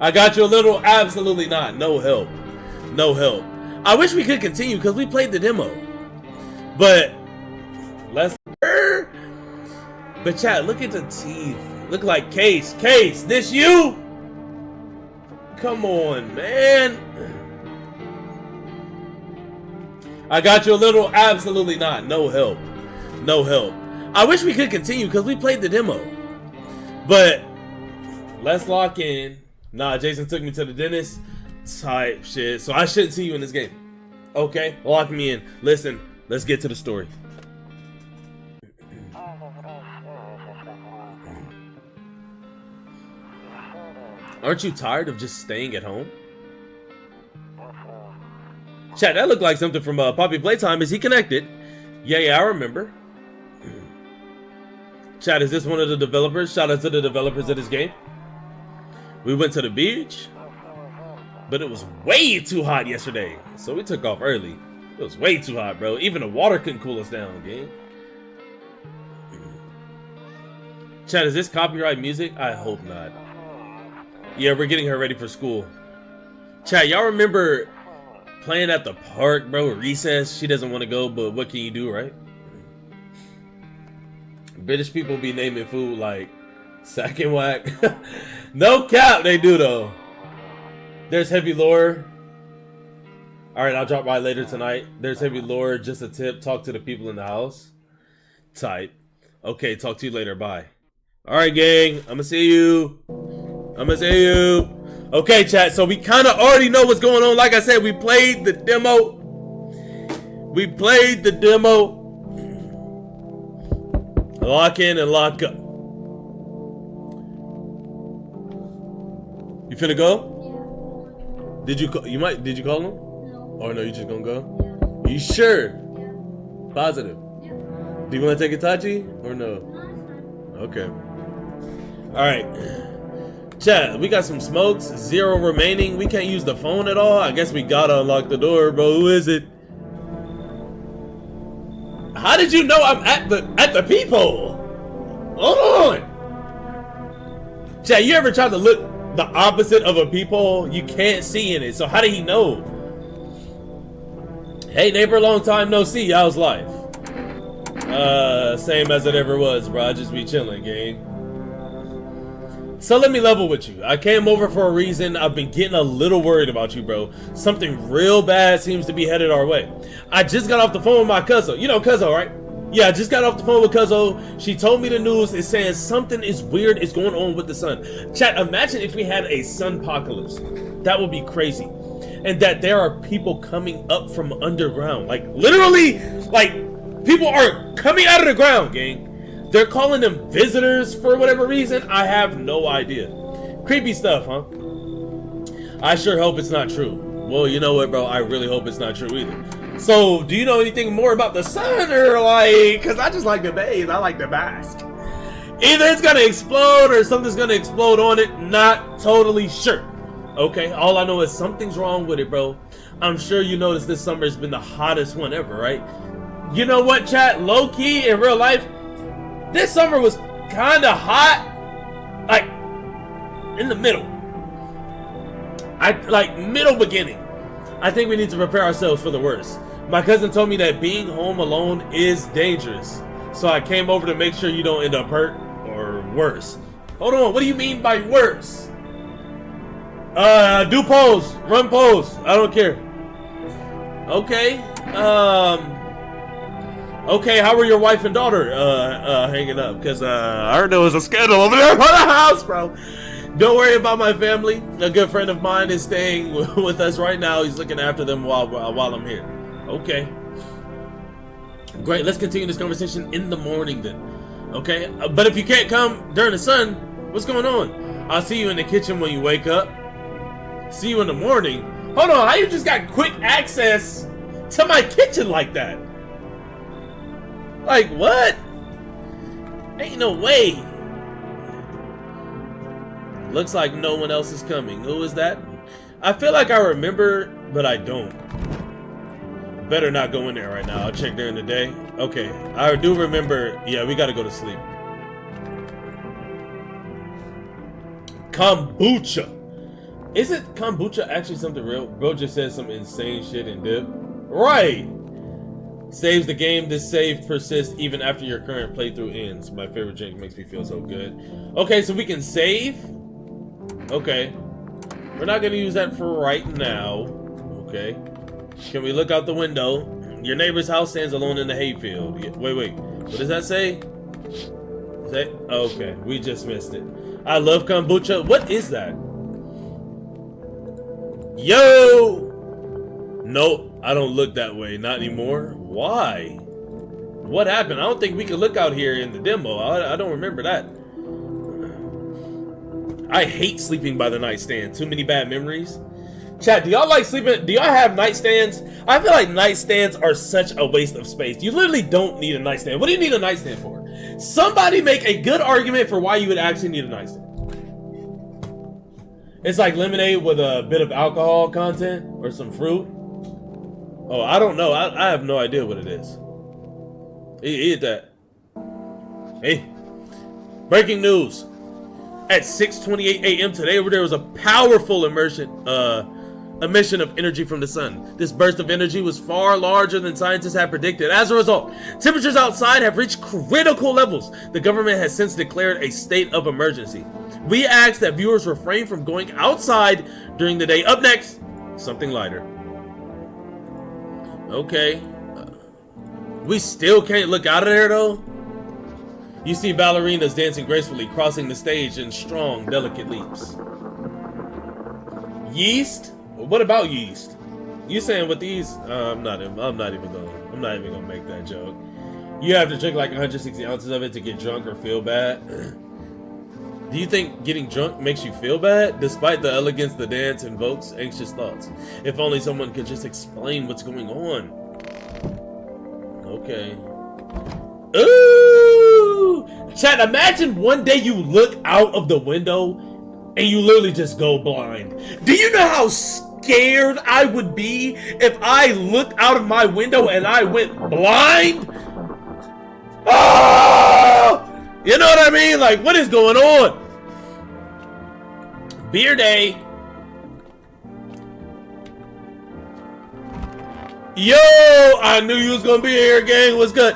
I got you a little. Absolutely not. No help. No help. I wish we could continue because we played the demo. But let's. But chat, look at the teeth. Look like Case. Case, this you? Come on, man. I got you a little. Absolutely not. No help. No help. I wish we could continue because we played the demo. But let's lock in. Nah, Jason took me to the dentist. Type shit. So I shouldn't see you in this game. Okay, lock me in. Listen, let's get to the story. Aren't you tired of just staying at home? Chat, that looked like something from Poppy Playtime. Is he connected? Yeah, I remember. Chat, is this one of the developers? Shout out to the developers of this game. We went to the beach, but it was way too hot yesterday, so we took off early. It was way too hot, bro. Even the water couldn't cool us down, gang. Chat, is this copyright music? I hope not. Yeah, we're getting her ready for school. Chat, y'all remember playing at the park, bro? Recess. She doesn't want to go, but what can you do, right? British people be naming food like sack and whack. No cap, they do though. There's heavy lore. Alright, I'll drop by later tonight. There's heavy lore, just a tip. Talk to the people in the house. Tight. Okay, talk to you later. Bye. Alright, gang. I'ma see you. Okay, chat. So we kind of already know what's going on. Like I said, we played the demo. Lock in and lock up. You finna go? Yeah. Did you call him? No. Oh no, you just gonna go? Yeah. You sure? Yeah. Positive? Yeah. Do you wanna take Itachi or no? No, it's fine. Okay. Alright. Chat, we got some smokes, 0 remaining. We can't use the phone at all. I guess we gotta unlock the door, bro. Who is it? How did you know I'm at the peephole? Hold on. Chat, you ever tried to look the opposite of a peephole? You can't see in it. So how did he know? Hey neighbor, long time no see. How's life? Same as it ever was, bro. I just be chilling, gang. So let me level with you. I came over for a reason. I've been getting a little worried about you, bro. Something real bad seems to be headed our way. I just got off the phone with my cousin. You know Cuzzo, right? Yeah, I just got off the phone with Cuzzo. She told me the news is saying something is weird is going on with the sun. Chat, imagine if we had a sunpocalypse. That would be crazy. And that there are people coming up from underground. Like, literally, like, people are coming out of the ground, gang. They're calling them visitors for whatever reason. I have no idea. Creepy stuff, huh? I sure hope it's not true. Well, you know what, bro? I really hope it's not true either. So, do you know anything more about the sun, or like, because I just like to bathe, I like to bask. Either it's gonna explode or something's gonna explode on it. Not totally sure. Okay, all I know is something's wrong with it, bro. I'm sure you noticed this summer has been the hottest one ever, right? You know what, chat? Low key in real life, this summer was kind of hot, like in the middle. Middle beginning. I think we need to prepare ourselves for the worst. My cousin told me that being home alone is dangerous. So I came over to make sure you don't end up hurt or worse. Hold on, what do you mean by worse? Do pose, run pose, I don't care. Okay, okay, how were your wife and daughter hanging up? Because I heard there was a scandal over there by the house, bro. Don't worry about my family. A good friend of mine is staying with us right now. He's looking after them while I'm here. Okay. Great, let's continue this conversation in the morning then. Okay, but if you can't come during the sun, what's going on? I'll see you in the kitchen when you wake up. See you in the morning? Hold on, how you just got quick access to my kitchen like that? Like, what? Ain't no way. Looks like no one else is coming. Who is that? I feel like I remember, but I don't. Better not go in there right now. I'll check during the day. Okay, I do remember. Yeah, we gotta go to sleep. Kombucha. Isn't kombucha actually something real? Bro just said some insane shit and dip. Right! Saves the game. This save persists even after your current playthrough ends. My favorite drink makes me feel so good. Okay, so we can save? Okay. We're not gonna use that for right now. Okay. Can we look out the window? Your neighbor's house stands alone in the hayfield. Wait. What does that say? Okay, we just missed it. I love kombucha. What is that? Yo! Nope, I don't look that way. Not anymore. Why? What happened? I don't think we could look out here in the demo. I don't remember that. I hate sleeping by the nightstand. Too many bad memories. Chat, do y'all like sleeping? Do y'all have nightstands? I feel like nightstands are such a waste of space. You literally don't need a nightstand. What do you need a nightstand for? Somebody make a good argument for why you would actually need a nightstand. It's like lemonade with a bit of alcohol content or some fruit. Oh, I don't know. I have no idea what it is. Eat that. Hey, breaking news. At 6:28 a.m. today, there was a powerful emission of energy from the sun. This burst of energy was far larger than scientists had predicted. As a result, temperatures outside have reached critical levels. The government has since declared a state of emergency. We ask that viewers refrain from going outside during the day. Up next, something lighter. Okay. We still can't look out of there though. You see ballerinas dancing gracefully, crossing the stage in strong, delicate leaps. Yeast? What about yeast? You saying with these? I'm not even gonna make that joke. You have to drink like 160 ounces of it to get drunk or feel bad. Do you think getting drunk makes you feel bad? Despite the elegance the dance invokes anxious thoughts. If only someone could just explain what's going on. Okay. Ooh! Chat, imagine one day you look out of the window and you literally just go blind. Do you know how scared I would be if I looked out of my window and I went blind? Oh! You know what I mean? Like, what is going on? Beer day. Yo, I knew you was gonna be here, gang. What's good?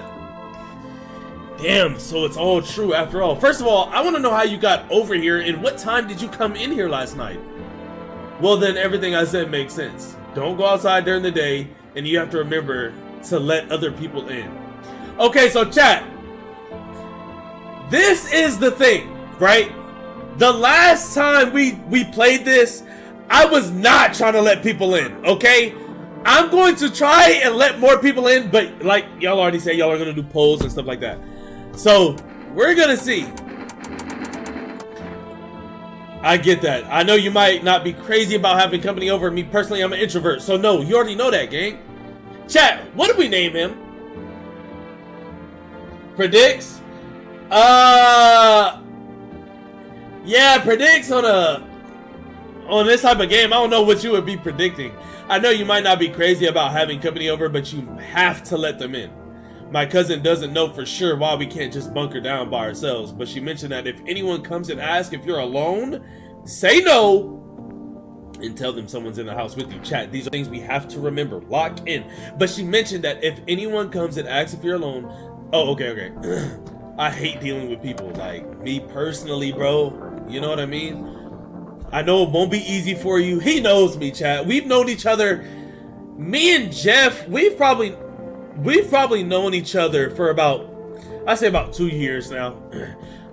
Damn, so it's all true after all. First of all, I want to know how you got over here and what time did you come in here last night? Well, then everything I said makes sense. Don't go outside during the day, and you have to remember to let other people in. Okay, so chat. This is the thing, right? The last time we played this, I was not trying to let people in, okay? I'm going to try and let more people in, but like y'all already said, y'all are going to do polls and stuff like that. So, we're going to see. I get that. I know you might not be crazy about having company over. Me personally, I'm an introvert. So no, you already know that, gang. Chat, what do we name him? Predicts? Yeah, predicts on this type of game. I don't know what you would be predicting. I know you might not be crazy about having company over, but you have to let them in. My cousin doesn't know for sure why we can't just bunker down by ourselves, but she mentioned that if anyone comes and asks if you're alone, say no and tell them someone's in the house with you. Chat, these are things we have to remember. Lock in. But she mentioned that if anyone comes and asks if you're alone, oh, okay. I hate dealing with people. Like, me personally, bro. You know what I mean? I know it won't be easy for you. He knows me, chat. We've known each other. Me and Jeff, we've probably known each other for about 2 years now.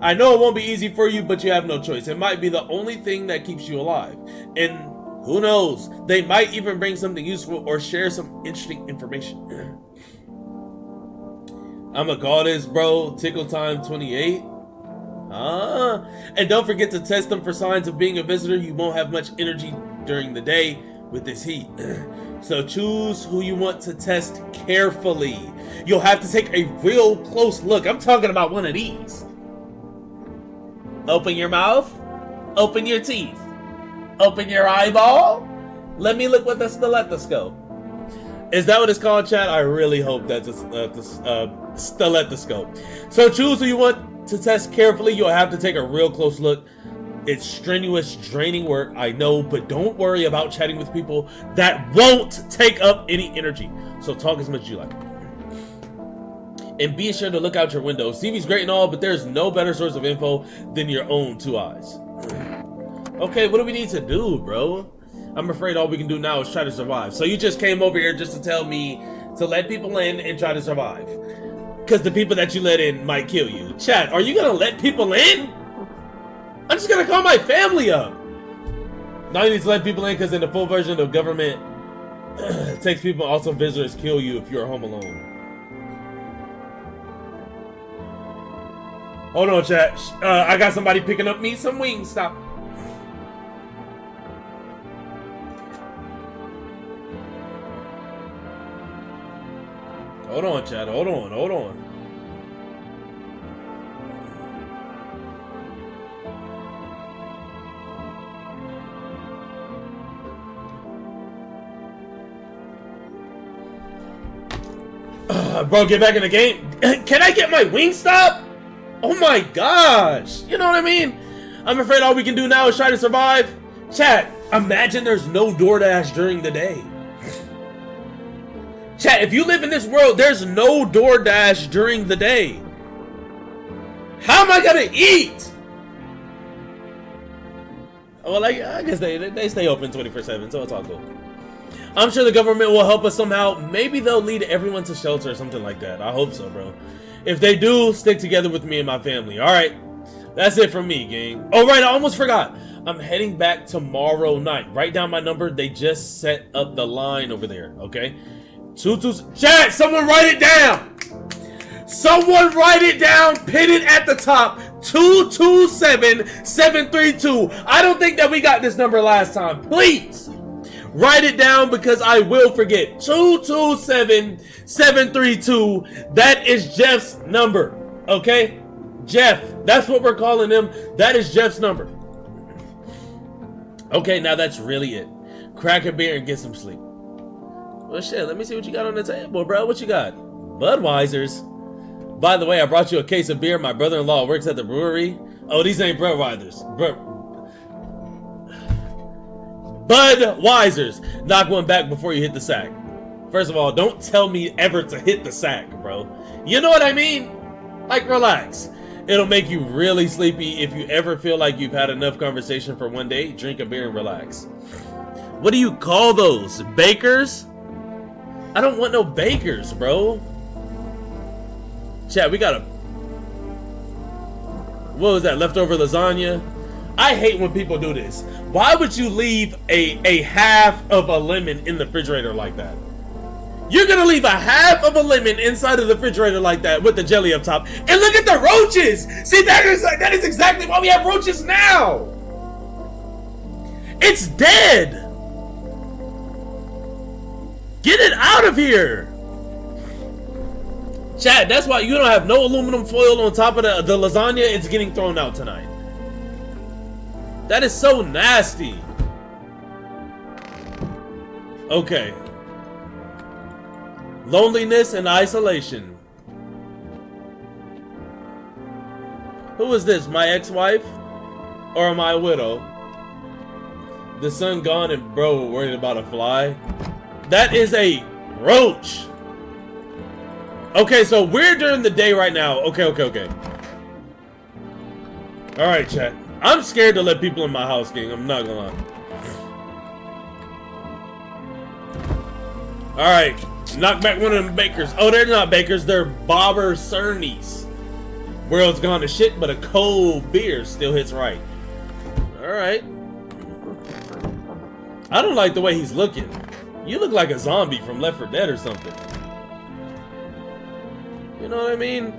I know it won't be easy for you, but you have no choice. It might be the only thing that keeps you alive. And who knows? They might even bring something useful or share some interesting information. I'ma call this, bro, Tickle Time 28. And don't forget to test them for signs of being a visitor. You won't have much energy during the day with this heat. So choose who you want to test carefully. You'll have to take a real close look. I'm talking about one of these. Open your mouth. Open your teeth. Open your eyeball. Let me look with the stethoscope. Is that what it's called, chat? I really hope that's a stethoscope. So choose who you want to test carefully. You'll have to take a real close look. It's strenuous, draining work, I know, but don't worry about chatting with people that won't take up any energy. So talk as much as you like. And be sure to look out your window. CV's great and all, but there's no better source of info than your own 2 eyes. Okay, what do we need to do, bro? I'm afraid all we can do now is try to survive. So you just came over here just to tell me to let people in and try to survive. Because the people that you let in might kill you. Chat, are you going to let people in? I'm just going to call my family up. Now you need to let people in because in the full version of government, it takes people, also visitors kill you if you're home alone. Hold on, chat. I got somebody picking up me some wings. Stop. Hold on, chat. Hold on. Hold on. Bro, get back in the game. Can I get my Wingstop? Oh my gosh. You know what I mean? I'm afraid all we can do now is try to survive. Chat, imagine there's no DoorDash during the day. Chat, if you live in this world, there's no DoorDash during the day. How am I gonna eat? Well, I guess they stay open 24/7, so it's all cool. I'm sure the government will help us somehow. Maybe they'll lead everyone to shelter or something like that. I hope so, bro. If they do, stick together with me and my family. All right, that's it from me, gang. Oh, right, I almost forgot. I'm heading back tomorrow night. Write down my number. They just set up the line over there, okay? 22. Chat, someone write it down. Someone write it down. Pin it at the top. 227-732. I don't think that we got this number last time. Please. Write it down because I will forget. 227-732. That is Jeff's number. Okay? Jeff. That's what we're calling him. That is Jeff's number. Okay, now that's really it. Crack a beer and get some sleep. Well, shit, let me see what you got on the table, bro. What you got? Budweiser's. By the way, I brought you a case of beer. My brother-in-law works at the brewery. Oh, these ain't Budweiser's. Budweiser's. Knock one back before you hit the sack. First of all, don't tell me ever to hit the sack, bro. You know what I mean? Like, relax. It'll make you really sleepy. If you ever feel like you've had enough conversation for one day, drink a beer and relax. What do you call those? Bakers? I don't want no bakers, bro. Chat, we got a... What was that? Leftover lasagna? I hate when people do this. Why would you leave a half of a lemon in the refrigerator like that? You're gonna leave a half of a lemon inside of the refrigerator like that with the jelly up top. And look at the roaches! See, that is exactly why we have roaches now! It's dead! Get it out of here! Chat, that's why you don't have no aluminum foil on top of the lasagna. It's getting thrown out tonight. That is so nasty. Okay. Loneliness and isolation. Who is this? My ex-wife? Or am I a widow? The sun gone and bro worried about a fly? That is a roach. Okay, so we're during the day right now. Okay. Alright, chat. I'm scared to let people in my house, gang. I'm not gonna lie. Alright. Knock back one of them bakers. Oh, they're not bakers. They're Bobber Cernies. World's gone to shit, but a cold beer still hits right. Alright. I don't like the way he's looking. You look like a zombie from Left 4 Dead or something. You know what I mean?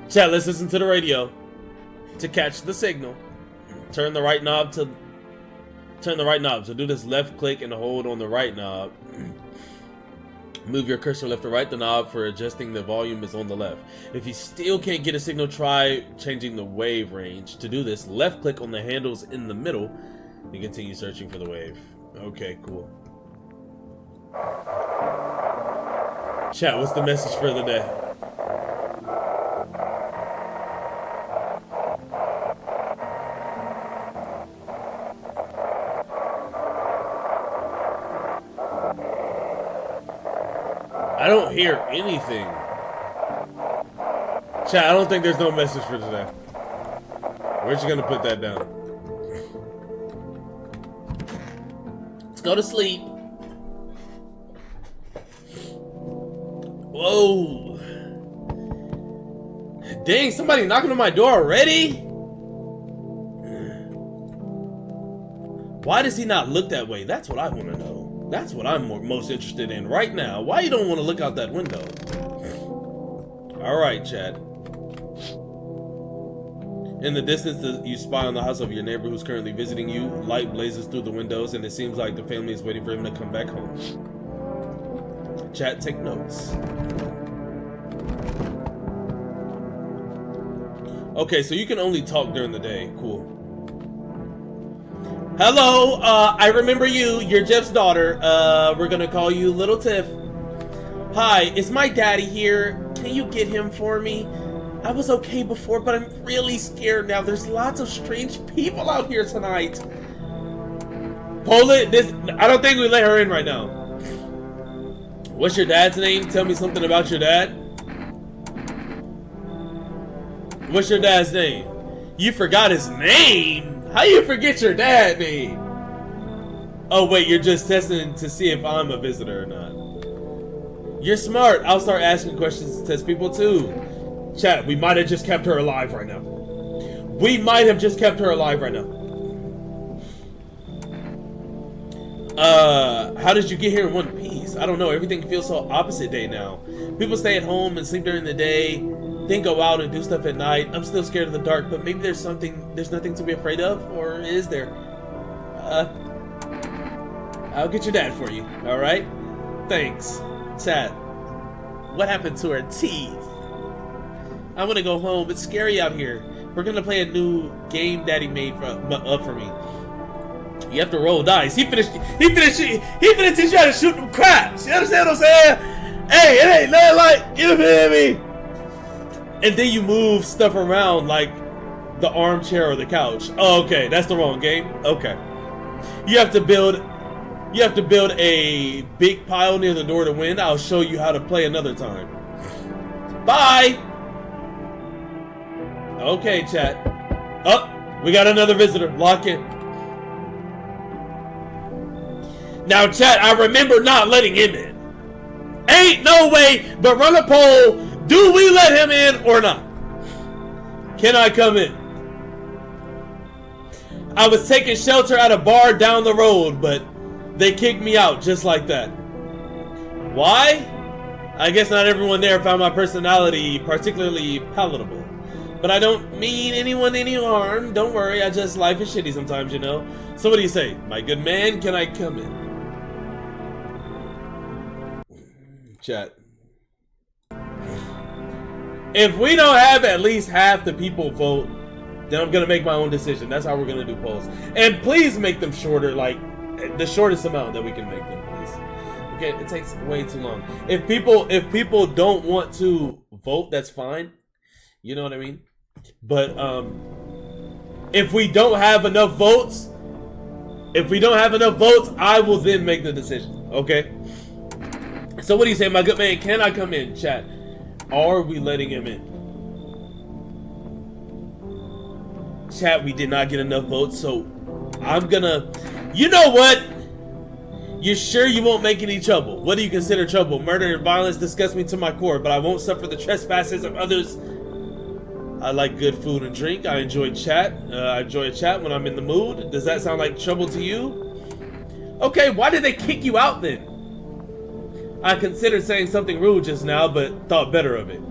Chat, let's listen to the radio to catch the signal. Turn the right knob to do this. Left click and hold on the right knob. Move your cursor left to right. The knob for adjusting the volume is on the left. If you still can't get a signal, try changing the wave range. To do this, left click on the handles in the middle and continue searching for the wave. Okay, cool. Chat, what's the message for the day? I don't hear anything. Chat, I don't think there's no message for today. Where's you gonna put that down? Let's go to sleep. Whoa. Dang, somebody knocking on my door already? Why does he not look that way? That's what I want to know. That's what I'm most interested in right now. Why you don't want to look out that window? Alright, Chad. In the distance, you spy on the house of your neighbor who's currently visiting you. Light blazes through the windows, and it seems like the family is waiting for him to come back home. Chat, take notes. Okay, so you can only talk during the day. Cool. Hello, I remember you. You're Jeff's daughter. We're gonna call you Little Tiff. Hi, is my daddy here? Can you get him for me? I was okay before, but I'm really scared now. There's lots of strange people out here tonight. Hold it. I don't think we let her in right now. What's your dad's name? Tell me something about your dad. What's your dad's name? You forgot his name? How you forget your dad's name? Oh wait, you're just testing to see if I'm a visitor or not. You're smart. I'll start asking questions to test people too. Chat, we might have just kept her alive right now. We might have just kept her alive right now. How did you get here in one piece? I don't know. Everything feels so opposite day now. People stay at home and sleep during the day, then go out and do stuff at night. I'm still scared of the dark, but maybe there's nothing to be afraid of, or is there? I'll get your dad for you, alright? Thanks. Chat, what happened to her teeth? I want to go home. It's scary out here. We're gonna play a new game Daddy made up for me. You have to roll dice. He finished teaching you how to shoot them craps. You understand what I'm saying? Hey, it ain't nothing like, you feel me? And then you move stuff around like the armchair or the couch. Oh, okay, that's the wrong game. Okay. You have to build a big pile near the door to win. I'll show you how to play another time. Bye. Okay, chat. Oh, we got another visitor. Lock in. Now, chat, I remember not letting him in. Ain't no way, but run a poll. Do we let him in or not? Can I come in? I was taking shelter at a bar down the road, but they kicked me out just like that. Why? I guess not everyone there found my personality particularly palatable. But I don't mean anyone any harm. Don't worry, life is shitty sometimes, you know. So what do you say? My good man, can I come in? Chat. If we don't have at least half the people vote, then I'm gonna make my own decision. That's how we're gonna do polls. And please make them shorter, like the shortest amount that we can make them, please. Okay, it takes way too long. If people don't want to vote, that's fine. You know what I mean? But if we don't have enough votes, I will then make the decision. Okay? So what do you say, my good man? Can I come in, chat? Are we letting him in? Chat, we did not get enough votes, so I'm gonna... You know what? You sure you won't make any trouble? What do you consider trouble? Murder and violence disgust me to my core, but I won't suffer the trespasses of others. I like good food and drink. I enjoy chat. I enjoy a chat when I'm in the mood. Does that sound like trouble to you? Okay, why did they kick you out then? I considered saying something rude just now, but thought better of it.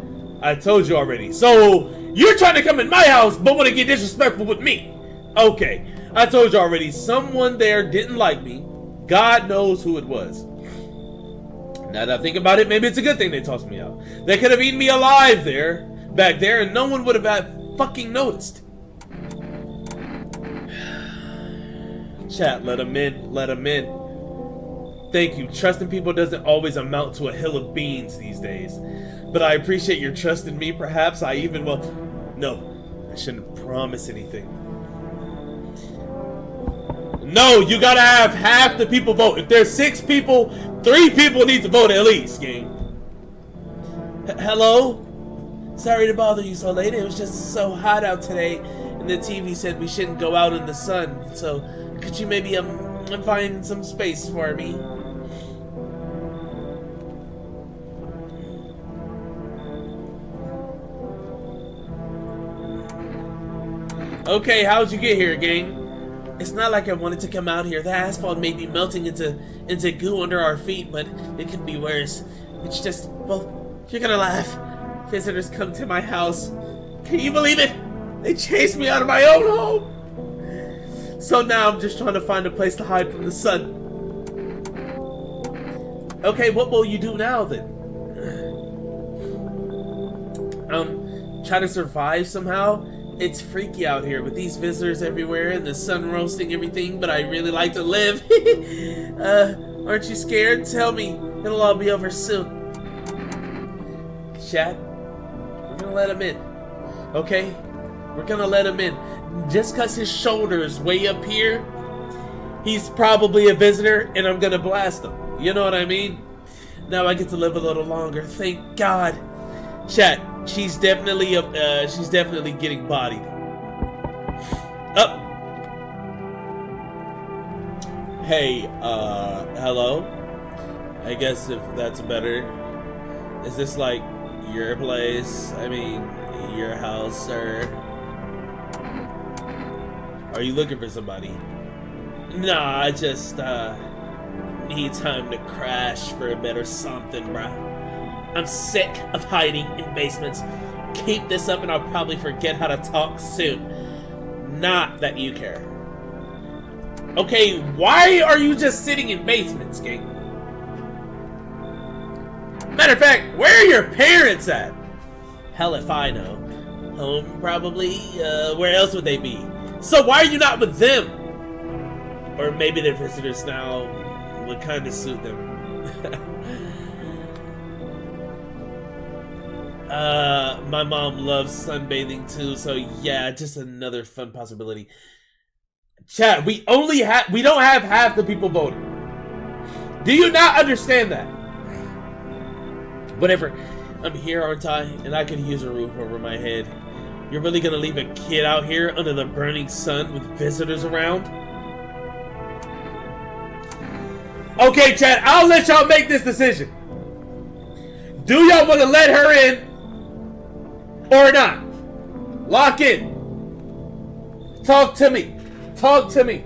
I told you already. So, you're trying to come in my house, but want to get disrespectful with me. Okay, I told you already. Someone there didn't like me. God knows who it was. Now that I think about it, maybe it's a good thing they tossed me out. They could have eaten me alive back there, and no one would have fucking noticed. Chat, let them in. Let them in. Thank you. Trusting people doesn't always amount to a hill of beans these days. But I appreciate your trust in me. Perhaps I even will... No, I shouldn't promise anything. No, you gotta have half the people vote. If there's 6 people, 3 people need to vote at least, gang. Hello? Sorry to bother you so late. It was just so hot out today, and the TV said we shouldn't go out in the sun. So, could you maybe find some space for me? Okay, how'd you get here, gang? It's not like I wanted to come out here. The asphalt may be melting into goo under our feet, but it could be worse. It's just, well, you're gonna laugh. Visitors come to my house. Can you believe it? They chased me out of my own home. So now I'm just trying to find a place to hide from the sun. Okay, what will you do now then? Try to survive somehow? It's freaky out here with these visitors everywhere and the sun roasting everything, but I really like to live. Aren't you scared? Tell me. It'll all be over soon. Chat, we're gonna let him in. Okay? We're gonna let him in. Just cause his shoulder is way up here, he's probably a visitor and I'm gonna blast him. You know what I mean? Now I get to live a little longer. Thank God. Chat. She's definitely getting bodied. Up. Hey, hello? I guess if that's better. Is this like your place? I mean, your house, sir? Are you looking for somebody? Nah, I just, need time to crash for a bit or something, bruh. I'm sick of hiding in basements. Keep this up and I'll probably forget how to talk soon. Not that you care. Okay, why are you just sitting in basements, gang? Matter of fact, where are your parents at? Hell if I know. Home, probably. Where else would they be? So why are you not with them? Or maybe they're visitors now. Would kind of suit them. My mom loves sunbathing too, so yeah, just another fun possibility. Chat, we don't have half the people voting. Do you not understand that? Whatever, I'm here, aren't I? And I could use a roof over my head. You're really gonna leave a kid out here under the burning sun with visitors around? Okay, chat, I'll let y'all make this decision. Do y'all want to let her in or not? Lock in. Talk to me. Talk to me.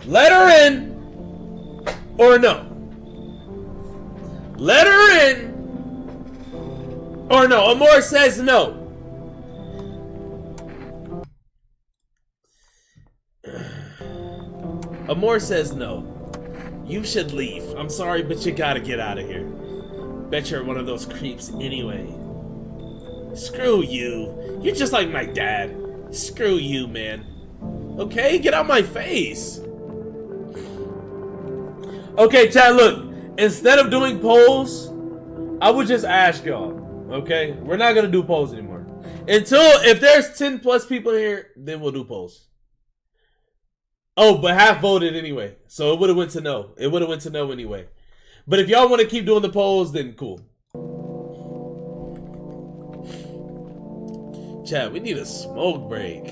Let her in or no? Let her in or no? Amor says no. Amor says no. You should leave. I'm sorry, but you gotta get out of here. Bet you're one of those creeps anyway. Screw you. You're just like my dad. Screw you, man. Okay, get out my face. Okay, chat, look. Instead of doing polls, I would just ask y'all. Okay? We're not gonna do polls anymore. If there's 10 plus people here, then we'll do polls. Oh, but half voted anyway. So it would have went to no. It would have went to no anyway. But if y'all want to keep doing the polls, then cool. Chat, we need a smoke break.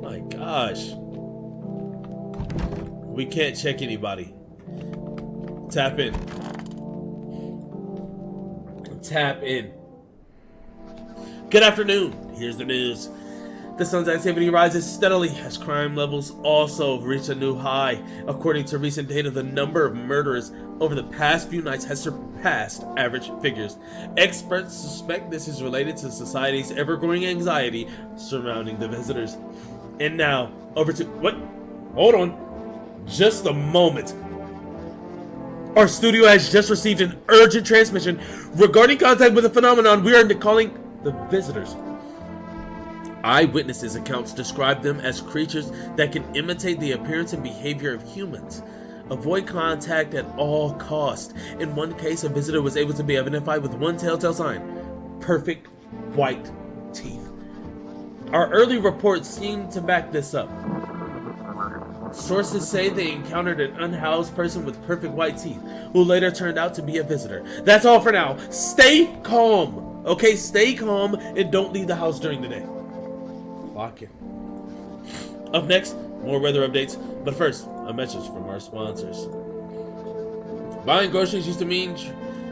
My gosh. We can't check anybody. Tap in. Tap in. Good afternoon. Here's the news. The sun's activity rises steadily as crime levels also reach a new high. According to recent data, the number of murders over the past few nights has surpassed average figures. Experts suspect this is related to society's ever-growing anxiety surrounding the visitors. And now, over to... What? Hold on. Just a moment. Our studio has just received an urgent transmission regarding contact with a phenomenon we are calling the visitors. Eyewitnesses' accounts describe them as creatures that can imitate the appearance and behavior of humans. Avoid contact at all costs. In one case, a visitor was able to be identified with one telltale sign: perfect white teeth. Our early reports seem to back this up. Sources say they encountered an unhoused person with perfect white teeth, who later turned out to be a visitor. That's all for now. Stay calm, okay? Stay calm and don't leave the house during the day. Lock in. Up next, more weather updates, but first, a message from our sponsors. Buying groceries used to mean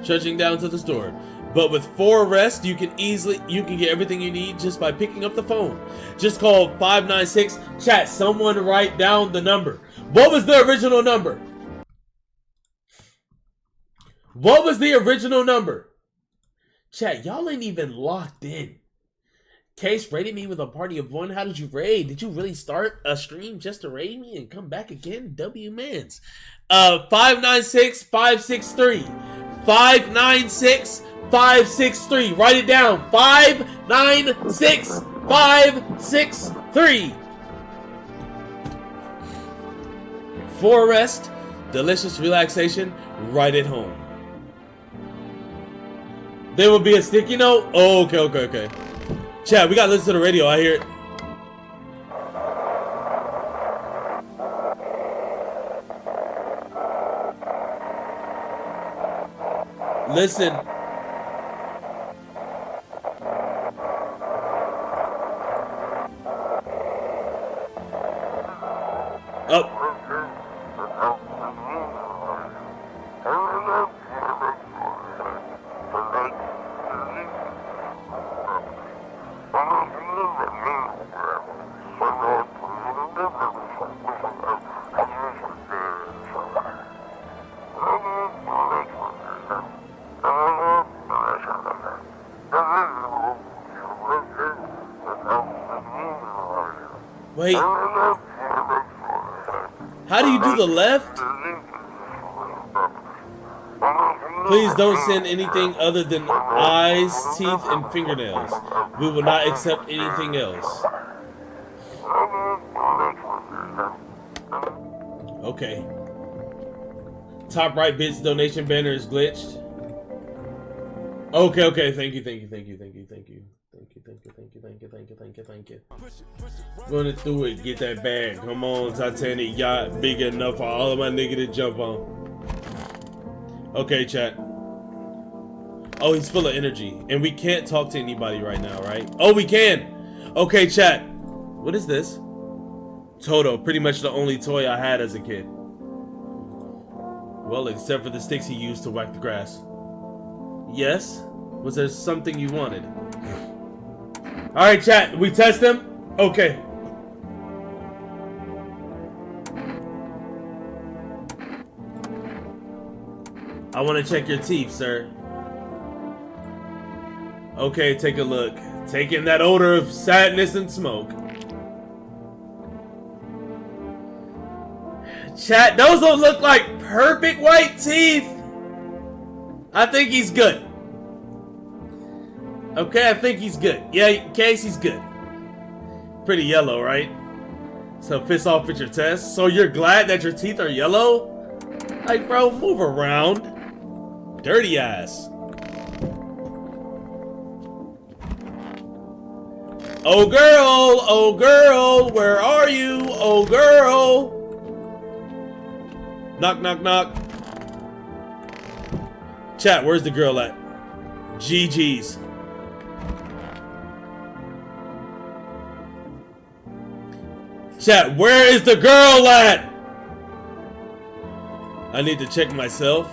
trudging down to the store, but with 4 Rest, you can get everything you need just by picking up the phone. Just call 596. Chat, someone write down the number. What was the original number? What was the original number? Chat, y'all ain't even locked in. Case raided me with a party of 1. How did you raid? Did you really start a stream just to raid me and come back again? W-mans. 596-563. 596-563. Write it down. 596-563. 4 Rest. Delicious relaxation right at home. There will be a sticky note. Oh, okay. Chat, we gotta listen to the radio. I hear it. Listen. Up. Wait. How do you do the left? Please don't send anything other than eyes, teeth, and fingernails. We will not accept anything else. Okay. Top right bits donation banner is glitched. Okay. Thank you. Running through it, get that bag. Come on, Titanic yacht, big enough for all of my nigga to jump on. Okay, chat. Oh, he's full of energy, and we can't talk to anybody right now, right? Oh, we can. Okay, chat. What is this? Toto, pretty much the only toy I had as a kid. Well, except for the sticks he used to whack the grass. Yes? Was there something you wanted? Alright, chat. We test him? Okay. I want to check your teeth, sir. Okay, take a look. Taking that odor of sadness and smoke. Chat, those don't look like perfect white teeth. I think he's good. Okay, I think he's good. Yeah, Case, he's good. Pretty yellow, right? So piss off with your test. So you're glad that your teeth are yellow? Like, bro, move around. Dirty ass. Oh girl, where are you? Oh girl. Knock, knock, knock. Chat, where's the girl at? GG's. Chat, where is the girl at? I need to check myself.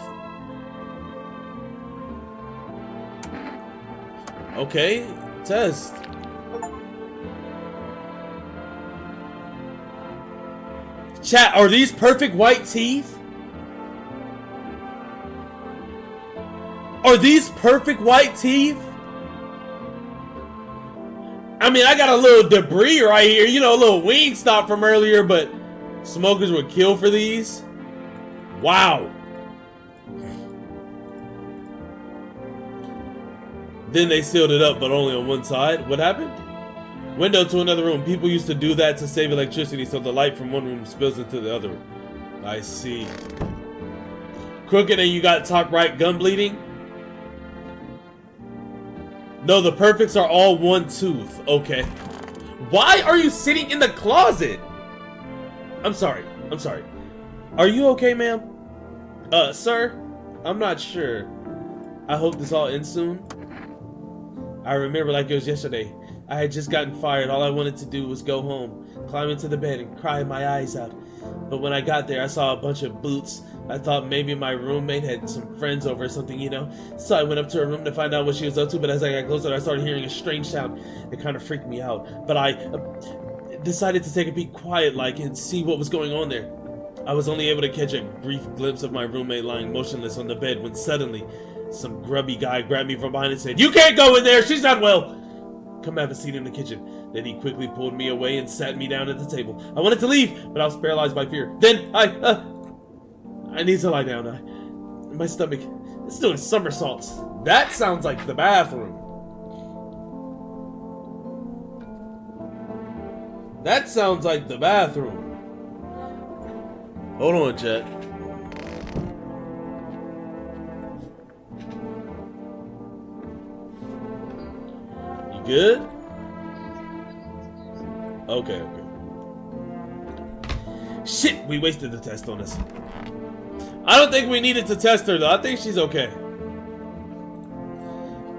Okay, test. Chat, are these perfect white teeth? Are these perfect white teeth? I mean, I got a little debris right here, you know, a little wing stop from earlier, but smokers would kill for these. Wow. Then they sealed it up, but only on one side. What happened? Window to another room. People used to do that to save electricity, so the light from one room spills into the other. I see. Crooked and you got top right gum bleeding? No, the perfects are all one tooth. Okay. Why are you sitting in the closet? I'm sorry. I'm sorry. Are you okay, ma'am? Sir? I'm not sure. I hope this all ends soon. I remember like it was yesterday. I had just gotten fired. All I wanted to do was go home, climb into the bed, and cry my eyes out. But when I got there, I saw a bunch of boots. I thought maybe my roommate had some friends over or something, you know? So I went up to her room to find out what she was up to, but as I got closer, I started hearing a strange sound. It kind of freaked me out. But I decided to take a peek quiet-like and see what was going on there. I was only able to catch a brief glimpse of my roommate lying motionless on the bed when suddenly some grubby guy grabbed me from behind and said, "You can't go in there! She's not well! Come have a seat in the kitchen." Then he quickly pulled me away and sat me down at the table. I wanted to leave, but I was paralyzed by fear. Then I need to lie down. My stomach is doing somersaults. That sounds like the bathroom. That sounds like the bathroom. Hold on, chat. You good? Okay. Shit, we wasted the test on this. I don't think we needed to test her though. I think she's okay.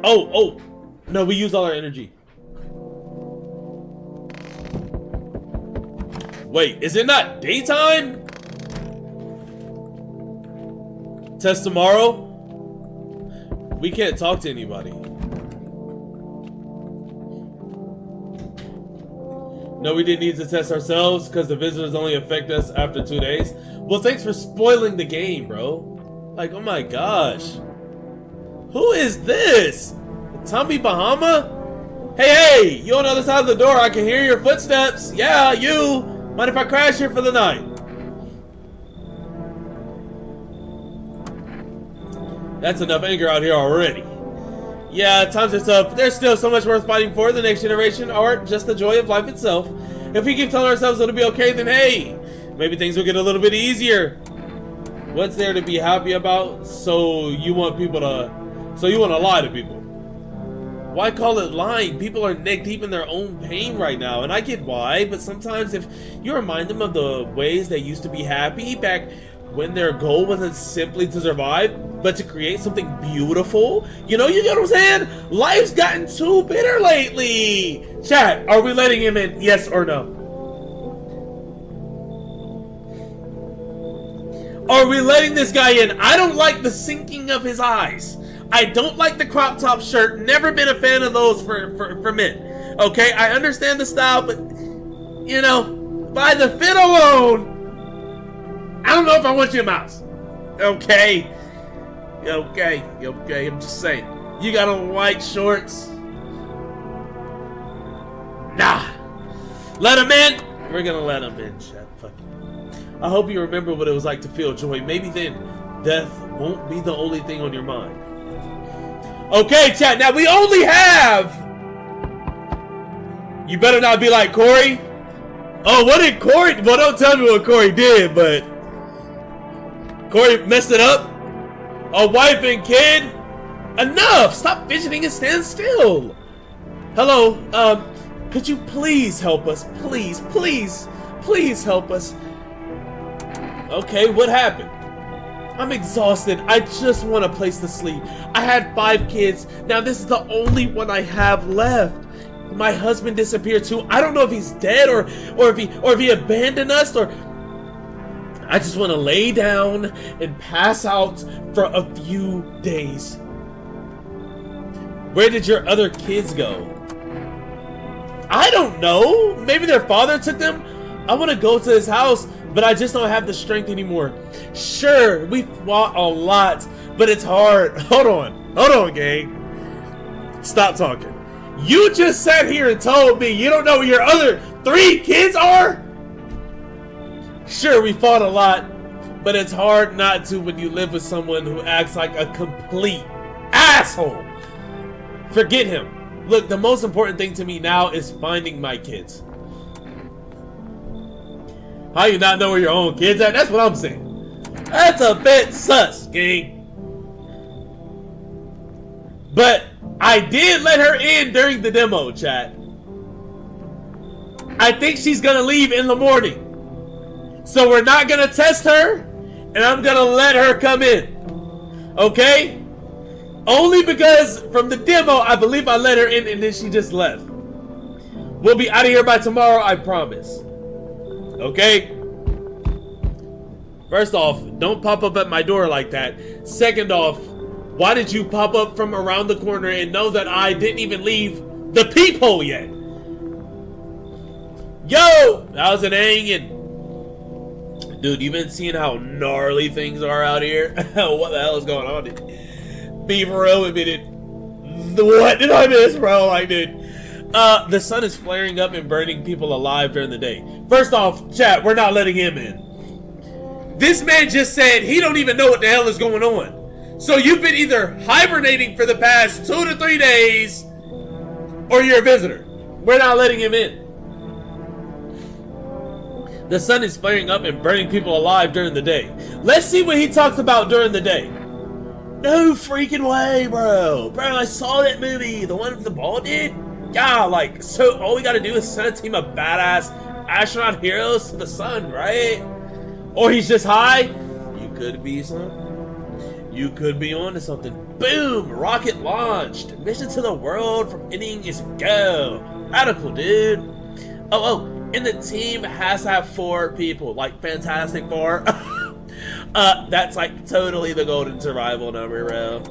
Oh. No, we used all our energy. Wait, is it not daytime? Test tomorrow? We can't talk to anybody. No, we didn't need to test ourselves because the visitors only affect us after 2 days. Well, thanks for spoiling the game, bro. Like, oh my gosh. Who is this? Tommy Bahama? Hey, you on the other side of the door. I can hear your footsteps. Yeah, you. Mind if I crash here for the night? That's enough anger out here already. Yeah, times are tough. There's still so much worth fighting for. The next generation, art, just the joy of life itself. If we keep telling ourselves it'll be okay, then hey, maybe things will get a little bit easier. What's there to be happy about? So you want to lie to people? Why call it lying? People are neck deep in their own pain right now, and I get why, but sometimes if you remind them of the ways they used to be happy back when their goal wasn't simply to survive, but to create something beautiful, you get what I'm saying? Life's gotten too bitter lately. Chat, are we letting him in? Yes or no? Are we letting this guy in? I don't like the sinking of his eyes. I don't like the crop top shirt. Never been a fan of those for men. Okay, I understand the style, but by the fit alone, I don't know if I want you in my house. Okay. I'm just saying. You got on white shorts. Nah. Let him in. We're gonna let him in, chat. Fuck it. I hope you remember what it was like to feel joy. Maybe then death won't be the only thing on your mind. Okay, chat. Now we only have. You better not be like Corey. Oh, what did Corey? Well, don't tell me what Corey did, but Corey messed it up. A wife and kid. Enough. Stop fidgeting and stand still. Hello. Could you please help us? Please help us. Okay, what happened? I'm exhausted. I just want a place to sleep. I had 5 kids. Now this is the only one I have left. My husband disappeared too. I don't know if he's dead or if he abandoned us or I just want to lay down and pass out for a few days. Where did your other kids go? I don't know. Maybe their father took them. I want to go to his house, but I just don't have the strength anymore. Sure, we fought a lot, but it's hard. Hold on, gang. Stop talking. You just sat here and told me you don't know where your other 3 kids are? Sure, we fought a lot, but it's hard not to when you live with someone who acts like a complete asshole. Forget him. Look, the most important thing to me now is finding my kids. How you not know where your own kids are? That's what I'm saying. That's a bit sus, gang. But I did let her in during the demo, chat. I think she's gonna leave in the morning. So we're not gonna test her, and I'm gonna let her come in. Okay? Only because from the demo, I believe I let her in and then she just left. We'll be out of here by tomorrow, I promise. Okay? First off, don't pop up at my door like that. Second off, why did you pop up from around the corner and know that I didn't even leave the peephole yet? Yo! How's it hanging? Dude, you been seeing how gnarly things are out here? What the hell is going on, dude? Be for real with me, dude. What did I miss, bro? Like, dude. The sun is flaring up and burning people alive during the day. First off, chat, we're not letting him in. This man just said he don't even know what the hell is going on. So you've been either hibernating for the past 2 to 3 days, or you're a visitor. We're not letting him in. The sun is flaring up and burning people alive during the day. Let's see what he talks about during the day. No freaking way, bro. Bro, I saw that movie. The one with the ball dude. Yeah, like, so all we gotta do is send a team of badass astronaut heroes to the sun, right? Or he's just high. You could be, son. You could be on to something. Boom! Rocket launched. Mission to the world from ending is go. Radical, dude. Oh, and the team has to have 4 people. Like, Fantastic Four. That's like totally the golden survival number, bro.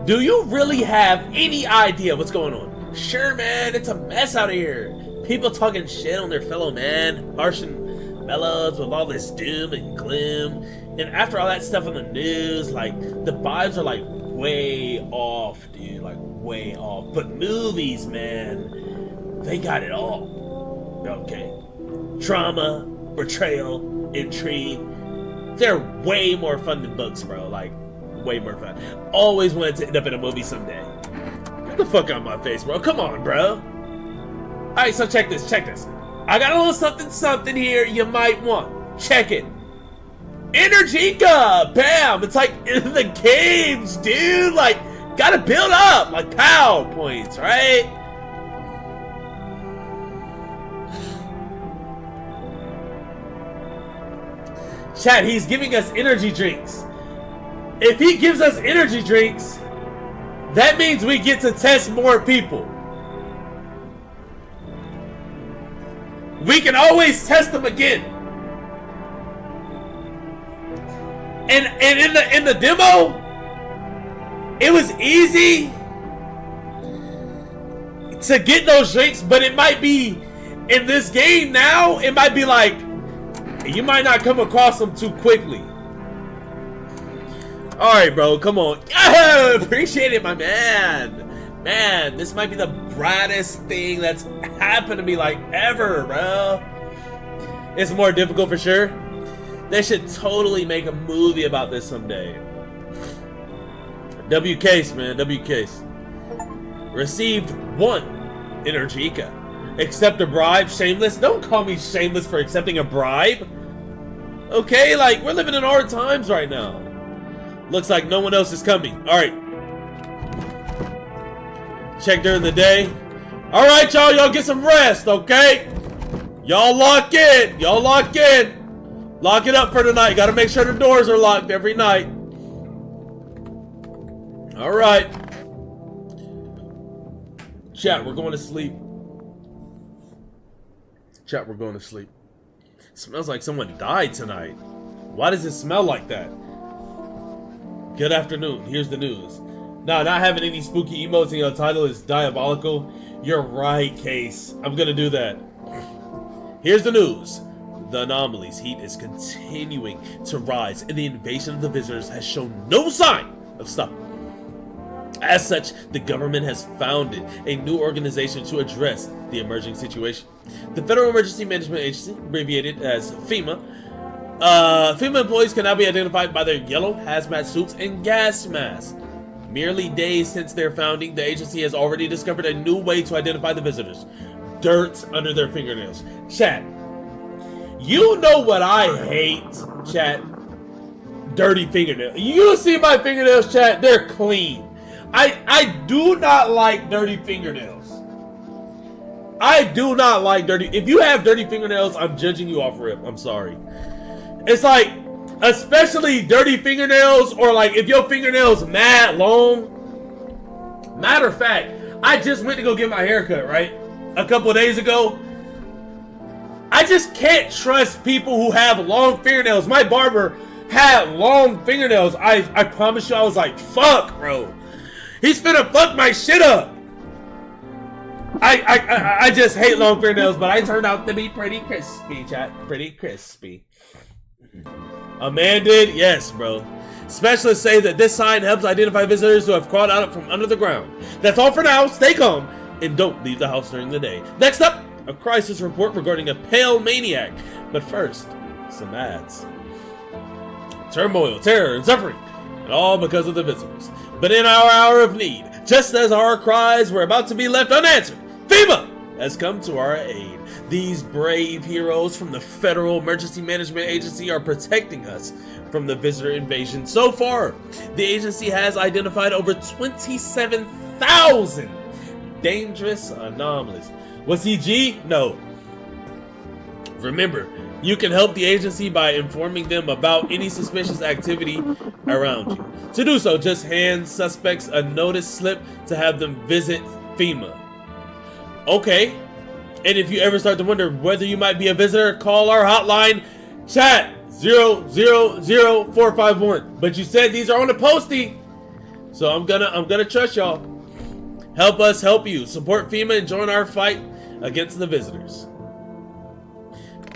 Do you really have any idea what's going on? Sure, man, it's a mess out here. People talking shit on their fellow man, harsh and mellows with all this doom and gloom. And after all that stuff on the news, like, the vibes are like way off, dude. Like, way off. But movies, man, they got it all. Okay. Trauma, betrayal, intrigue. They're way more fun than books, bro. Like, way more fun. Always wanted to end up in a movie someday. Get the fuck out of my face, bro. Come on, bro. Alright, so check this, I got a little something here you might want. Check it. Energica! Bam! It's like in the games, dude. Like, gotta build up. Like, pow points, right? Chat, he's giving us energy drinks. If he gives us energy drinks, that means we get to test more people. We can always test them again. And in the demo, it was easy to get those drinks, but it might be in this game now, it might be like you might not come across them too quickly. Alright, bro, come on. Yeah, appreciate it, my man. Man, this might be the brightest thing that's happened to me, like, ever, bro. It's more difficult for sure. They should totally make a movie about this someday. W case, man, W case. Received 1 Energica. Accept a bribe, shameless. Don't call me shameless for accepting a bribe. Okay, like, we're living in hard times right now. Looks like no one else is coming. Alright. Check during the day. Alright, y'all get some rest, okay? Y'all lock in. Y'all lock in. Lock it up for tonight. Gotta make sure the doors are locked every night. Alright. Chat, we're going to sleep. Chat, we're going to sleep. Smells like someone died tonight. Why does it smell like that? Good afternoon. Here's the news. Nah, not having any spooky emotes in your title is diabolical. You're right, Case. I'm gonna do that. Here's the news. The anomaly's heat is continuing to rise, and the invasion of the visitors has shown no sign of stopping. As such, the government has founded a new organization to address the emerging situation. The Federal Emergency Management Agency, abbreviated as FEMA. FEMA employees can now be identified by their yellow hazmat suits and gas masks. Merely days since their founding, the agency has already discovered a new way to identify the visitors. Dirt under their fingernails. Chat, you know what I hate, chat? Dirty fingernails. You see my fingernails, chat? They're clean. I do not like dirty fingernails. I do not like dirty. If you have dirty fingernails, I'm judging you off rip. I'm sorry. It's like, especially dirty fingernails, or like if your fingernails mad long. Matter of fact, I just went to go get my hair cut, right? A couple of days ago. I just can't trust people who have long fingernails. My barber had long fingernails. I promise you, I was like, fuck, bro. He's finna fuck my shit up. I just hate long fingernails, but I turned out to be pretty crispy, chat. Pretty crispy. A man did? Yes, bro. Specialists say that this sign helps identify visitors who have crawled out from under the ground. That's all for now. Stay calm and don't leave the house during the day. Next up, a crisis report regarding a pale maniac. But first, some ads. Turmoil, terror, and suffering, and all because of the visitors. But in our hour of need, just as our cries were about to be left unanswered, FEMA has come to our aid. These brave heroes from the Federal Emergency Management Agency are protecting us from the visitor invasion. So far, the agency has identified over 27,000 dangerous anomalies. Was he G? No. Remember, you can help the agency by informing them about any suspicious activity around you. To do so, just hand suspects a notice slip to have them visit FEMA. Okay. And if you ever start to wonder whether you might be a visitor, call our hotline, chat 000451. But you said these are on the posting, so I'm gonna trust y'all. Help us help you. Support FEMA and join our fight against the visitors.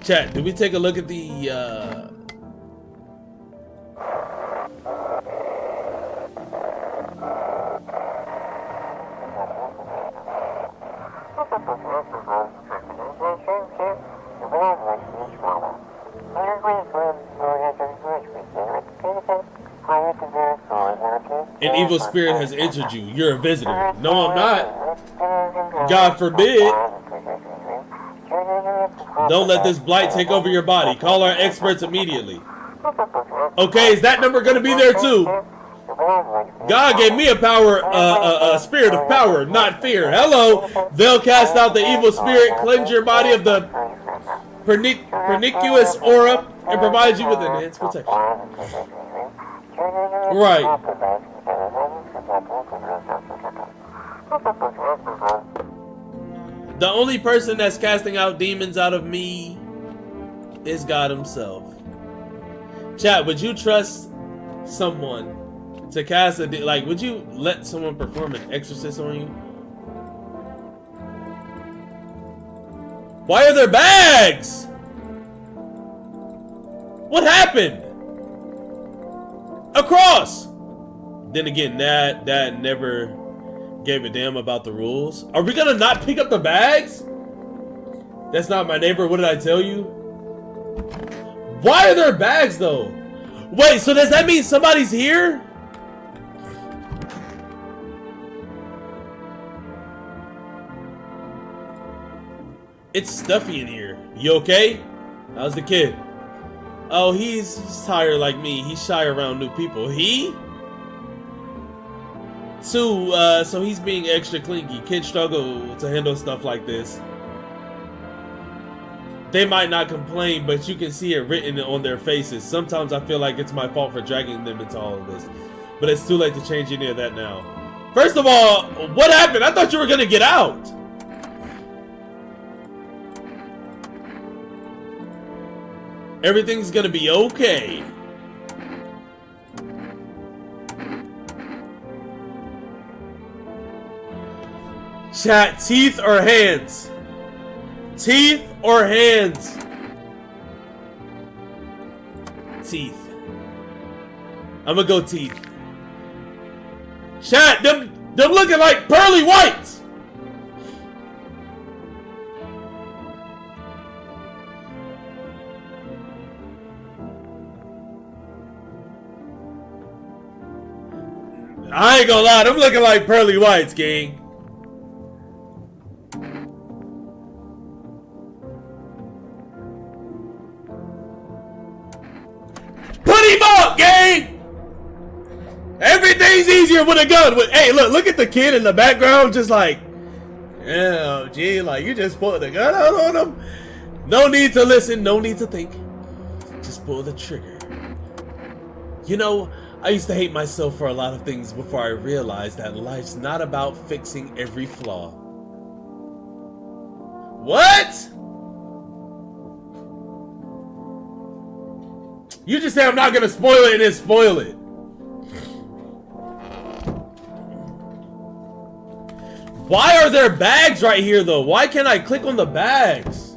Chat, did we take a look at the An evil spirit has entered you. You're a visitor. No, I'm not. God forbid. Don't let this blight take over your body. Call our experts immediately. Okay, is that number going to be there too? God gave me a spirit of power, not fear. Hello. They'll cast out the evil spirit, cleanse your body of the pernicious aura, and provide you with enhanced protection. Right. The only person that's casting out demons out of me is God himself. Chat, would you trust someone to cast a like? Would you let someone perform an exorcism on you? Why are there bags? What happened? Across. Then again, that never gave a damn about the rules. Are we gonna not pick up the bags? That's not my neighbor. What did I tell you? Why are there bags though? Wait, so does that mean somebody's here? It's stuffy in here. You okay? How's the kid? Oh, he's tired like me. He's shy around new people. So he's being extra clingy. Kids struggle to handle stuff like this. They might not complain, but you can see it written on their faces. Sometimes I feel like it's my fault for dragging them into all of this. But it's too late to change any of that now. First of all, what happened? I thought you were gonna get out. Everything's gonna be okay. Chat, teeth or hands? Teeth or hands? Teeth. I'm gonna go teeth. Chat, them looking like pearly whites. I ain't gonna lie, them looking like pearly whites, gang. Put him up, gang! Everything's easier with a gun. Hey, look at the kid in the background, just like, Damn, G, like you just pulled the gun out on him. No need to listen, no need to think. Just pull the trigger. You know, I used to hate myself for a lot of things before I realized that life's not about fixing every flaw. What? You just say I'm not gonna spoil it and then spoil it. Why are there bags right here though? Why can't I click on the bags?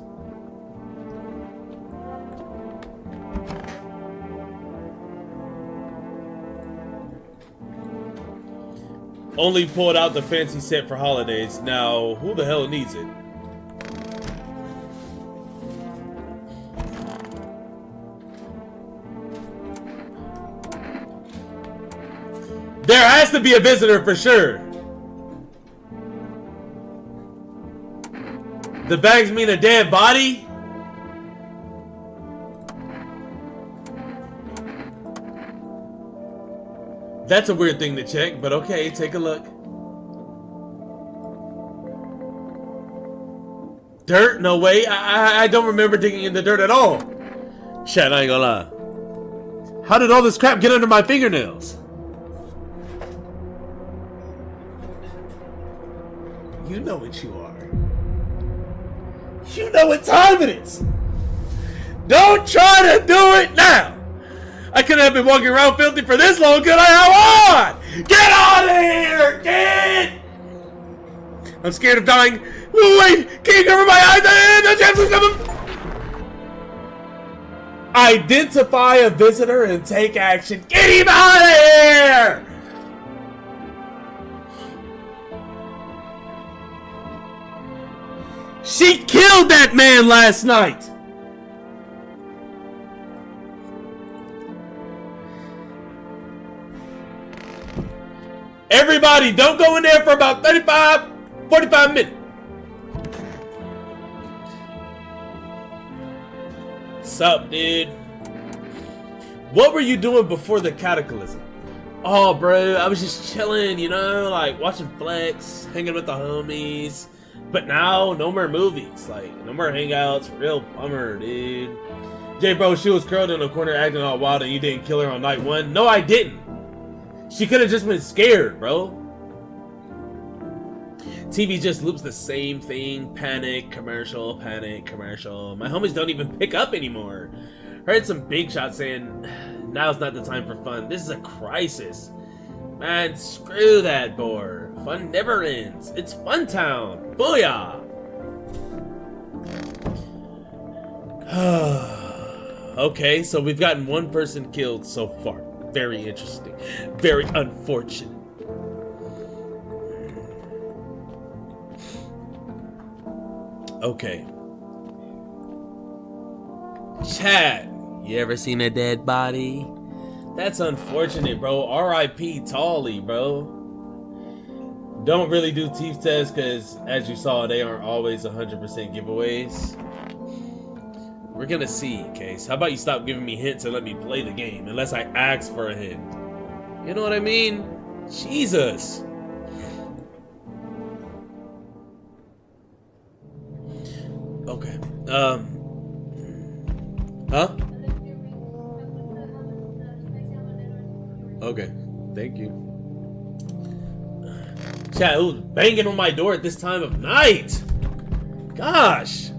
Only pulled out the fancy set for holidays. Now, who the hell needs it? There has to be a visitor for sure. The bags mean a dead body? That's a weird thing to check, but okay, take a look. Dirt? No way. I don't remember digging in the dirt at all. Chat, I ain't gonna lie. How did all this crap get under my fingernails? You know what you are. You know what time it is. Don't try to do it now. I couldn't have been walking around filthy for this long, could I? How on? Get out of here, kid! I'm scared of dying. Wait, can you cover my eyes? The chance is coming. Identify a visitor and take action. Get him out of here! She killed that man last night! Everybody, don't go in there for about 45 minutes. Sup, dude? What were you doing before the cataclysm? Oh, bro, I was just chilling, you know, like watching Flex, hanging with the homies. But now, no more movies, like, no more hangouts. Real bummer, dude. Jay, bro, she was curled in a corner acting all wild and you didn't kill her on night one? No, I didn't. She could have just been scared, bro. TV just loops the same thing. Panic, commercial, panic, commercial. My homies don't even pick up anymore. Heard some big shots saying, now's not the time for fun. This is a crisis. Man, screw that bore. Fun never ends. It's Fun Town. Booyah! Okay, so we've gotten one person killed so far. Very interesting. Very unfortunate. Okay. Chat, you ever seen a dead body? That's unfortunate, bro. R.I.P. Tolly, bro. Don't really do teeth tests because, as you saw, they aren't always 100% giveaways. We're gonna see, Case. How about you stop giving me hints and let me play the game, unless I ask for a hint. You know what I mean? Jesus. Okay. Huh? Okay. Thank you. Chat, who's banging on my door at this time of night? Gosh.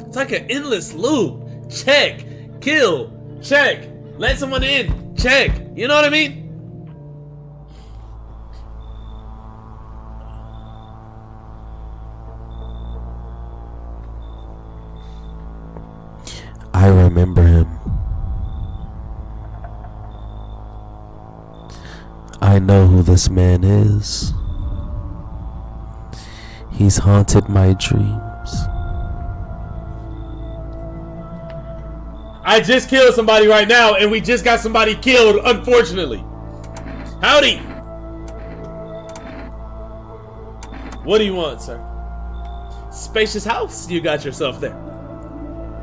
It's like an endless loop. Check. Kill. Check. Let someone in. Check. You know what I mean? I remember him. I know who this man is. He's haunted my dreams. I just killed somebody right now, and we just got somebody killed, unfortunately. Howdy. What do you want, sir? Spacious house you got yourself there.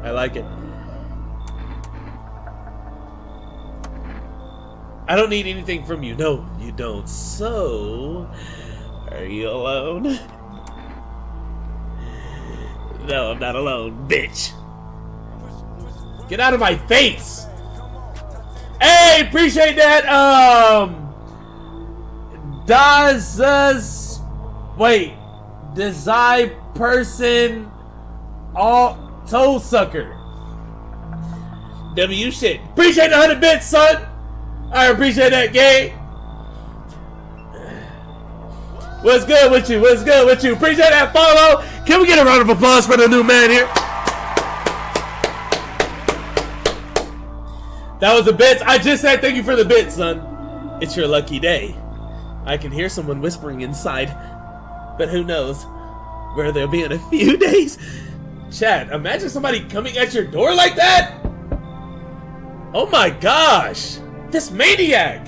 I like it. I don't need anything from you. No, you don't. So, are you alone? No, I'm not alone, bitch. Get out of my face. Hey, appreciate that. Does I person all toe sucker? W shit. Appreciate the 100 bits, son. I appreciate that, gang. What's good with you? What's good with you? Appreciate that follow. Can we get a round of applause for the new man here? That was the bits. I just said thank you for the bits, son. It's your lucky day. I can hear someone whispering inside, but who knows where they'll be in a few days. Chat, imagine somebody coming at your door like that. Oh my gosh, this maniac.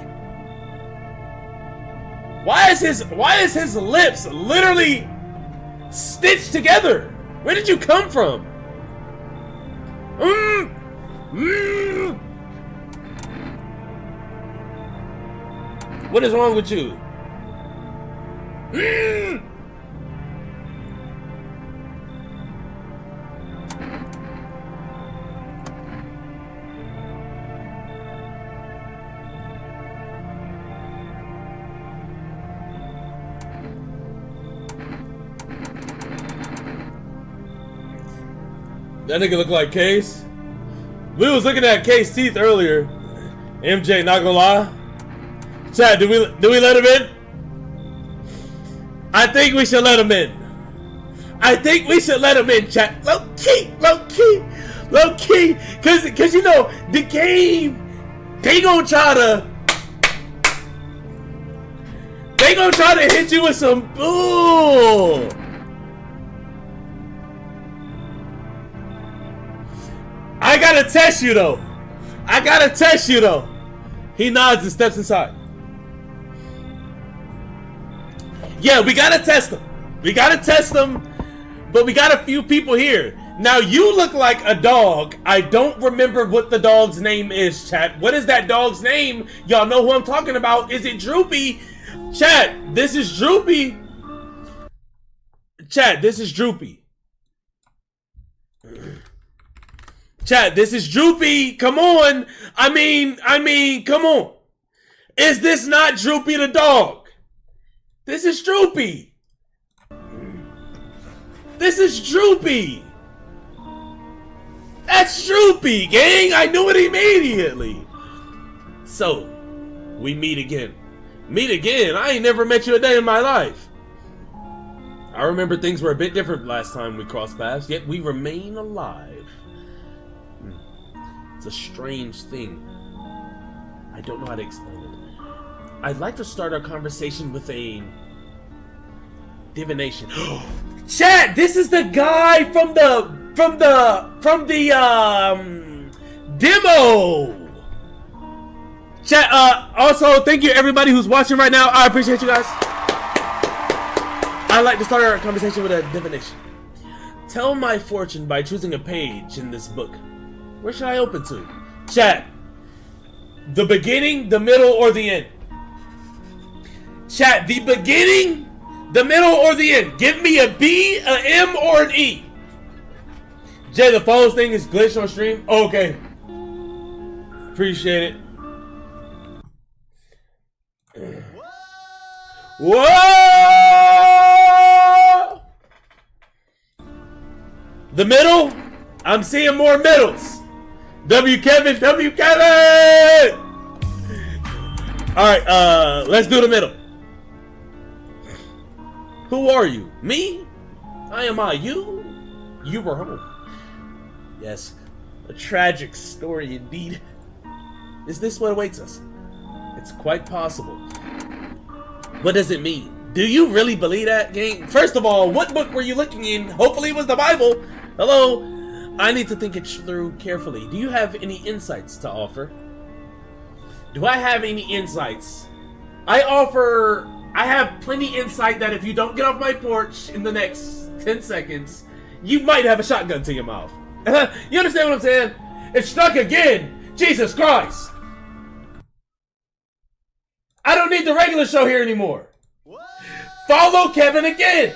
Why is his lips literally stitched together? Where did you come from? What is wrong with you? That nigga look like Case. We was looking at Case teeth earlier. MJ, not gonna lie. Chad, do we let him in? I think we should let him in. I think we should let him in, chat. Low key. Cause you know the game, they gonna try to hit you with some bull. I gotta test you though. He nods and steps inside. Yeah, we gotta test him. But we got a few people here. Now you look like a dog. I don't remember what the dog's name is, chat. What is that dog's name? Y'all know who I'm talking about. Is it Droopy? Chat, this is Droopy. Chat, this is Droopy. Chat, this is Droopy. Come on. I mean, come on. Is this not Droopy the dog? This is Droopy. That's Droopy, gang. I knew it immediately. So, we meet again. I ain't never met you a day in my life. I remember things were a bit different last time we crossed paths, yet we remain alive. It's a strange thing. I don't know how to explain it. I'd like to start our conversation with a divination. Chat, this is the guy from the demo. Chat, also thank you everybody who's watching right now. I appreciate you guys. I'd like to start our conversation with a divination. Tell my fortune by choosing a page in this book. Where should I open to? Chat, the beginning, the middle, or the end? Chat, the beginning, the middle, or the end? Give me a B, an M, or an E. Jay, the phone's thing is glitched on stream? Okay. Appreciate it. Whoa! The middle? I'm seeing more middles. W Kevin. Alright, let's do the middle. Who are you? Me? I am you? You were home. Yes, a tragic story indeed. Is this what awaits us? It's quite possible. What does it mean? Do you really believe that, gang? First of all, what book were you looking in? Hopefully it was the Bible. Hello? I need to think it through carefully. Do you have any insights to offer? Do I have any insights? I have plenty insight that if you don't get off my porch in the next 10 seconds, you might have a shotgun to your mouth. You understand what I'm saying? It struck again! Jesus Christ! I don't need the regular show here anymore. Follow Kevin again.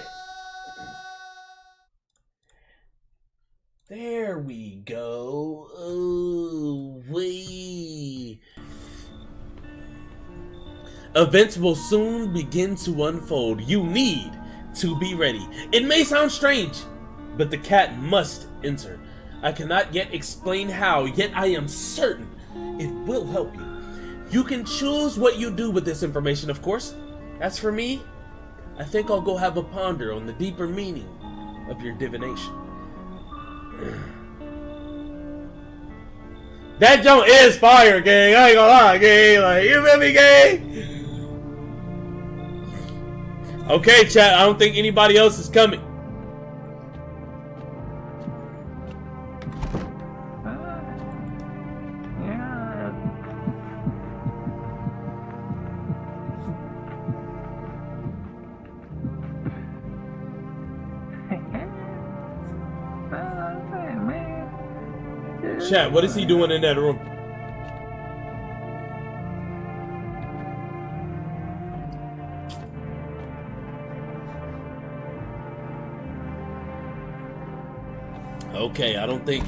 There we go. Oh, wee. Events will soon begin to unfold. You need to be ready. It may sound strange, but the cat must enter. I cannot yet explain how, yet I am certain it will help you. You can choose what you do with this information, of course. As for me, I think I'll go have a ponder on the deeper meaning of your divination. That joint is fire, gang. I ain't gonna lie, gang. Like, you feel me, gang? Okay, chat. I don't think anybody else is coming. Chat, what is he doing in that room? Okay, I don't think...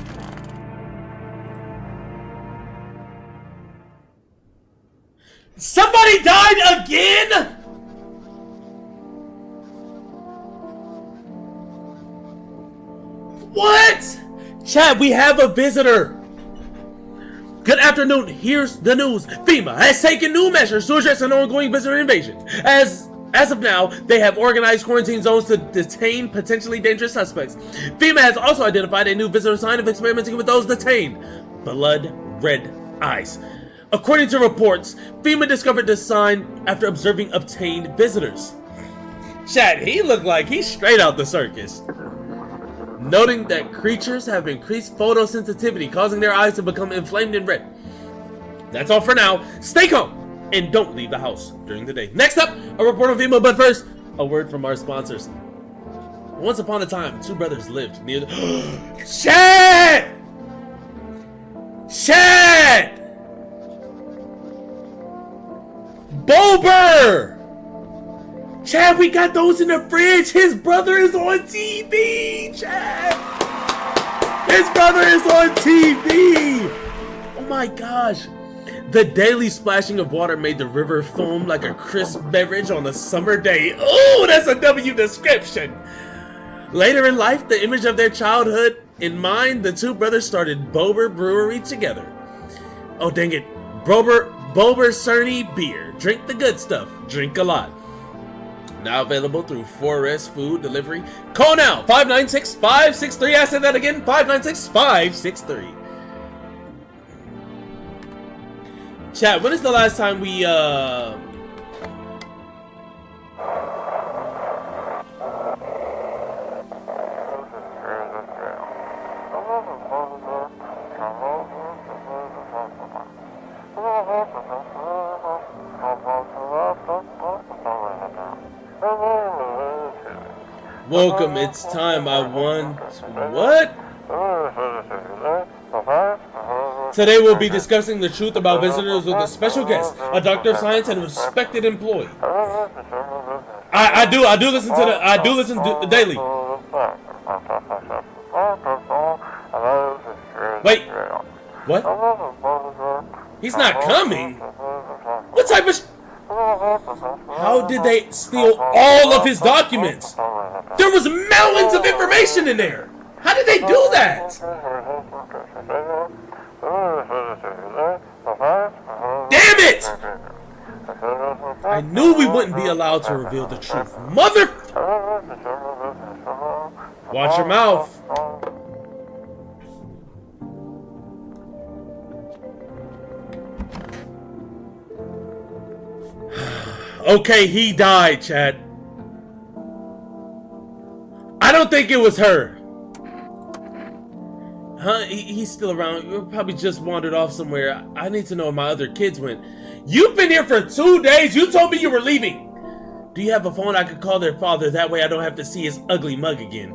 Somebody died again?! What?! Chat, we have a visitor! Good afternoon, here's the news. FEMA has taken new measures to address an ongoing visitor invasion. As of now, they have organized quarantine zones to detain potentially dangerous suspects. FEMA has also identified a new visitor sign of experimenting with those detained. Blood red eyes. According to reports, FEMA discovered this sign after observing obtained visitors. Chat, he looked like he's straight out the circus. Noting that creatures have increased photosensitivity, causing their eyes to become inflamed and red. That's all for now. Stay calm and don't leave the house during the day. Next up, a report on FEMA, but first, a word from our sponsors. Once upon a time, two brothers lived near the... Chat! Chat! Bober! Chad, we got those in the fridge. His brother is on TV, Chad. His brother is on TV. Oh my gosh. The daily splashing of water made the river foam like a crisp beverage on a summer day. Oh, that's a W description. Later in life, the image of their childhood in mind, the two brothers started Bober Brewery together. Oh, dang it. Bober Cerny Beer. Drink the good stuff. Drink a lot. Now available through 4S Food Delivery. Call now, 596-563. I said that again, 596-563. Chat, when is the last time we, Welcome, it's time. I want... What? Today we'll be discussing the truth about visitors with a special guest, a doctor of science and a respected employee. I do listen to daily. Wait, what? He's not coming? What type of... How did they steal all of his documents? There was mountains of information in there. How did they do that? Damn it! I knew we wouldn't be allowed to reveal the truth. Mother... Watch your mouth. Okay, he died, Chad. I don't think it was her. Huh? He's still around. You probably just wandered off somewhere. I need to know where my other kids went. You've been here for 2 days. You told me you were leaving. Do you have a phone I could call their father? That way I don't have to see his ugly mug again.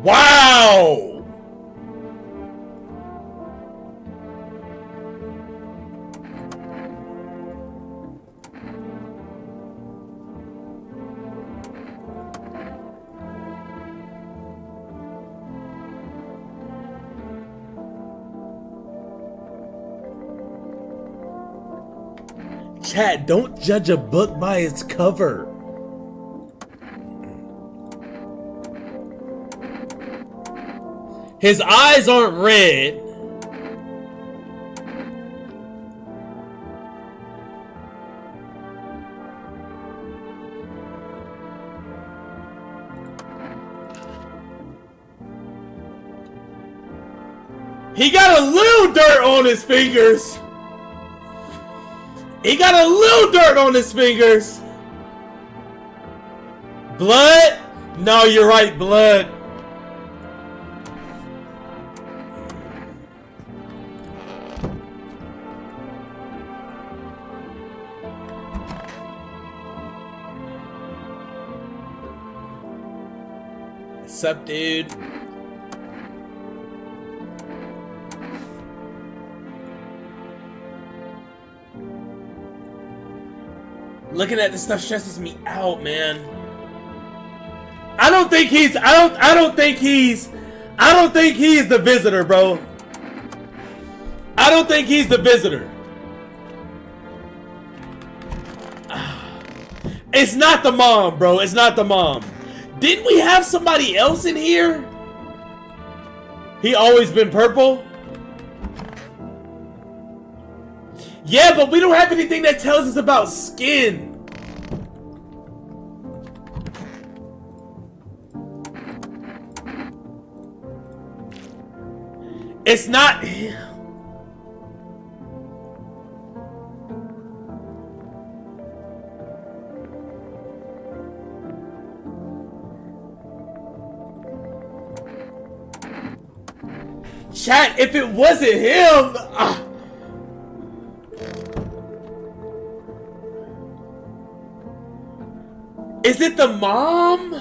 Wow! Chat, don't judge a book by its cover. His eyes aren't red. He got a little dirt on his fingers. He got a little dirt on his fingers. Blood? No, you're right, blood. What's up, dude? Looking at this stuff stresses me out, man. I don't think he's the visitor, bro. I don't think he's the visitor. It's not the mom, bro. It's not the mom. Didn't we have somebody else in here? He always been purple? Yeah, but we don't have anything that tells us about skin. It's not... Chat, if it wasn't him... Is it the mom?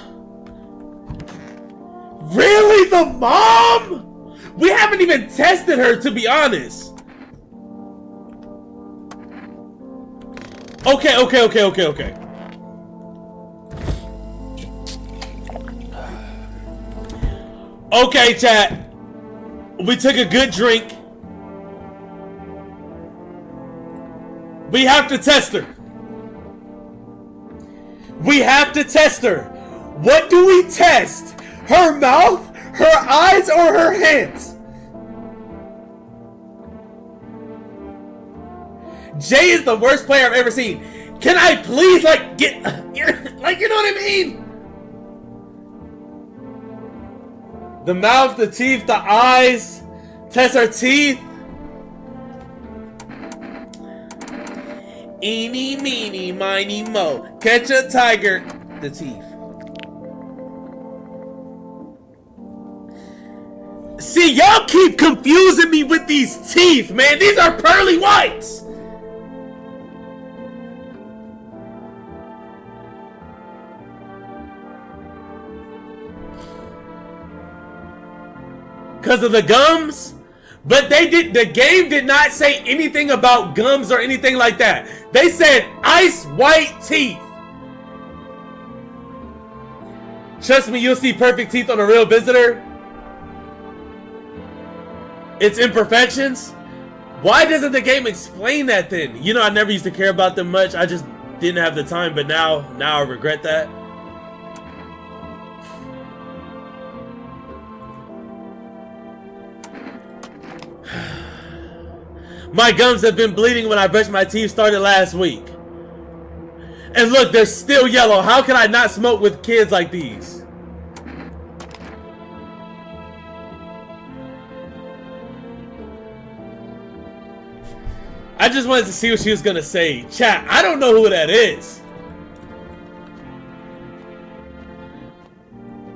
Really, the mom? We haven't even tested her, to be honest. Okay. Okay, chat. We took a good drink. We have to test her. We have to test her. What do we test? Her mouth, her eyes, or her hands? Jay is the worst player I've ever seen. Can I please, like, get, like, you know what I mean? The mouth, the teeth, the eyes. Test her teeth. Eeny, meeny, miny, mo. Catch a tiger. The teeth. See, y'all keep confusing me with these teeth, man. These are pearly whites. Because of the gums? But the game did not say anything about gums or anything like that. They said ice white teeth. Trust me, you'll see perfect teeth on a real visitor. It's imperfections. Why doesn't the game explain that then? You know, I never used to care about them much. I just didn't have the time, but now I regret that. My gums have been bleeding when I brushed my teeth started last week. And look, they're still yellow. How can I not smoke with kids like these? I just wanted to see what she was gonna say. Chat, I don't know who that is.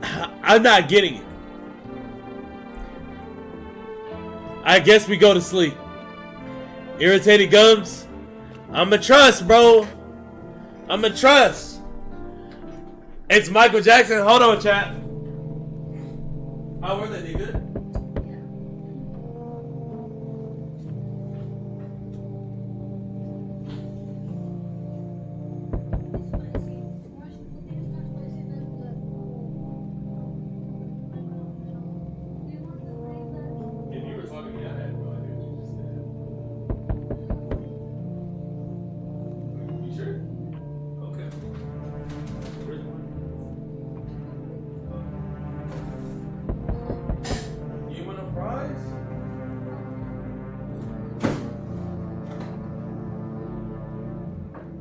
I'm not getting it. I guess we go to sleep. Irritated gums? I'ma trust, bro. I'ma trust. It's Michael Jackson. Hold on, chat. How were they? They good? If you were talking to me, I had no idea what you just said. You sure? Okay. Where's mine? You want a fries?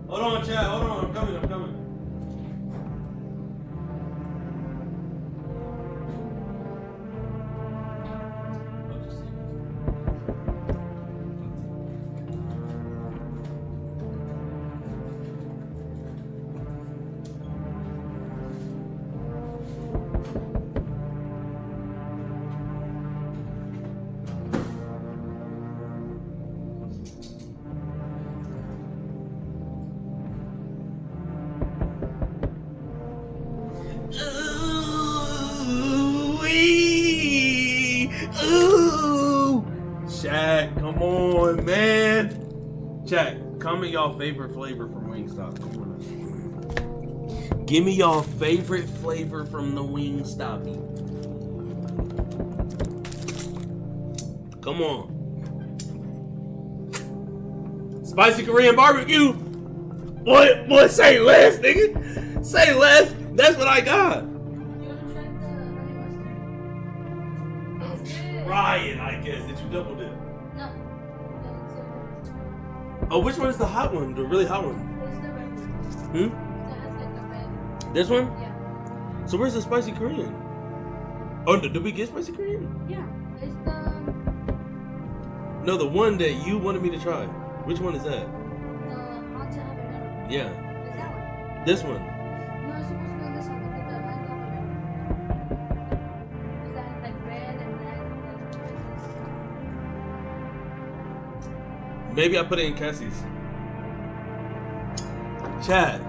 Hold on, Chad. Hold on. I'm coming. I'm coming. Ooh, Chad, come on, man. Chad, comment y'all favorite flavor from Wingstop. Come on. Give me y'all favorite flavor from the Wingstop. Come on. Spicy Korean barbecue. What? Say less, nigga. Say less. That's what I got. Ryan, I guess. Did you double dip? No. Oh, which one is the hot one? The really hot one? It's the red one. That has like the red. This one? Yeah. So where's the spicy Korean? Oh, did we get spicy Korean? Yeah. It's the No, the one that you wanted me to try. Which one is that? hot habanero. Yeah. Is that one? This one. No, it's supposed to be this one. Look at that red habanero. Because that has like red and black. Maybe I put it in Cassie's. Chad,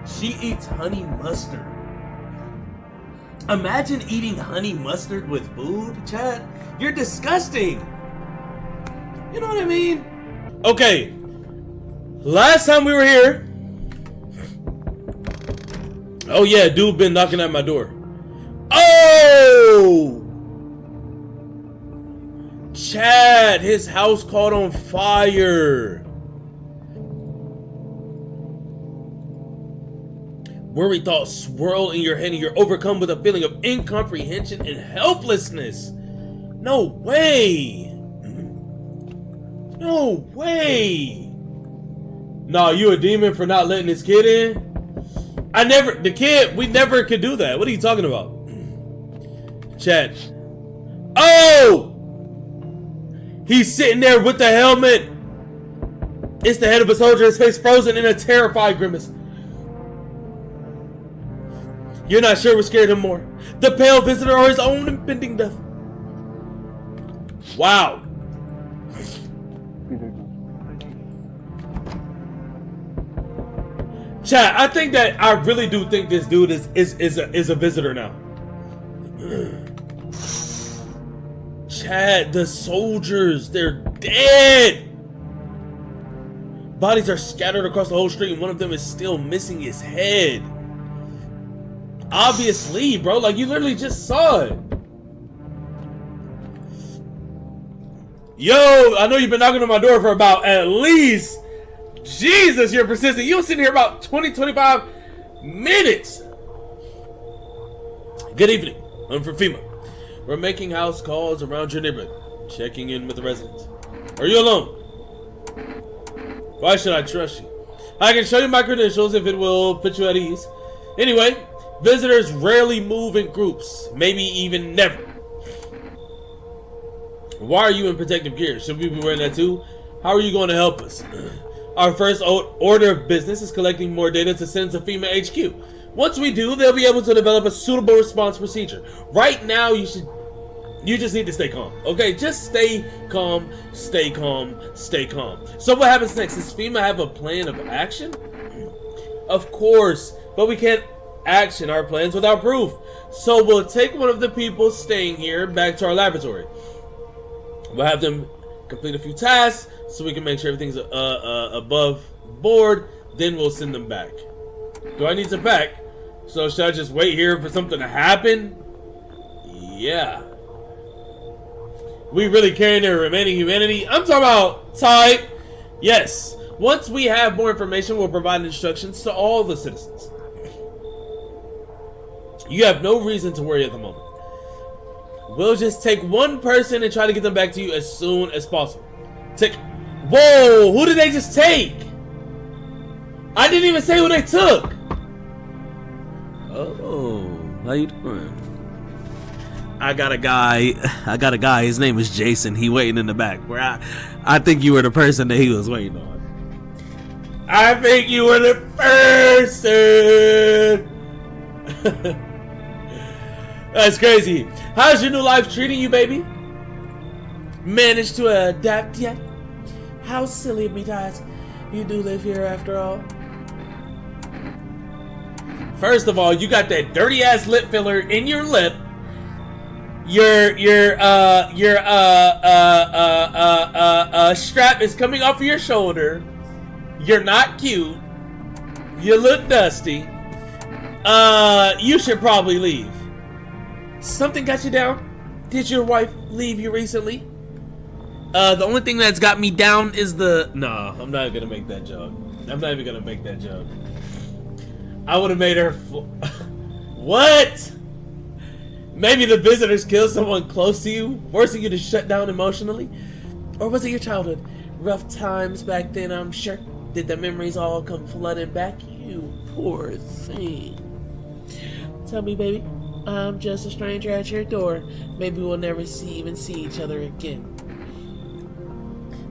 she eats honey mustard. Imagine eating honey mustard with food, Chad. You're disgusting. You know what I mean? Okay. Last time we were here. Oh yeah, dude been knocking at my door. Oh! Chad, his house caught on fire. Worry thoughts swirl in your head and you're overcome with a feeling of incomprehension and helplessness. No way. No way. Nah, you a demon for not letting this kid in? We never could do that. What are you talking about? Chad. Oh! He's sitting there with the helmet. It's the head of a soldier, his face frozen in a terrified grimace. You're not sure what scared him more, the pale visitor or his own impending death. Wow. Chat, I think that I really do think this dude is a visitor now. Chad, the soldiers, they're dead. Bodies are scattered across the whole street and one of them is still missing his head. Obviously, bro, like you literally just saw it. Yo, I know you've been knocking on my door for about at least, Jesus, you're persistent. You were sitting here about 20-25 minutes. Good evening. I'm from FEMA. We're making house calls around your neighborhood, checking in with the residents. Are you alone? Why should I trust you? I can show you my credentials if it will put you at ease. Anyway, visitors rarely move in groups, maybe even never. Why are you in protective gear? Should we be wearing that too? How are you going to help us? Our first order of business is collecting more data to send to FEMA HQ. Once we do, they'll be able to develop a suitable response procedure. Right now, you just need to stay calm. Okay, just stay calm, stay calm, stay calm. So what happens next? Does FEMA have a plan of action? Of course, but we can't action our plans without proof. So we'll take one of the people staying here back to our laboratory. We'll have them complete a few tasks so we can make sure everything's above board. Then we'll send them back. Do I need to pack? So should I just wait here for something to happen? Yeah. We really carrying their remaining humanity? I'm talking about type. Yes. Once we have more information, we'll provide instructions to all the citizens. You have no reason to worry at the moment. We'll just take one person and try to get them back to you as soon as possible. Whoa! Who did they just take? I didn't even say who they took. Oh, how you doing? I got a guy. His name is Jason. He waiting in the back. Where I think you were the person that he was waiting on. I think you were the person. That's crazy. How's your new life treating you, baby? Managed to adapt yet? How silly of me to ask. You do live here after all. First of all, you got that dirty ass lip filler in your lip. Your strap is coming off of your shoulder. You're not cute. You look dusty. You should probably leave. Something got you down? Did your wife leave you recently? The only thing that's got me down is the... Nah, I'm not gonna make that joke. I'm not even gonna make that joke. I would have made her... What? Maybe the visitors killed someone close to you, forcing you to shut down emotionally? Or was it your childhood? Rough times back then, I'm sure. Did the memories all come flooding back? You poor thing. Tell me, baby. I'm just a stranger at your door. Maybe we'll never even see each other again.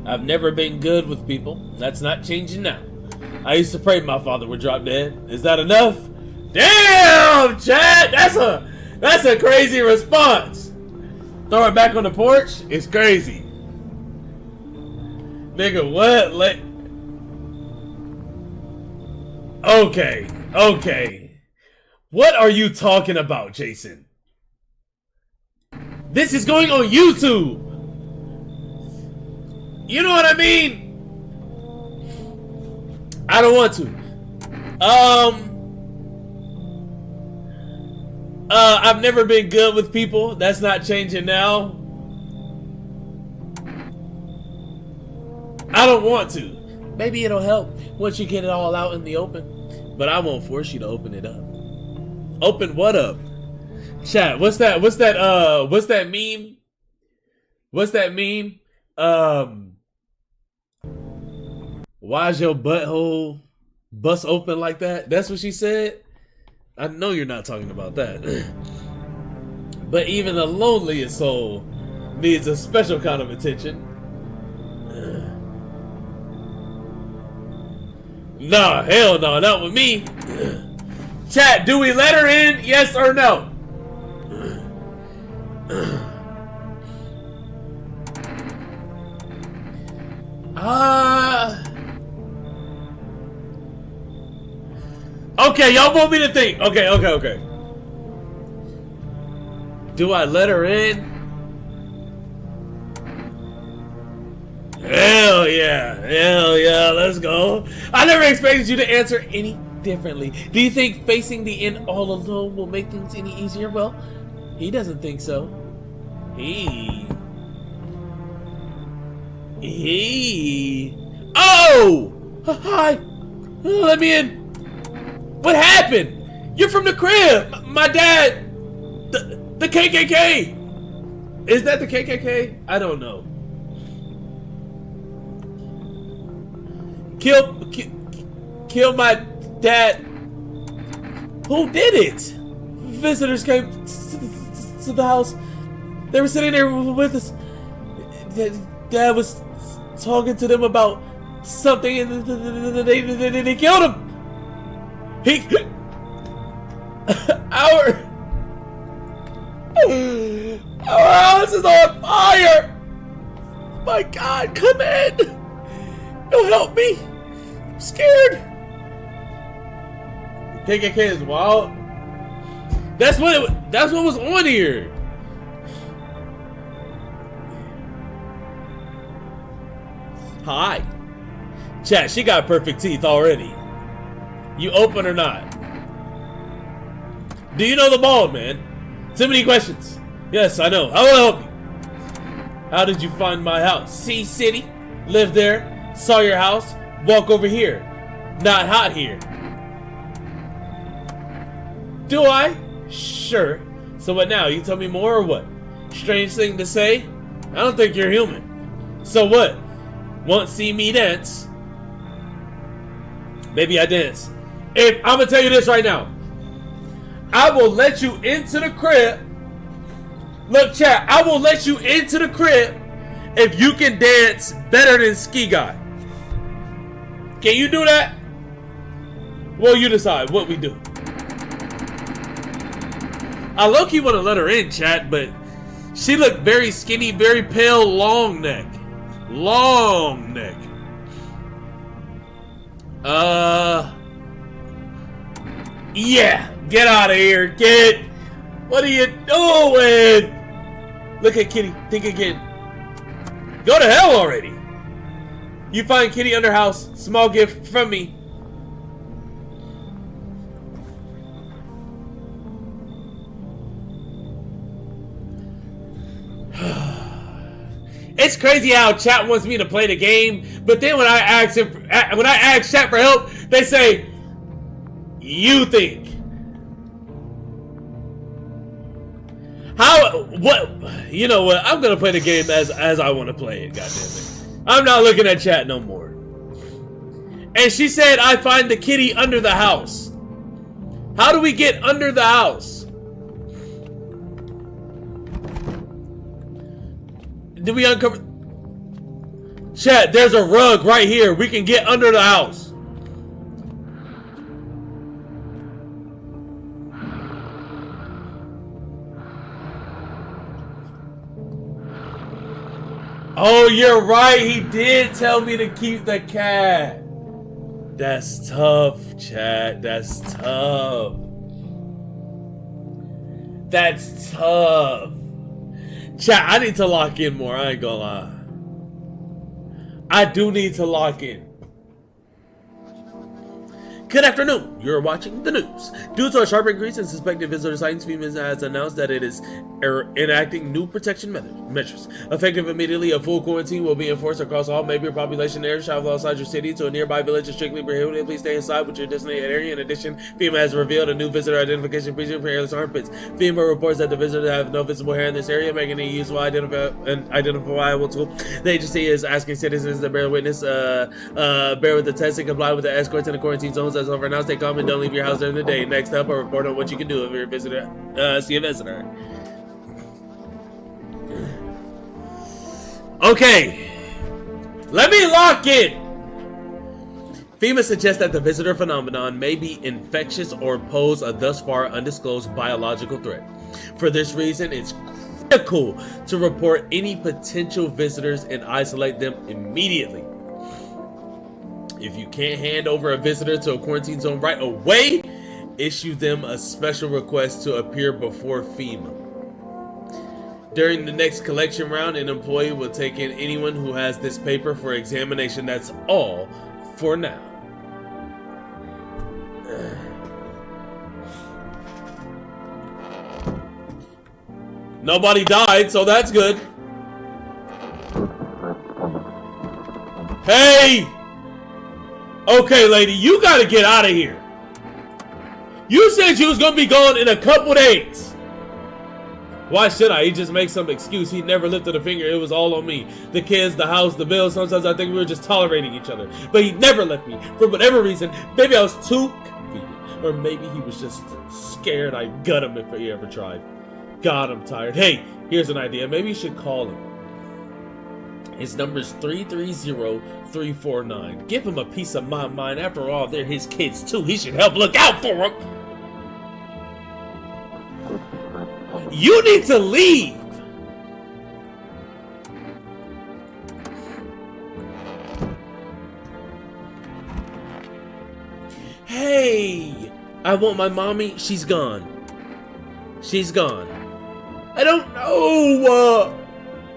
I've never been good with people. That's not changing now. I used to pray my father would drop dead. Is that enough? Damn, Chad! That's a crazy response. Throw it back on the porch? It's crazy. Nigga, what? Okay. What are you talking about, Jason? This is going on YouTube. You know what I mean? I don't want to. I've never been good with people. That's not changing now. I don't want to. Maybe it'll help once you get it all out in the open. But I won't force you to open it up. Open what up? Chat, what's that meme? What's that meme? Why's your butthole bust open like that? That's what she said? I know you're not talking about that. But even the loneliest soul needs a special kind of attention. Nah, hell no, not with me. Chat, do we let her in? Yes or no? Okay, y'all want me to think. Okay. Do I let her in? Hell yeah, let's go. I never expected you to answer any differently. Do you think facing the end all alone will make things any easier? Well, he doesn't think so. Oh! Hi! Let me in. What happened? You're from the crib. My dad. The KKK. Is that the KKK? I don't know. Kill my dad. Who did it? Visitors came to the house. They were sitting there with us. Dad was talking to them about something, and they killed him. Our house is on fire. My God, come in. You'll help me. I'm scared. KKK is wild. That's what was on here. Hi. Chat, she got perfect teeth already. You open or not? Do you know the bald man? Too many questions. Yes, I know. How will I help you? How did you find my house? See city? Live there? Saw your house? Walk over here. Not hot here. Do I? Sure. So what now? You tell me more or what? Strange thing to say? I don't think you're human. So what? Won't see me dance? Maybe I dance. If I'm gonna tell you this right now, I will let you into the crib. Look, chat, I will let you into the crib if you can dance better than Ski Guy. Can you do that? Well, you decide what we do. I low-key want to let her in, chat, but she looked very skinny, very pale, long neck. Long neck. Yeah, get out of here, kid. What are you doing? Look at Kitty. Think again. Go to hell already. You find Kitty under house. Small gift from me. It's crazy how chat wants me to play the game, but then when I ask chat for help, they say, "You think." How? What? You know what? I'm gonna play the game as I want to play it. Goddammit! I'm not looking at chat no more. And she said, "I find the kitty under the house." How do we get under the house? Did we uncover? Chat, there's a rug right here. We can get under the house. Oh, you're right. He did tell me to keep the cat. That's tough, chat. That's tough. That's tough. Chat, I need to lock in more. I ain't gonna lie. I do need to lock in. Good afternoon. You're watching the news. Due to a sharp increase in suspected visitor sightings, FEMA has announced that it is enacting new protection measures. Effective immediately, a full quarantine will be enforced across all major population areas. Travel outside your city to a nearby village is strictly prohibited. Please stay inside with your designated area. In addition, FEMA has revealed a new visitor identification feature for hairless armpits. FEMA reports that the visitors have no visible hair in this area, making it a useful identifiable tool. The agency is asking citizens to bear witness, bear with the test and comply with the escorts in the quarantine zones. As over now, stay calm and don't leave your house during the day. Next up, a report on what you can do if you're a visitor. See a visitor. Okay, let me lock in. FEMA suggests that the visitor phenomenon may be infectious or pose a thus far undisclosed biological threat. For this reason, it's critical to report any potential visitors and isolate them immediately. If you can't hand over a visitor to a quarantine zone right away, issue them a special request to appear before FEMA. During the next collection round, an employee will take in anyone who has this paper for examination. That's all for now. Nobody died, so that's good. Hey! Okay, lady, you gotta get out of here. You said you was gonna be gone in a couple days. Why should I? He just makes some excuse. He never lifted a finger. It was all on me. The kids, the house, the bills. Sometimes I think we were just tolerating each other. But he never left me. For whatever reason, maybe I was too convenient. Or maybe he was just scared I'd gut him if he ever tried. God, I'm tired. Hey, here's an idea. Maybe you should call him. His number's 330-349. Give him a piece of my mind. After all, they're his kids too. He should help look out for them. You need to leave. Hey, I want my mommy. She's gone. She's gone. I don't know.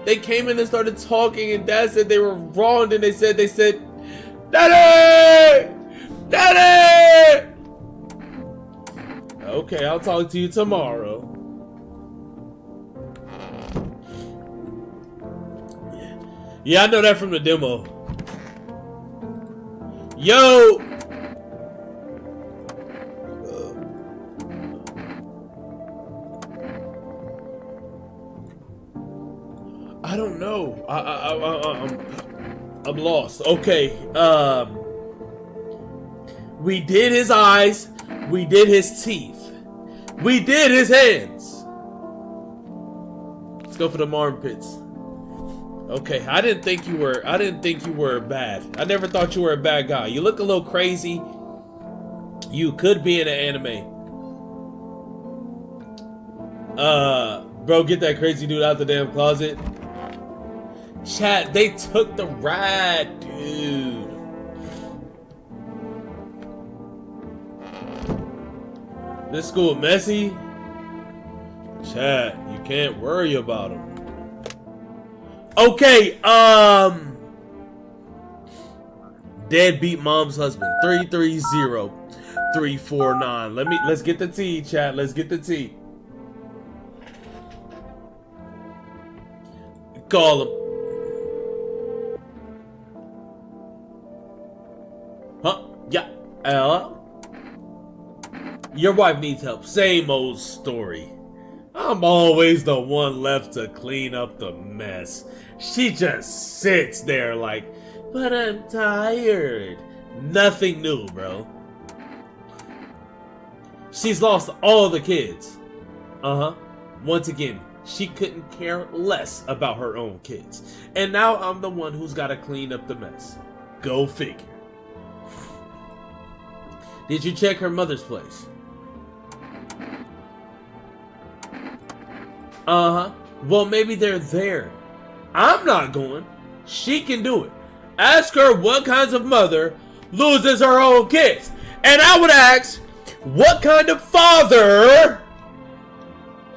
They came in and started talking, and Dad said they were wrong. And they said, Daddy! Daddy! Okay, I'll talk to you tomorrow. Yeah, I know that from the demo. Yo! I don't know. I'm lost. Okay. We did his eyes. We did his teeth. We did his hands. Let's go for the armpits. Okay, I didn't think you were bad. I never thought you were a bad guy. You look a little crazy. You could be in an anime. Bro, get that crazy dude out the damn closet. Chat, they took the rat, dude. This school messy. Chat, you can't worry about him. Okay, deadbeat mom's husband, 330-349. Let's get the tea, chat. Let's get the tea. Call him. Huh? Yeah. Your wife needs help. Same old story. I'm always the one left to clean up the mess. She just sits there like, but I'm tired. Nothing new, bro. She's lost all the kids. Once again, she couldn't care less about her own kids. And now I'm the one who's got to clean up the mess. Go figure. Did you check her mother's place? Well, maybe they're there. I'm not going. She can do it. Ask her what kinds of mother loses her own kids. And I would ask, what kind of father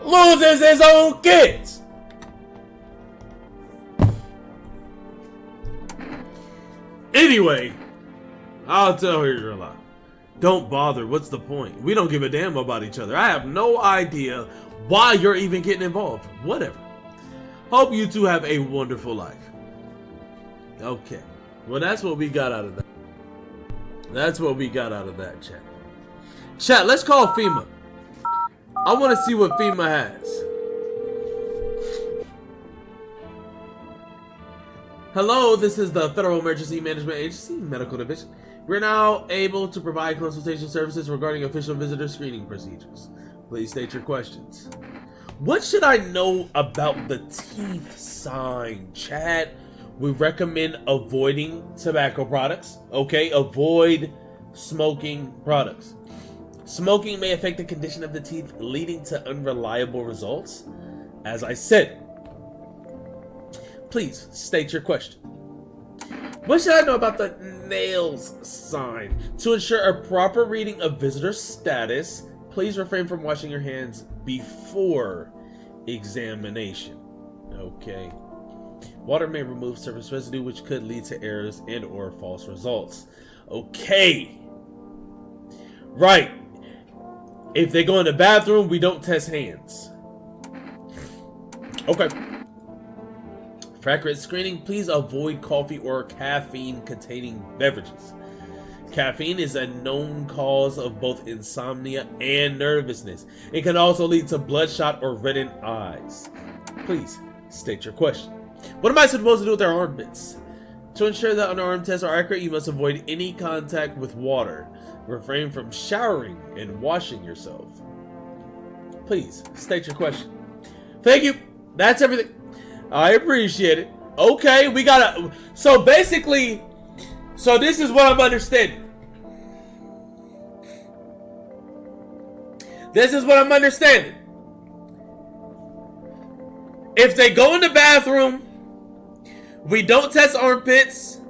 loses his own kids? Anyway, I'll tell her you're alive. Don't bother. What's the point? We don't give a damn about each other. I have no idea why you're even getting involved. Whatever. Hope you two have a wonderful life. Okay. Well, that's what we got out of that. That's what we got out of that, chat. Chat, let's call FEMA. I want to see what FEMA has. Hello, this is the Federal Emergency Management Agency, Medical Division. We're now able to provide consultation services regarding official visitor screening procedures. Please state your questions. What should I know about the teeth sign, chat? We recommend avoiding tobacco products. Okay, avoid smoking products. Smoking may affect the condition of the teeth, leading to unreliable results. As I said, please state your question. What should I know about the nails sign? To ensure a proper reading of visitor status, please refrain from washing your hands before examination. Okay. Water may remove surface residue, which could lead to errors and or false results. Okay. Right. If they go in the bathroom, we don't test hands. Okay. For accurate screening, please avoid coffee or caffeine-containing beverages. Caffeine is a known cause of both insomnia and nervousness. It can also lead to bloodshot or reddened eyes. Please state your question. What am I supposed to do with their armpits? To ensure that underarm tests are accurate, you must avoid any contact with water. Refrain from showering and washing yourself. Please state your question. Thank you. That's everything. I appreciate it. Okay, we gotta. So basically, so this is what I'm understanding. This is what I'm understanding. If they go in the bathroom, we don't test armpits,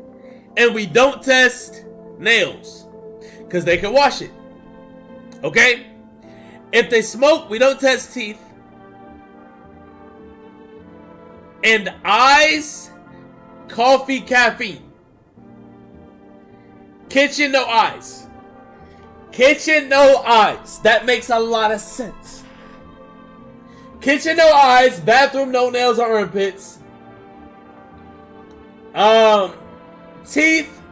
and we don't test nails, because they can wash it. Okay? If they smoke, we don't test teeth. And eyes, coffee, caffeine. Kitchen, no eyes. Kitchen, no eyes. That makes a lot of sense. Kitchen, no eyes. Bathroom, no nails or armpits. Teeth,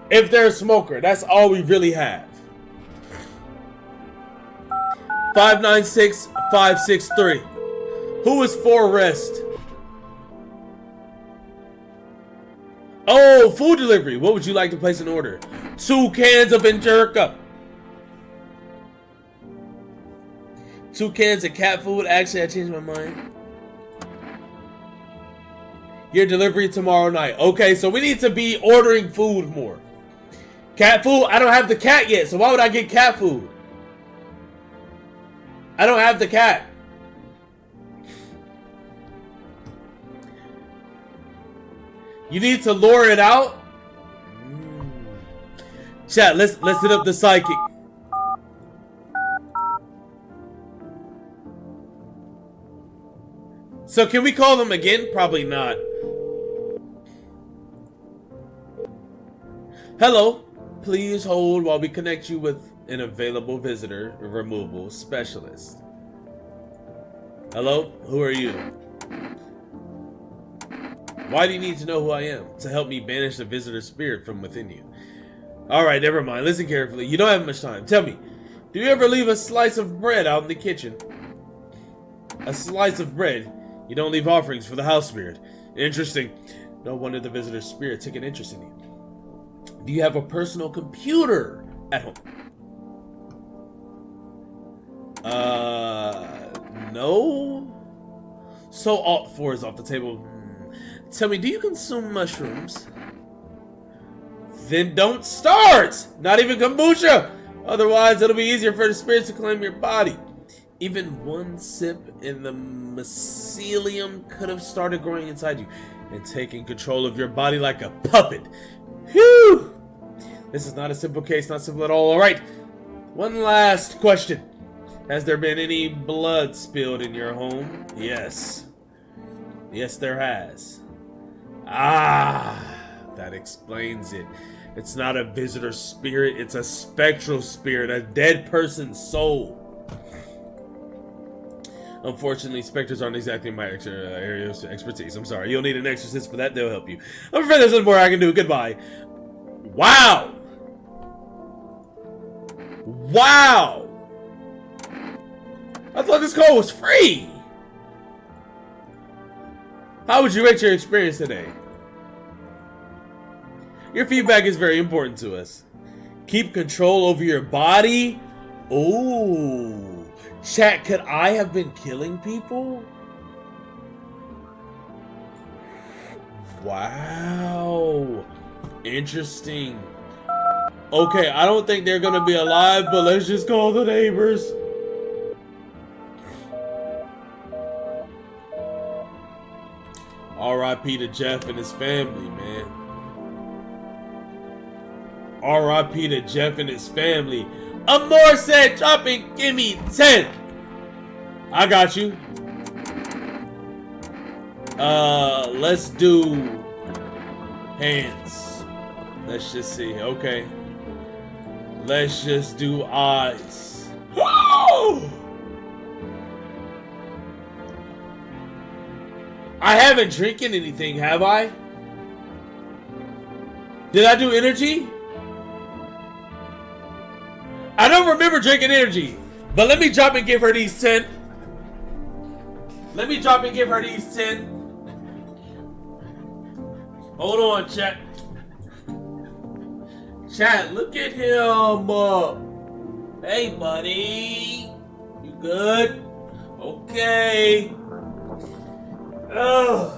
if they're a smoker. That's all we really have. 596563. Who is for rest? Oh, food delivery. What would you like to place an order? 2 cans of Injurka. 2 cans of cat food. Actually, I changed my mind. Your delivery tomorrow night. Okay, so we need to be ordering food more. Cat food? I don't have the cat yet, so why would I get cat food? I don't have the cat. You need to lure it out? Chat, let's hit up the psychic. So can we call them again? Probably not. Hello. Please hold while we connect you with an available visitor removal specialist. Hello? Who are you? Why do you need to know who I am? To help me banish the visitor spirit from within you. Alright, never mind. Listen carefully. You don't have much time. Tell me, do you ever leave a slice of bread out in the kitchen? A slice of bread? You don't leave offerings for the house spirit. Interesting. No wonder the visitor spirit took an interest in you. Do you have a personal computer at home? No. So Alt 4 is off the table. Tell me, do you consume mushrooms? Then don't start! Not even kombucha! Otherwise, it'll be easier for the spirits to claim your body. Even one sip in the mycelium could have started growing inside you and taking control of your body like a puppet. Whew! This is not a simple case, not simple at all. Alright, one last question. Has there been any blood spilled in your home? Yes. Yes, there has. Ah, that explains it. It's not a visitor spirit, it's a spectral spirit, a dead person's soul. Unfortunately, specters aren't exactly my area of expertise. I'm sorry. You'll need an exorcist for that. They'll help you. I'm afraid there's nothing more I can do. Goodbye. Wow. Wow. I thought this call was free. How would you rate your experience today? Your feedback is very important to us. Keep control over your body. Ooh. Chat, could I have been killing people? Wow. Interesting. Okay, I don't think they're gonna be alive, but let's just call the neighbors. R.I.P. to Jeff and his family, man. R.I.P. to Jeff and his family. Amor said, drop it, give me 10. I got you. Let's do hands. Let's just see. Okay. Let's just do eyes. Woo! I haven't drinking anything, have I? Did I do energy? I don't remember drinking energy, but let me drop and give her these 10. Let me drop and give her these 10. Hold on, chat. Chat, look at him. Hey, buddy. You good? Okay. Ugh.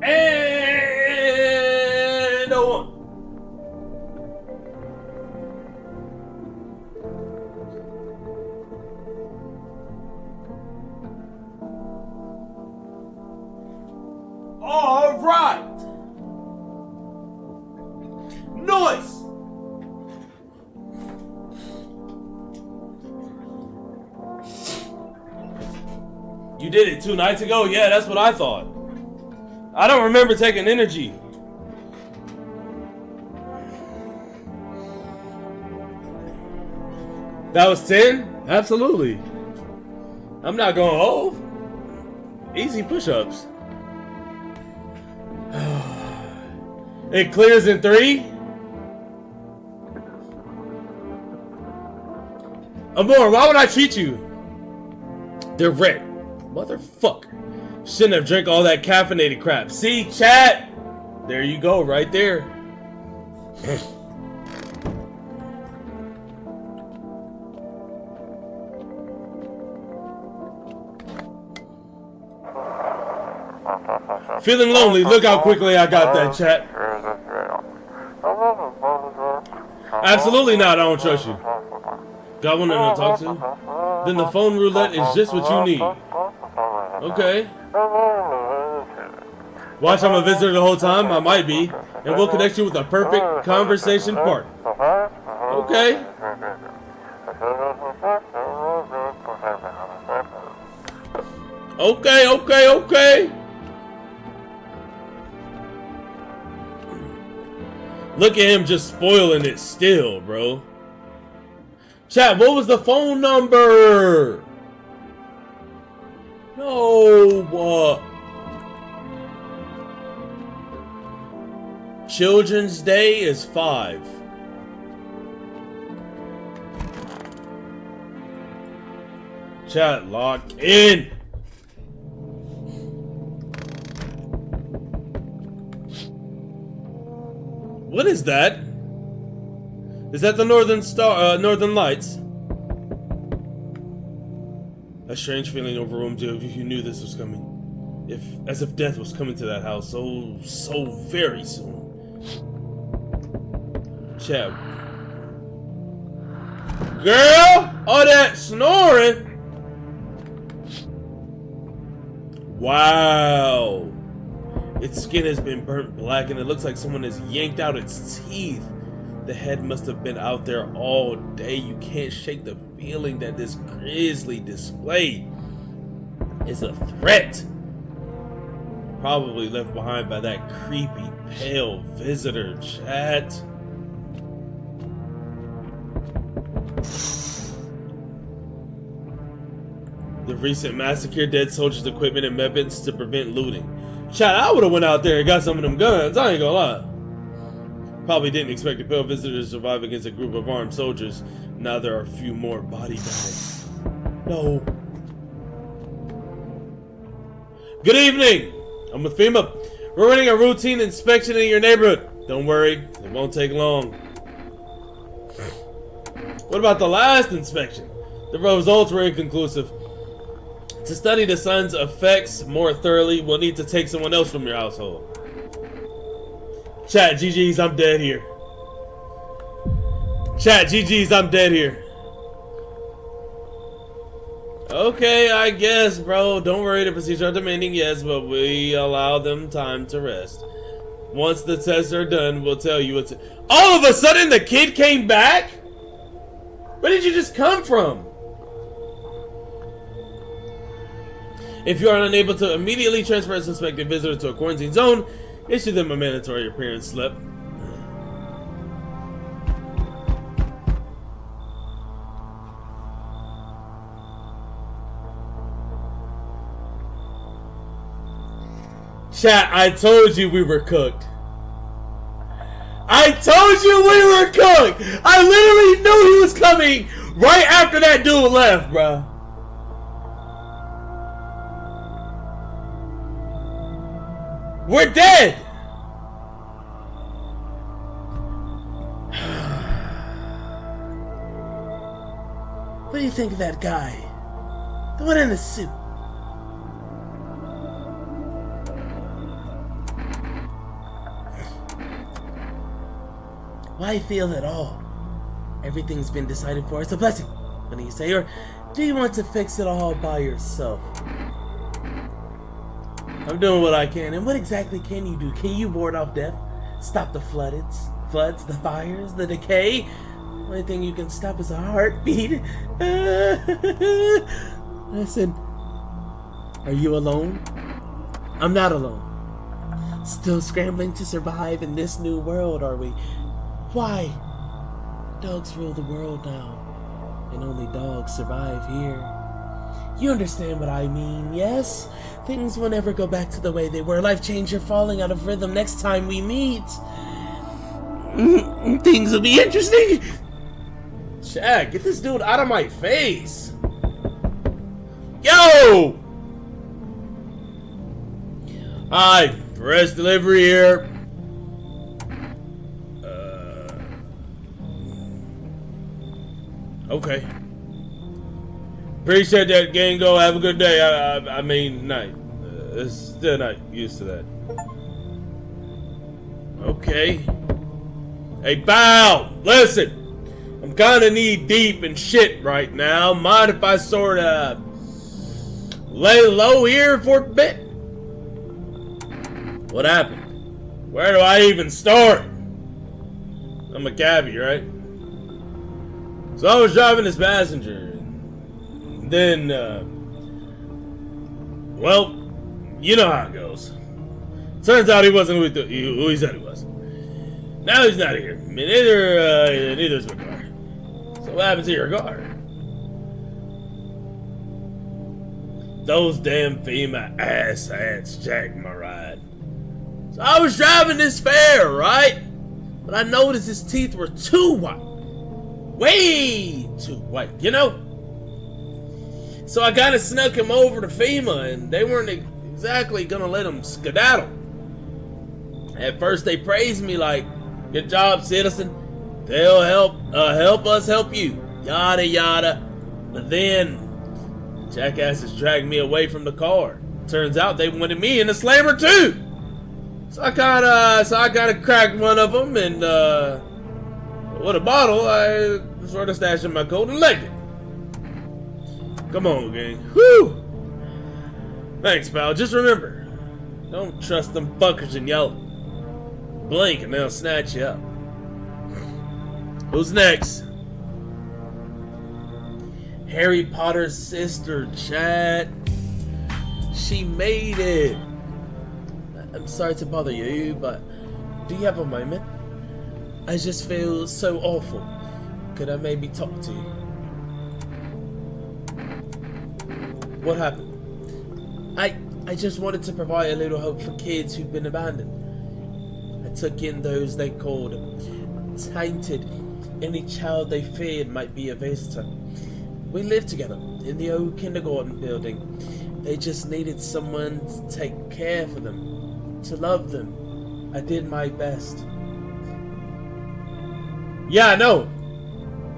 And on. All right. Noise. You did it 2 nights ago? Yeah, that's what I thought. I don't remember taking energy. That was 10? Absolutely. I'm not going home. Easy push-ups. It clears in 3? Amor, why would I cheat you? They're red. Motherfucker. Shouldn't have drank all that caffeinated crap. See, chat? There you go, right there. Feeling lonely, look how quickly I got that, chat. Absolutely not, I don't trust you. Got one to talk to? Then the phone roulette is just what you need. Okay. Watch, I'm a visitor the whole time, I might be. And we'll connect you with a perfect conversation partner. Okay. Okay. Look at him just spoiling it still, bro. Chat, what was the phone number? No. Children's Day is 5. Chat, lock in. What is that? Is that the Northern Lights? A strange feeling overwhelmed you if you knew this was coming. As if death was coming to that house so very soon. Chat. Girl, all that snoring. Wow. Its skin has been burnt black and it looks like someone has yanked out its teeth. The head must have been out there all day. You can't shake the feeling that this grisly display is a threat. Probably left behind by that creepy, pale visitor, chat. The recent massacre, dead soldiers' equipment and weapons to prevent looting. Chat, I would've went out there and got some of them guns, I ain't gonna lie. Probably didn't expect a pale visitor to survive against a group of armed soldiers. Now there are a few more body bags. No. Good evening! I'm with FEMA. We're running a routine inspection in your neighborhood. Don't worry, it won't take long. What about the last inspection? The results were inconclusive. To study the sun's effects more thoroughly, we'll need to take someone else from your household. Chat, GG's, I'm dead here. Chat, GG's, I'm dead here. Okay, I guess, bro. Don't worry, the procedures are demanding, yes, but we allow them time to rest. Once the tests are done, we'll tell you what's... All of a sudden, the kid came back? Where did you just come from? If you are unable to immediately transfer a suspected visitor to a quarantine zone, issue them a mandatory appearance slip. Chat, I told you we were cooked. I told you we were cooked! I literally knew he was coming right after that dude left, bruh. We're dead! What do you think of that guy? The one in the suit. Why feel at all? Everything's been decided for. It's a blessing. What do you say? Or do you want to fix it all by yourself? I'm doing what I can. And what exactly can you do? Can you ward off death? Stop the floods, the fires, the decay? The only thing you can stop is a heartbeat. Listen, Are you alone? I'm not alone. Still scrambling to survive in this new world, are we? Why? Dogs rule the world now, and only dogs survive here. You understand what I mean, yes? Things will never go back to the way they were. Life changer falling out of rhythm next time we meet. Things will be interesting. Chad, get this dude out of my face. Yo! Hi, press delivery here. Okay. Appreciate that, Gango. Have a good day. I mean, night. Still not used to that. Okay. Hey, pal, listen. I'm kind of knee deep in shit right now. Mind if I sort of lay low here for a bit? What happened? Where do I even start? I'm a cabbie, right? So I was driving this passenger. And then, well, you know how it goes. Turns out he wasn't who he said he was. Now he's not here. I mean, neither's my car. So what happened to your car? Those damn FEMA asshats jacked my ride. So I was driving this fare, right? But I noticed his teeth were too white. Way too white, you know? So I kind of snuck him over to FEMA, and they weren't exactly gonna let him skedaddle. At first they praised me like, good job, citizen. They'll help us help you. Yada yada. But then jackasses dragged me away from the car. Turns out they wanted me in the slammer too. So I kinda cracked one of them, and with a bottle, I sort of stashed in my coat and legged it. Come on, gang. Whew. Thanks, pal. Just remember, don't trust them fuckers in Yall. Blink and they'll snatch you up. Who's next? Harry Potter's sister, Chad. She made it. I'm sorry to bother you, but do you have a moment? I just feel so awful. Could I maybe talk to you? What happened? I just wanted to provide a little hope for kids who've been abandoned. I took in those they called tainted. Any child they feared might be a visitor. We lived together in the old kindergarten building. They just needed someone to take care for them, to love them. I did my best. Yeah, I know.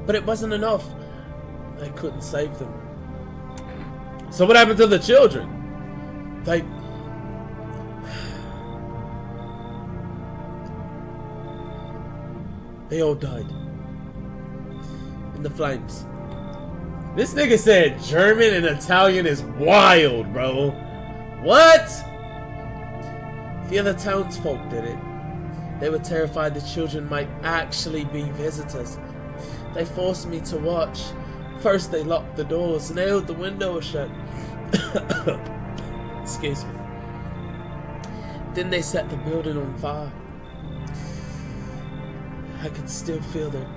But it wasn't enough. I couldn't save them. So what happened to the children? They all died. In the flames. This nigga said German and Italian is wild, bro. What? The other townsfolk did it. They were terrified the children might actually be visitors. They forced me to watch. First they locked the doors, nailed the windows shut. Excuse me. Then they set the building on fire. I could still feel their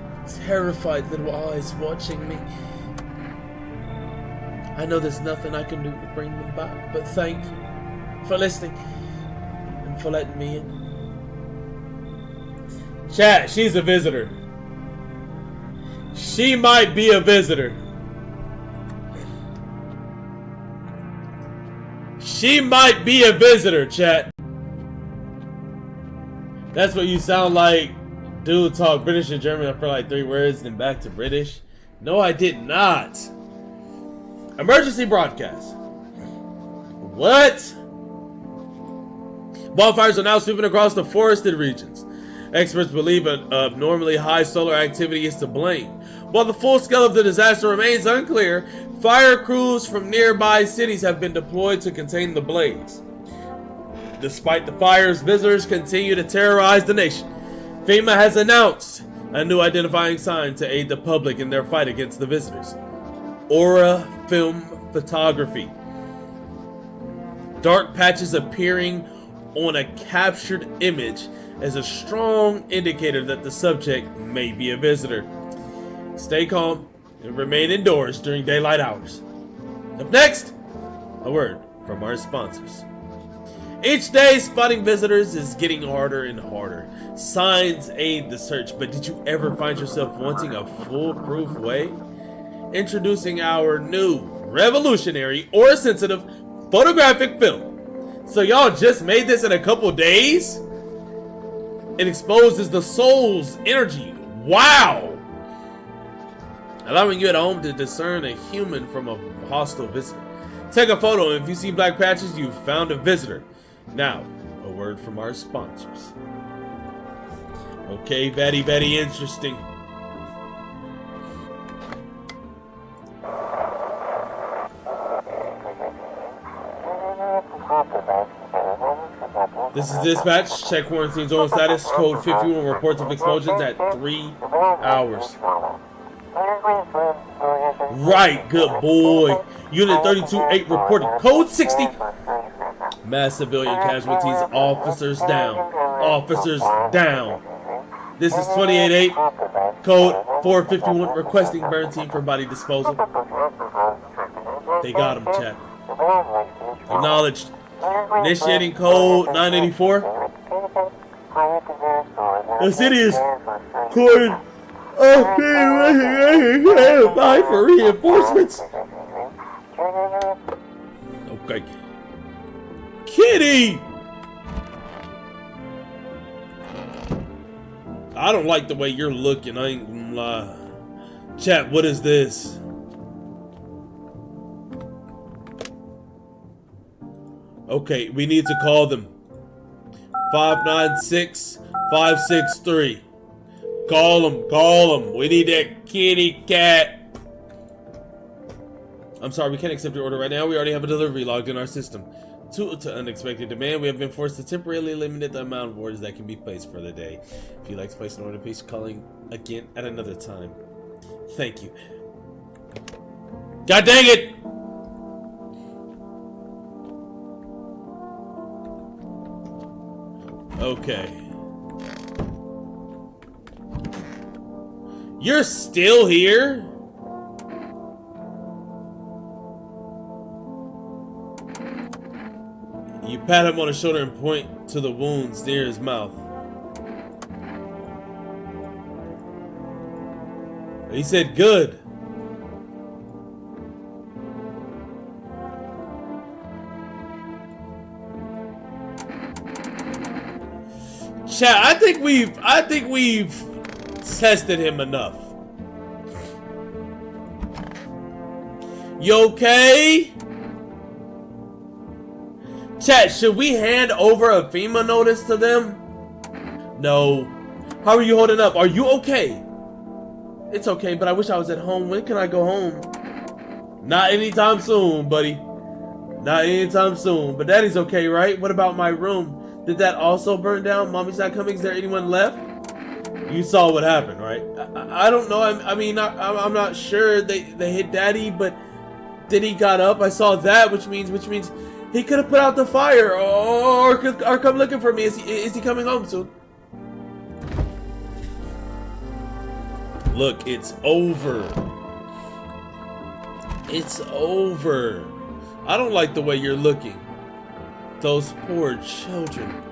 terrified little eyes watching me. I know there's nothing I can do to bring them back, but thank you for listening and for letting me in. Chat, she's a visitor. She might be a visitor. She might be a visitor, chat. That's what you sound like. Dude talk British and German for like 3 words, then back to British. No, I did not. Emergency broadcast. What? Wildfires are now sweeping across the forested regions. Experts believe an abnormally high solar activity is to blame. While the full scale of the disaster remains unclear, fire crews from nearby cities have been deployed to contain the blaze. Despite the fires, visitors continue to terrorize the nation. FEMA has announced a new identifying sign to aid the public in their fight against the visitors. Aura Film Photography. Dark patches appearing on a captured image is a strong indicator that the subject may be a visitor. Stay calm and remain indoors during daylight hours. Up next, a word from our sponsors. Each day, spotting visitors is getting harder and harder. Signs aid the search, but did you ever find yourself wanting a foolproof way? Introducing our new revolutionary or sensitive photographic film. So y'all just made this in a couple days? It exposes the soul's energy. Wow! Allowing you at home to discern a human from a hostile visitor. Take a photo, and if you see black patches, you've found a visitor. Now, a word from our sponsors. Okay, very, very interesting. This is dispatch. Check quarantine zone status. Code 51. Reports of explosions at 3 hours. Right, good boy. Unit 32-8 reporting. Code 60. Mass civilian casualties. Officers down. Officers down. This is 28-8. Code 451 requesting burn team for body disposal. They got him, chat. Acknowledged. Initiating code 984. The city is cordoned by for reinforcements. Okay. Kitty! I don't like the way you're looking, I ain't gonna lie. Chat, what is this? Okay, we need to call them. 596-563. Call them. We need that kitty cat. I'm sorry, we can't accept your order right now. We already have a delivery logged in our system. Due to unexpected demand, we have been forced to temporarily limit the amount of orders that can be placed for the day. If you'd like to place an order, please calling again at another time. Thank you. God dang it! Okay. You're still here? You pat him on the shoulder and point to the wounds near his mouth. He said, good. Chat, I think we've tested him enough. You okay? Chat, should we hand over a FEMA notice to them? No. How are you holding up? Are you okay? It's okay, but I wish I was at home. When can I go home? Not anytime soon, buddy. Not anytime soon. But Daddy's okay, right? What about my room? Did that also burn down? Mommy's not coming. Is there anyone left? You saw what happened, right? I don't know. I'm not sure. They hit Daddy, but then he got up. I saw that, which means he could have put out the fire or come looking for me. Is he coming home soon? Look, it's over. It's over. I don't like the way you're looking. Those poor children.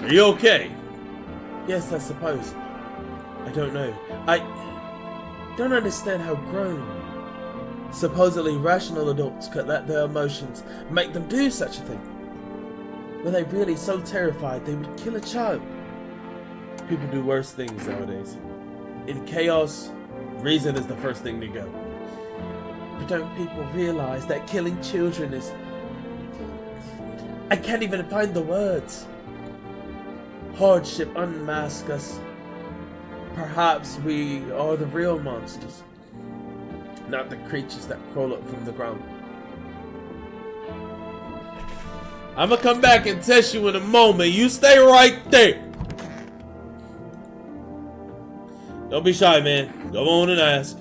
Are you okay? Yes, I suppose. I don't know. I don't understand how grown, supposedly rational adults could let their emotions make them do such a thing. Were they really so terrified they would kill a child? People do worse things nowadays. In chaos, reason is the first thing to go. But don't people realize that killing children is... I can't even find the words. Hardship unmasks us. Perhaps we are the real monsters, not the creatures that crawl up from the ground. I'm gonna come back and test you in a moment. You stay right there. Don't be shy, man. Go on and ask.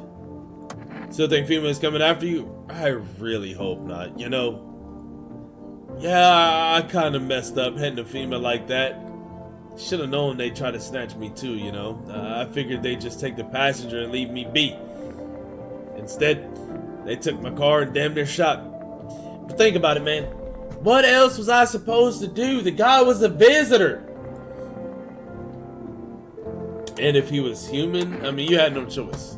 Still think FEMA is coming after you? I really hope not, you know? Yeah, I kind of messed up heading to FEMA like that. Should have known they'd try to snatch me too, you know? I figured they'd just take the passenger and leave me be. Instead, they took my car and damn near shot me. But think about it, man. What else was I supposed to do? The guy was a visitor. And if he was human, I mean, you had no choice.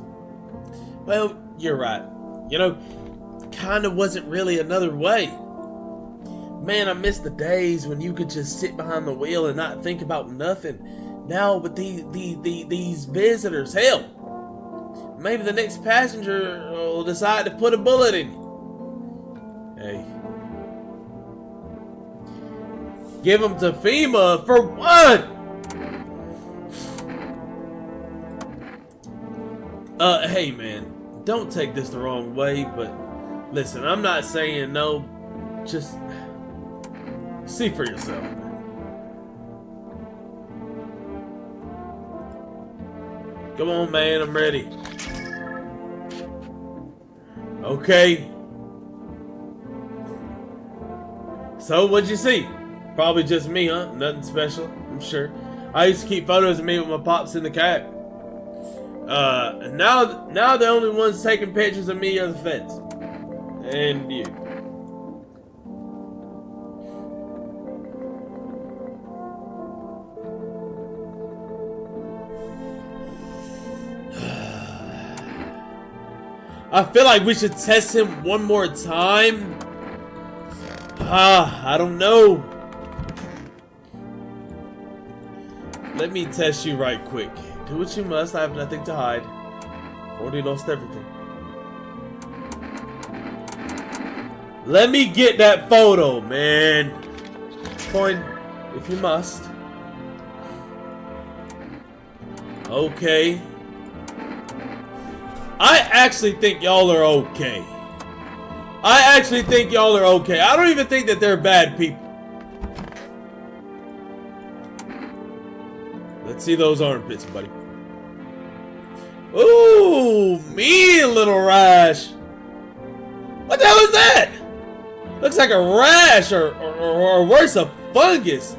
Well, you're right. You know, kinda wasn't really another way. Man, I miss the days when you could just sit behind the wheel and not think about nothing. Now with these visitors, hell, maybe the next passenger will decide to put a bullet in you. Hey. Give them to FEMA for what? Hey man, don't take this the wrong way, but listen, I'm not saying no, just see for yourself. Come on, man, I'm ready. Okay. So, what'd you see? Probably just me, huh? Nothing special, I'm sure. I used to keep photos of me with my pops in the cab. Now the only ones taking pictures of me are the feds. And you. I feel like we should test him one more time. I don't know. Let me test you right quick. Do what you must. I have nothing to hide. Already lost everything. Let me get that photo, man. Point if you must. Okay. I actually think y'all are okay. I actually think y'all are okay. I don't even think that they're bad people. Let's see those armpits, buddy. Ooh, mean little rash. What the hell is that? Looks like a rash or worse, a fungus.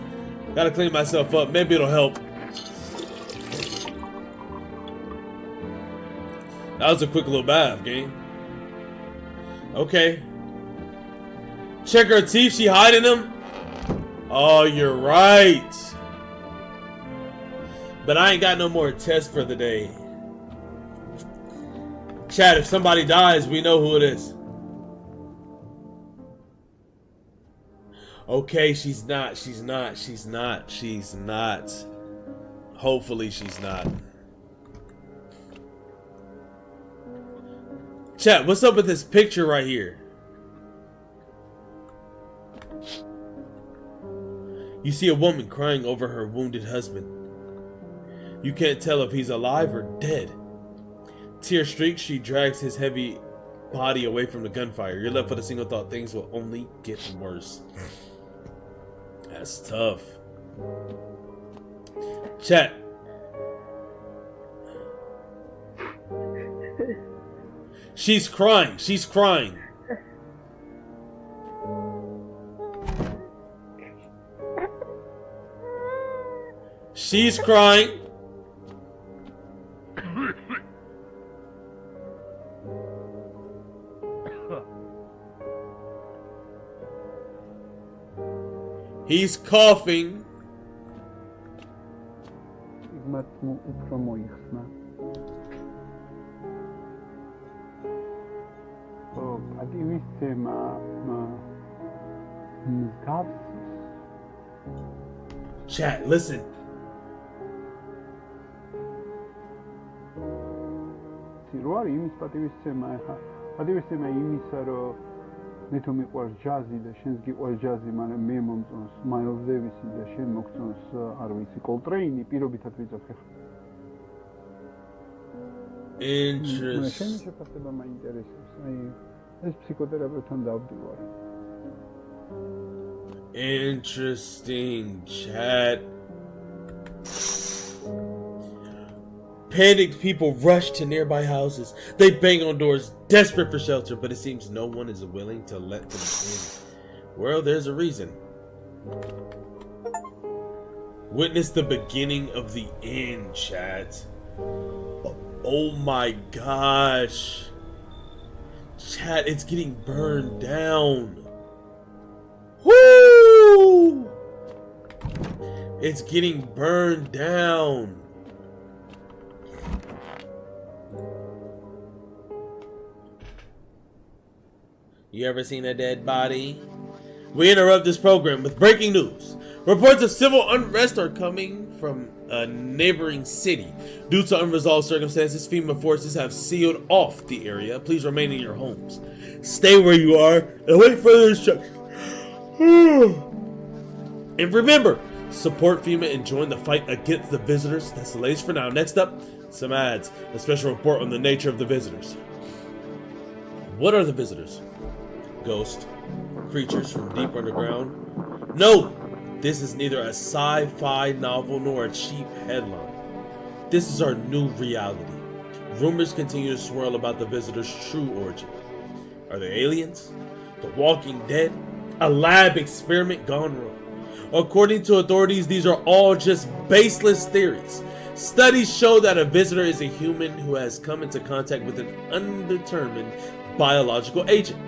Gotta clean myself up. Maybe it'll help. That was a quick little bath, gang. Okay. Check her teeth. She hiding them? Oh, you're right. But I ain't got no more tests for the day. Chat, if somebody dies, we know who it is. Okay, she's not. Hopefully she's not. Chat, what's up with this picture right here? You see a woman crying over her wounded husband. You can't tell if he's alive or dead. Tear streaked, she drags his heavy body away from the gunfire. You're left with a single thought: things will only get worse. That's tough. Chat. She's crying. She's crying. She's crying. He's coughing. Chat, listen. მე თუ მიყვარს ჯაზი და შენს გიყვარს ჯაზი, მაგრამ მე მომწონს მაილს დევისი და შენ მოგწონს არ ვიცი კოლტრეინი, პირობითად ვიწევ ხე. Interesting. შენი შეფასება მაინტერესებს. აი ეს ფსიქოთერაპევტთან დავდივარ. Interesting, chat. Panicked people rush to nearby houses. They bang on doors, desperate for shelter, but it seems no one is willing to let them in. Well, there's a reason. Witness the beginning of the end, chat. Oh my gosh. Chat, it's getting burned down. Woo! It's getting burned down. You ever seen a dead body? We interrupt this program with breaking news. Reports of civil unrest are coming from a neighboring city. Due to unresolved circumstances, FEMA forces have sealed off the area. Please remain in your homes. Stay where you are and wait for the instructions. And remember, support FEMA and join the fight against the visitors. That's the latest for now. Next up, some ads. A special report on the nature of the visitors. What are the visitors? Ghosts, creatures from deep underground? No! This is neither a sci-fi novel nor a cheap headline. This is our new reality. Rumors continue to swirl about the visitors' true origin. Are they aliens? The Walking Dead? A lab experiment gone wrong? According to authorities, these are all just baseless theories. Studies show that a visitor is a human who has come into contact with an undetermined biological agent.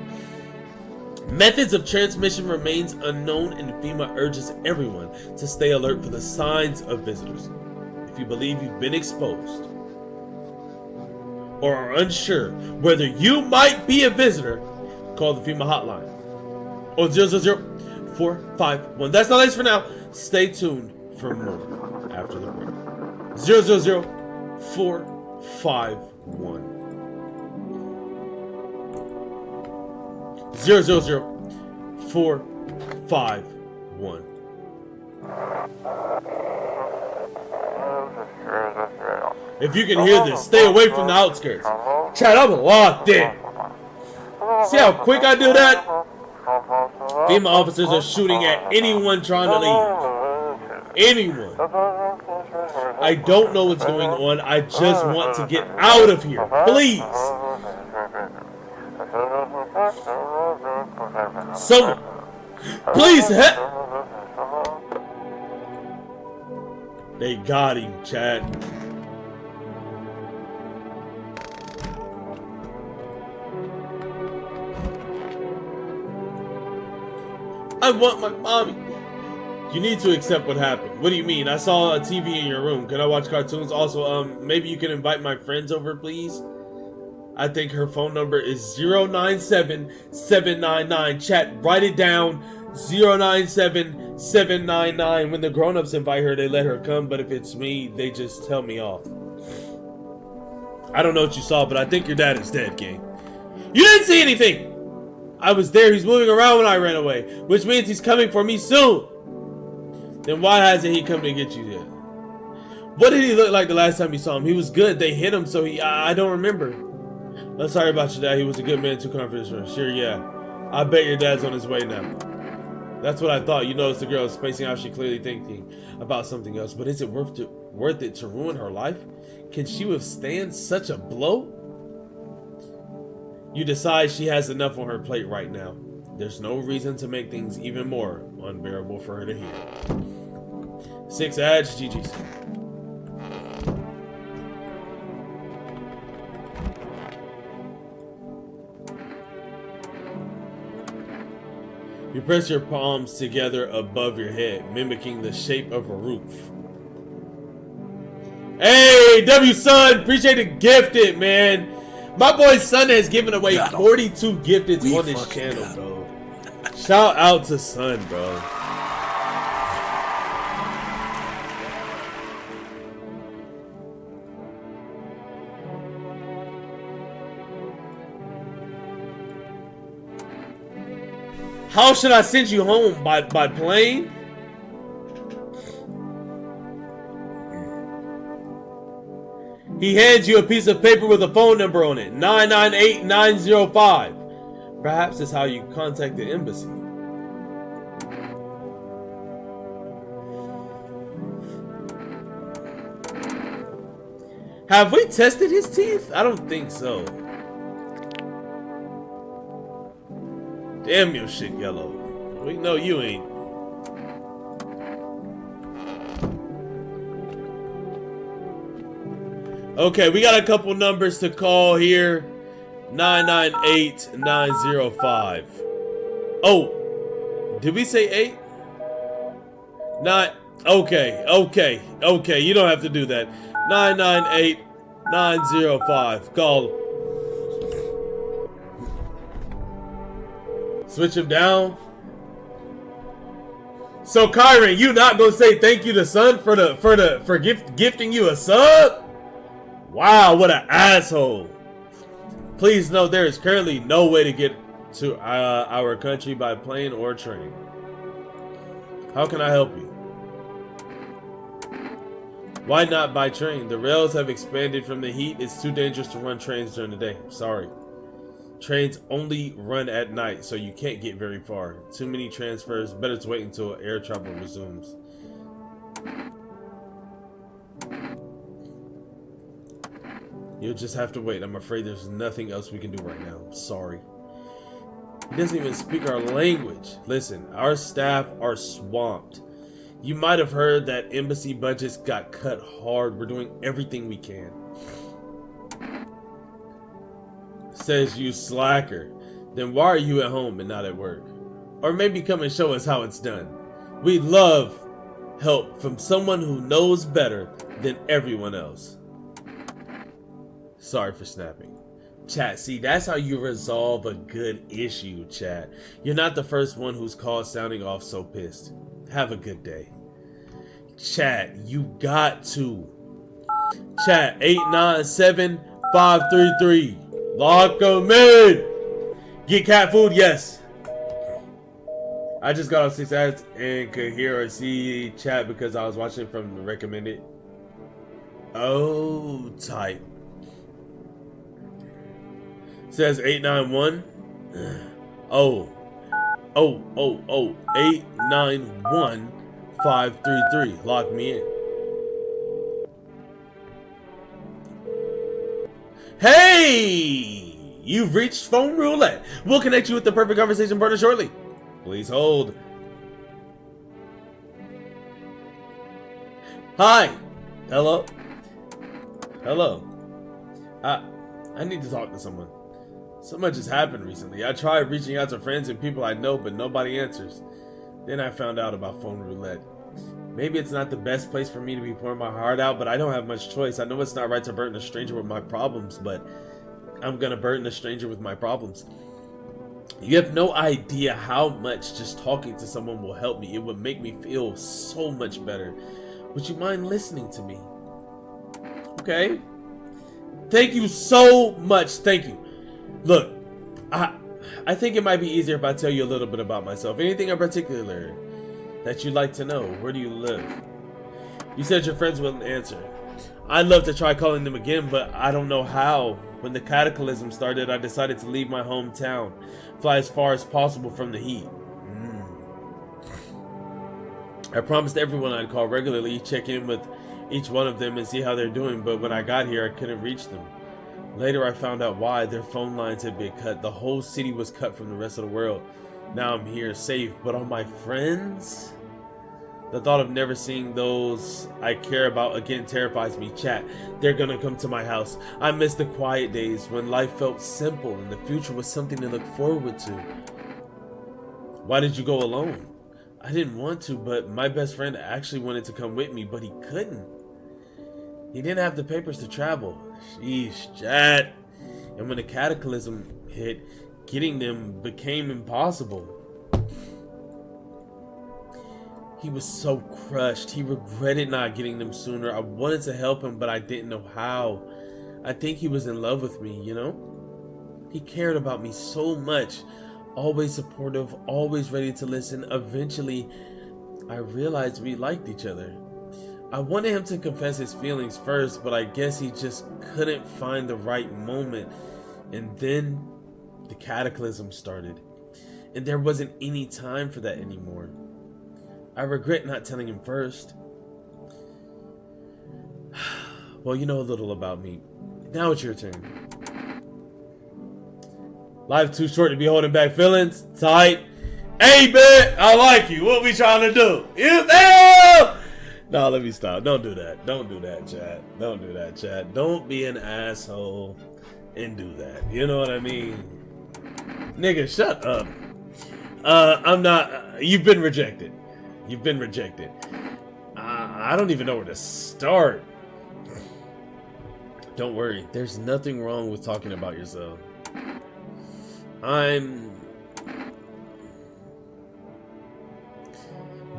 Methods of transmission remains unknown, and FEMA urges everyone to stay alert for the signs of visitors. If you believe you've been exposed or are unsure whether you might be a visitor, call the FEMA hotline on 00451. That's the latest for now. Stay tuned for more after the break. 00451. 00451. If you can hear this, stay away from the outskirts. Chat, I'm locked in. See how quick I do that? FEMA officers are shooting at anyone trying to leave. Anyone. I don't know what's going on. I just want to get out of here. Please. Someone, please help! They got him, Chad. I want my mommy. You need to accept what happened. What do you mean? I saw a TV in your room. Can I watch cartoons? Also, maybe you can invite my friends over, please? I think her phone number is 097799. Chat, write it down. 097799. When the grown-ups invite her, they let her come, but if it's me, they just tell me off. I don't know what you saw, but I think your dad is dead, gang. You didn't see anything! I was there. He's moving around when I ran away, which means he's coming for me soon. Then why hasn't he come to get you yet? What did he look like the last time you saw him? He was good. They hit him, so I don't remember. I'm sorry about your dad. He was a good man, too confident for him. Sure, yeah. I bet your dad's on his way now. That's what I thought. You noticed the girl is spacing out. She clearly thinking about something else. But is it worth it to ruin her life? Can she withstand such a blow? You decide she has enough on her plate right now. There's no reason to make things even more unbearable for her to hear. 6 ads, GG's. You press your palms together above your head, mimicking the shape of a roof. Hey, W Son, appreciate the gifted, man. My boy Son has given away 42 gifteds on this channel, bro. Shout out to Son, bro. How should I send you home? By plane? He hands you a piece of paper with a phone number on it. 998905. Perhaps that's how you contact the embassy. Have we tested his teeth? I don't think so. Damn your shit, Yellow. We know you ain't. Okay, we got a couple numbers to call here. 998-905. Oh, did we say 8? Not. Okay. You don't have to do that. 998-905. Call. Switch him down. So Kyron, you not gonna say thank you to Sun for gifting you a sub? Wow, what an asshole. Please know there is currently no way to get to our country by plane or train. How can I help you? Why not by train? The rails have expanded from the heat. It's too dangerous to run trains during the day. Sorry. Trains only run at night, so you can't get very far. Too many transfers. Better to wait until air travel resumes. You'll just have to wait. I'm afraid there's nothing else we can do right now. I'm sorry. He doesn't even speak our language. Listen, our staff are swamped. You might have heard that embassy budgets got cut hard. We're doing everything we can. Says you slacker. Then why are you at home and not at work? Or maybe come and show us how it's done. We'd love help from someone who knows better than everyone else. Sorry for snapping. Chat, see, that's how you resolve a good issue, chat. You're not the first one who's called sounding off so pissed. Have a good day. Chat, you got to. Chat, 897-533. Lock them in. Get cat food? Yes. I just got on 6 ads and could hear or see chat because I was watching from the recommended. Oh, type. Says 891. 891-533. Lock me in. Hey! You've reached phone roulette. We'll connect you with the perfect conversation partner shortly. Please hold. Hi. Hello. Hello. I need to talk to someone. So much has happened recently. I tried reaching out to friends and people I know, but nobody answers. Then I found out about phone roulette. Maybe it's not the best place for me to be pouring my heart out, but I don't have much choice. I know it's not right to burden a stranger with my problems, but I'm gonna burden a stranger with my problems. You have no idea how much just talking to someone will help me. It would make me feel so much better. Would you mind listening to me? Okay. Thank you so much. Thank you. Look, I think it might be easier if I tell you a little bit about myself. Anything in particular that you'd like to know? Where do you live? You said your friends wouldn't answer. I'd love to try calling them again, but I don't know how. When the cataclysm started, I decided to leave my hometown, fly as far as possible from the heat. I promised everyone I'd call regularly, check in with each one of them and see how they're doing, but when I got here, I couldn't reach them. Later, I found out why. Their phone lines had been cut. The whole city was cut from the rest of the world. Now I'm here, safe, but all my friends? The thought of never seeing those I care about again terrifies me. Chat, they're gonna come to my house. I miss the quiet days when life felt simple and the future was something to look forward to. Why did you go alone? I didn't want to, but my best friend actually wanted to come with me, but he couldn't. He didn't have the papers to travel. Sheesh, chat. And when the cataclysm hit, getting them became impossible. He was so crushed. He regretted not getting them sooner. I wanted to help him, but I didn't know how. I think he was in love with me, you know? He cared about me so much. Always supportive, always ready to listen. Eventually, I realized we liked each other. I wanted him to confess his feelings first, but I guess he just couldn't find the right moment. And then the cataclysm started. And there wasn't any time for that anymore. I regret not telling him first. Well, you know a little about me. Now it's your turn. Life too short to be holding back feelings. Tight. Hey, man, I like you. What we trying to do? You feel? No, let me stop. Don't do that. Don't do that, chat. Don't do that, chat. Don't be an asshole and do that. You know what I mean? Nigga, shut up. I'm not. You've been rejected. You've been rejected. I don't even know where to start. Don't worry. There's nothing wrong with talking about yourself.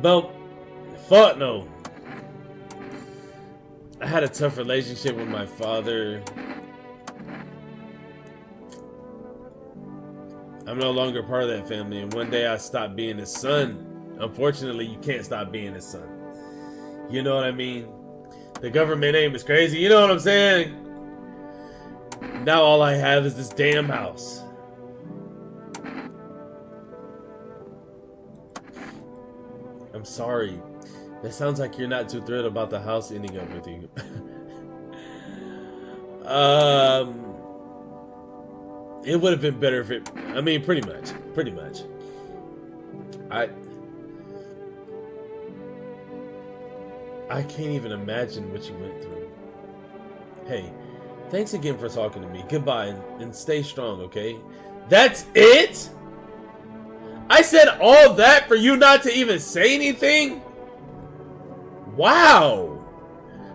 Well, fuck no. I had a tough relationship with my father. I'm no longer part of that family, and one day I stopped being his son. Unfortunately, you can't stop being his son. You know what I mean? The government name is crazy. You know what I'm saying? Now all I have is this damn house. I'm sorry. That sounds like you're not too thrilled about the house ending up with you. It would have been better if it... I mean, pretty much. I can't even imagine what you went through. Hey, thanks again for talking to me. Goodbye, and stay strong, okay? That's it? I said all that for you not to even say anything? Wow.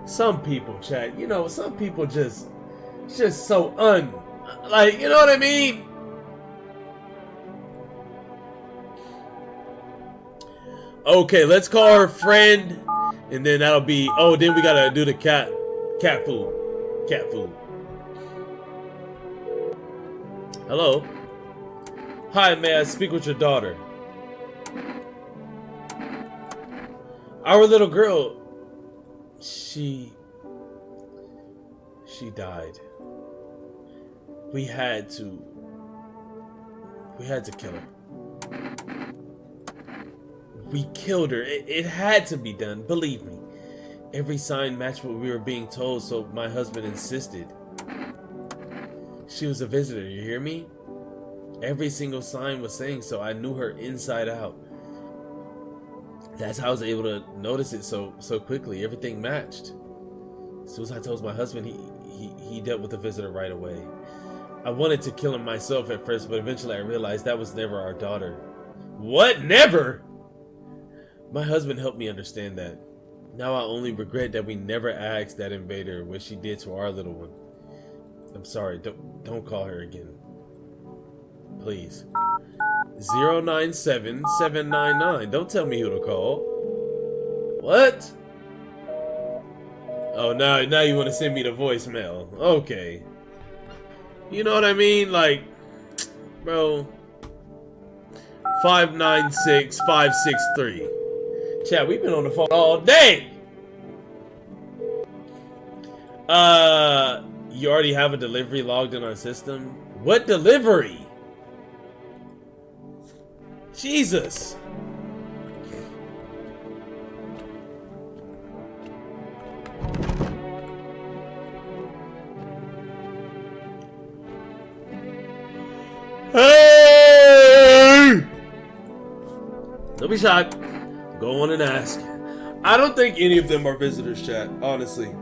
Some people, chat, you know, some people just so like, you know what I mean? Okay, let's call her friend, and then that'll be, oh, then we gotta do the cat food. Hello? Hi, may I speak with your daughter? Our little girl, she died. We had to kill her. We killed her. It had to be done, believe me. Every sign matched what we were being told, so my husband insisted. She was a visitor, you hear me? Every single sign was saying so. I knew her inside out. That's how I was able to notice it so quickly. Everything matched. As soon as I told my husband, he dealt with the visitor right away. I wanted to kill him myself at first, but eventually I realized that was never our daughter. What? Never? My husband helped me understand that. Now I only regret that we never asked that invader what she did to our little one. I'm sorry, don't call her again. Please. 097799. Don't tell me who to call. What? Oh, now you want to send me the voicemail. Okay. You know what I mean? Like, bro. 596563. Chat, we've been on the phone all day. You already have a delivery logged in our system? What delivery? Jesus. Hey! Don't be shocked. Go on and ask. I don't think any of them are visitors, chat, honestly.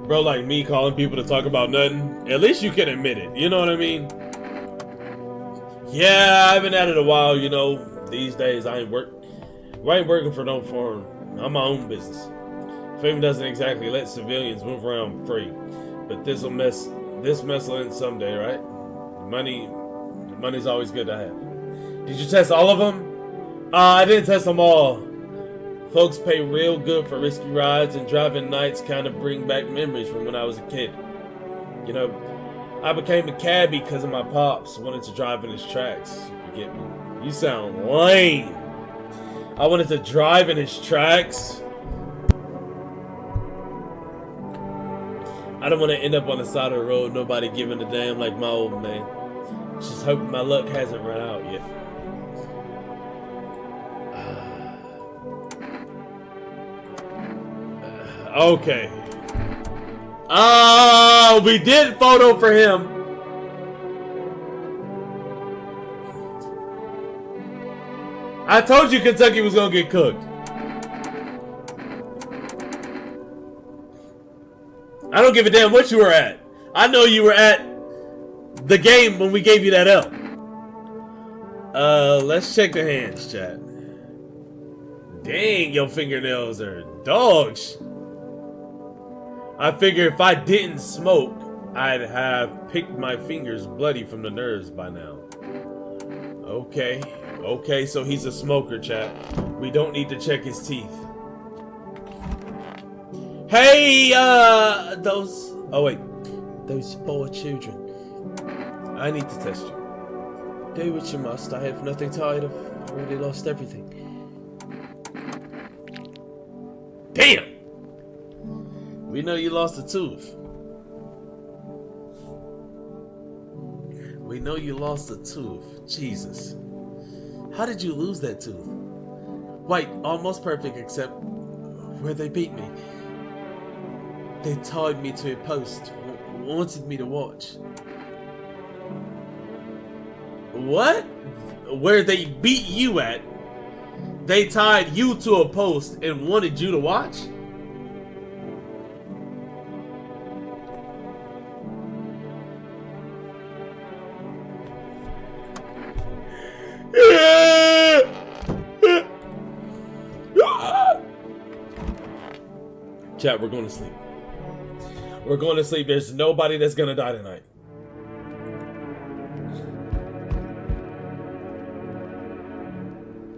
Bro, like me calling people to talk about nothing, at least you can admit it, you know what I mean? Yeah, I've been at it a while, you know. These days, I ain't working for no firm. I'm my own business. Fame doesn't exactly let civilians move around free, but this mess will end someday, right? Money's always good to have. Did you test all of them? I didn't test them all. Folks pay real good for risky rides, and driving nights kind of bring back memories from when I was a kid. You know, I became a cabbie because of my pops wanted to drive in his tracks. You get me? You sound lame. I wanted to drive in his tracks. I don't want to end up on the side of the road, nobody giving a damn like my old man. Just hoping my luck hasn't run out yet. Okay. Oh, we did photo for him. I told you Kentucky was gonna get cooked. I don't give a damn what you were at. I know you were at the game when we gave you that L. Let's check the hands, chat. Dang, your fingernails are dogs. I figure if I didn't smoke, I'd have picked my fingers bloody from the nerves by now. Okay, so he's a smoker, chat. We don't need to check his teeth. Hey, those 4 children. I need to test you. Do what you must. I have nothing to hide. I've already lost everything. Damn! We know you lost a tooth. We know you lost a tooth. Jesus. How did you lose that tooth? White, almost perfect, except where they beat me. They tied me to a post, wanted me to watch. What? Where they beat you at? They tied you to a post and wanted you to watch? Chat, we're going to sleep. We're going to sleep. There's nobody that's going to die tonight.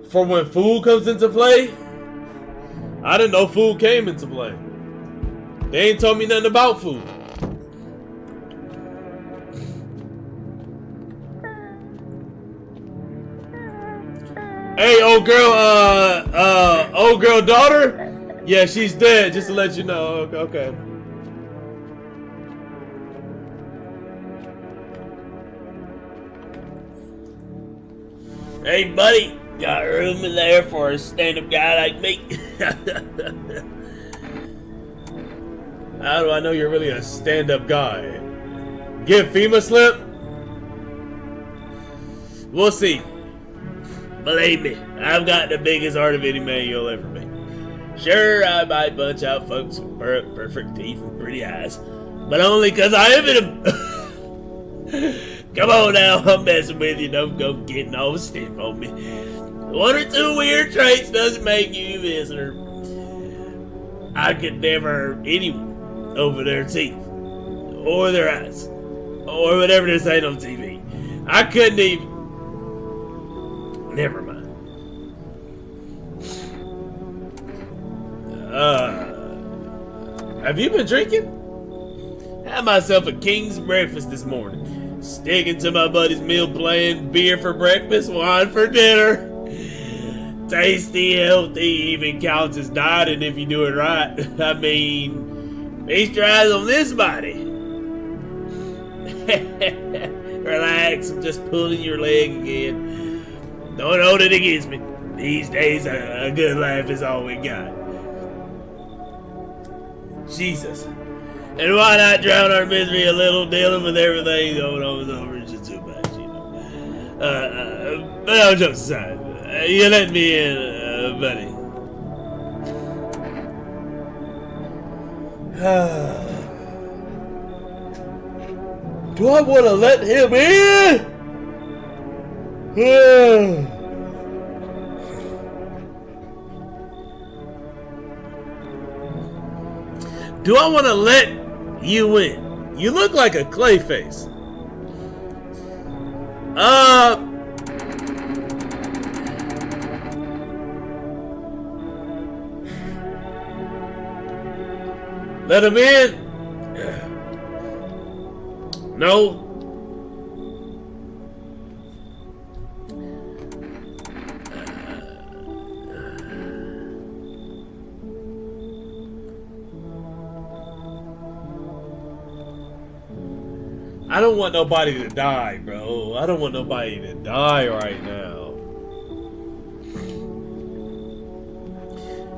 For when food comes into play, I didn't know food came into play. They ain't told me nothing about food. Hey, old girl daughter? Yeah, she's dead, just to let you know. Okay. Hey, buddy, got room in there for a stand-up guy like me? How do I know you're really a stand-up guy? Give FEMA slip? We'll see. Believe me, I've got the biggest heart of any man you'll ever meet. Sure, I might bunch out folks with perfect teeth and pretty eyes, but only because I envy them. Come on now, I'm messing with you. Don't go getting all stiff on me. 1 or 2 weird traits doesn't make you a visitor. I could never hurt anyone over their teeth, or their eyes, or whatever they're saying on TV. I couldn't even. Never mind. Have you been drinking? Had myself a king's breakfast this morning. Sticking to my buddy's meal plan, beer for breakfast, wine for dinner. Tasty, healthy, even counts as dieting if you do it right. I mean, feast your eyes on this body. Relax, I'm just pulling your leg again. Don't hold it against me. These days, a good laugh is all we got. Jesus. And why not drown our misery a little, dealing with everything going on over just too much, you know. But no jokes aside, you let me in, buddy. Do I want to let him in? Do I want to let you in? You look like a clay face. Let him in? No. I don't want nobody to die, bro. I don't want nobody to die right now.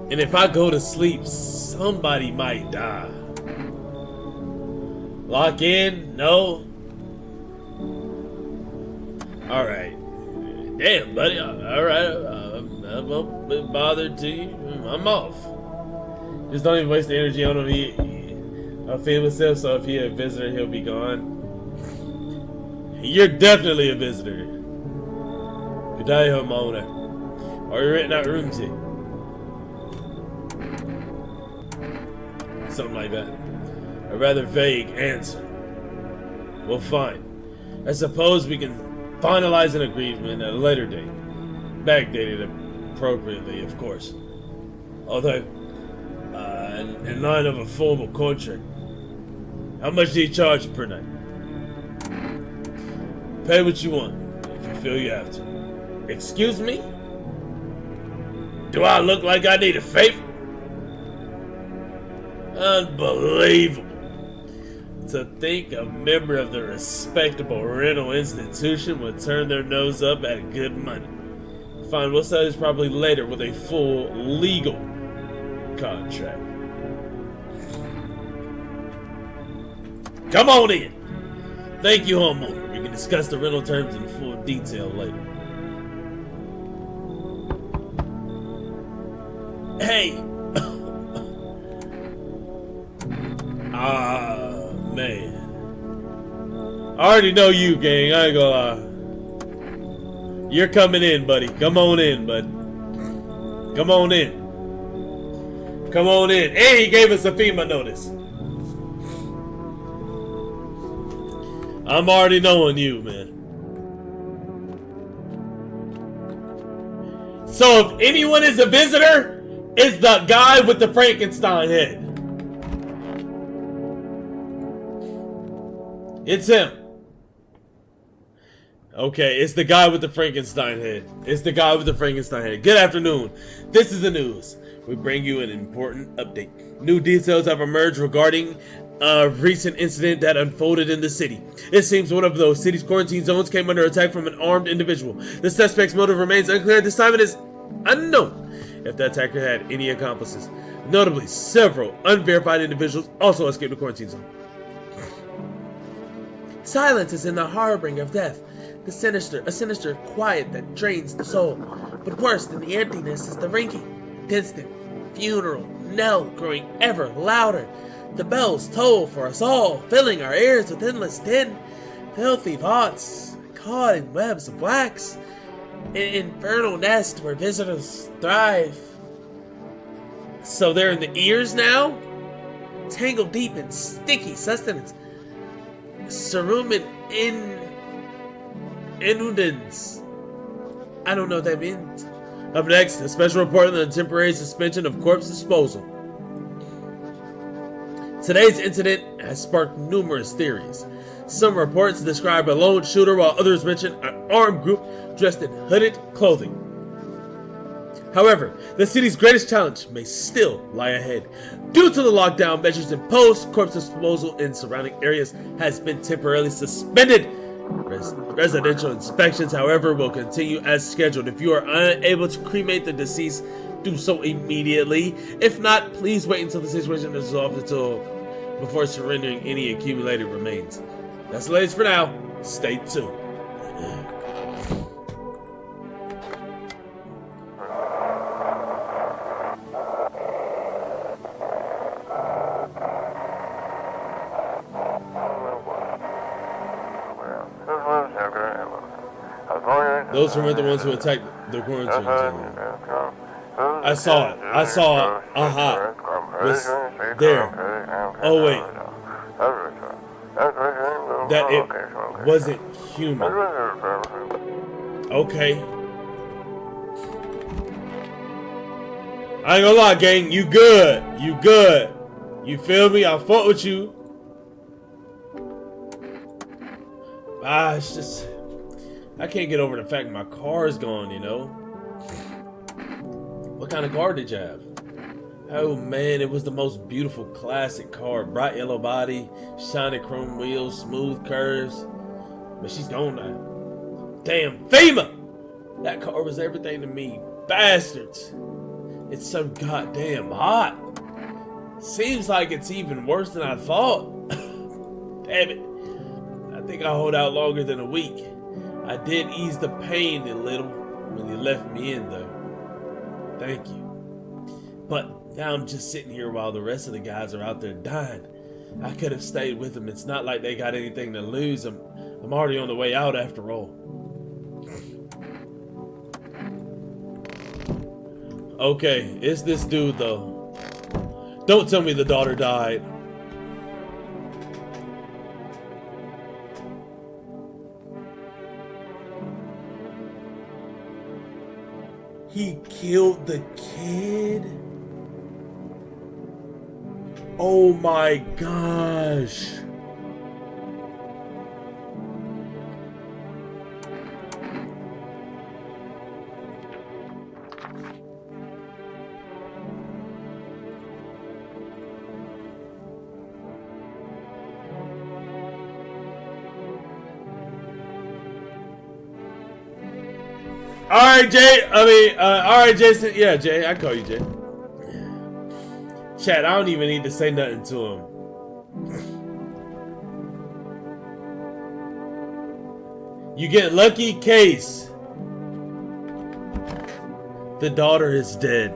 And if I go to sleep, somebody might die. Lock in? No? Alright. Damn, buddy. Alright. I won't be bothered to you. I'm off. Just don't even waste the energy on him. I'll feel himself, so if he's a visitor, he'll be gone. You're definitely a visitor. Good day, homeowner. Are you renting out rooms here? Something like that. A rather vague answer. Well, fine. I suppose we can finalize an agreement at a later date. Backdated appropriately, of course. Although, in line of a formal contract. How much do you charge per night? Pay what you want, if you feel you have to. Excuse me? Do I look like I need a favor? Unbelievable. To think a member of the respectable rental institution would turn their nose up at good money. Fine, we'll settle this probably later with a full legal contract. Come on in. Thank you, homeowner. We can discuss the rental terms in full detail later. Hey! Man. I already know you, gang. I ain't gonna lie. You're coming in, buddy. Come on in, bud. Come on in. Come on in. And he gave us a FEMA notice. I'm already knowing you, man. So if anyone is a visitor, it's the guy with the Frankenstein head. It's him. Okay, it's the guy with the Frankenstein head. It's the guy with the Frankenstein head. Good afternoon. This is the news. We bring you an important update. New details have emerged regarding a recent incident that unfolded in the city. It seems one of those city's quarantine zones came under attack from an armed individual. The suspect's motive remains unclear at this time. It is unknown if the attacker had any accomplices. Notably, several unverified individuals also escaped the quarantine zone. Silence is in the harboring of death. A sinister quiet that drains the soul. But worse than the emptiness is the ringing. Distant, funeral knell growing ever louder. The bells toll for us all, filling our ears with endless din. Filthy thoughts, caught in webs of wax. An infernal nest where visitors thrive. So they're in the ears now? Tangled deep in sticky sustenance. Cerumen inundans. I don't know what that means. Up next, a special report on the temporary suspension of corpse disposal. Today's incident has sparked numerous theories. Some reports describe a lone shooter while others mention an armed group dressed in hooded clothing. However, the city's greatest challenge may still lie ahead. Due to the lockdown measures imposed, corpse disposal in surrounding areas has been temporarily suspended. Residential inspections, however, will continue as scheduled. If you are unable to cremate the deceased, do so immediately. If not, please wait until the situation is resolved before surrendering any accumulated remains. That's the latest for now. Stay tuned. Those were the ones who attacked the quarantine zone. I saw it. I saw Aha was there. Oh wait. That it wasn't human. Okay. I ain't gonna lie, gang. You good. You good. You feel me? I fought with you. It's just... I can't get over the fact my car is gone, you know? What kind of car did you have? Oh man, it was the most beautiful classic car. Bright yellow body, shiny chrome wheels, smooth curves. But she's gone now. Damn, FEMA! That car was everything to me. Bastards! It's so goddamn hot. Seems like it's even worse than I thought. Damn it. I think I hold out longer than a week. I did ease the pain a little when you left me in, though. Thank you. But now I'm just sitting here while the rest of the guys are out there dying. I could have stayed with them. It's not like they got anything to lose. I'm already on the way out after all. Okay, it's this dude though. Don't tell me the daughter died. He killed the kid? Oh my gosh. Alright, Jay. Alright, Jason. Yeah, Jay. I call you Jay. Chat, I don't even need to say nothing to him. You get lucky, Case. The daughter is dead.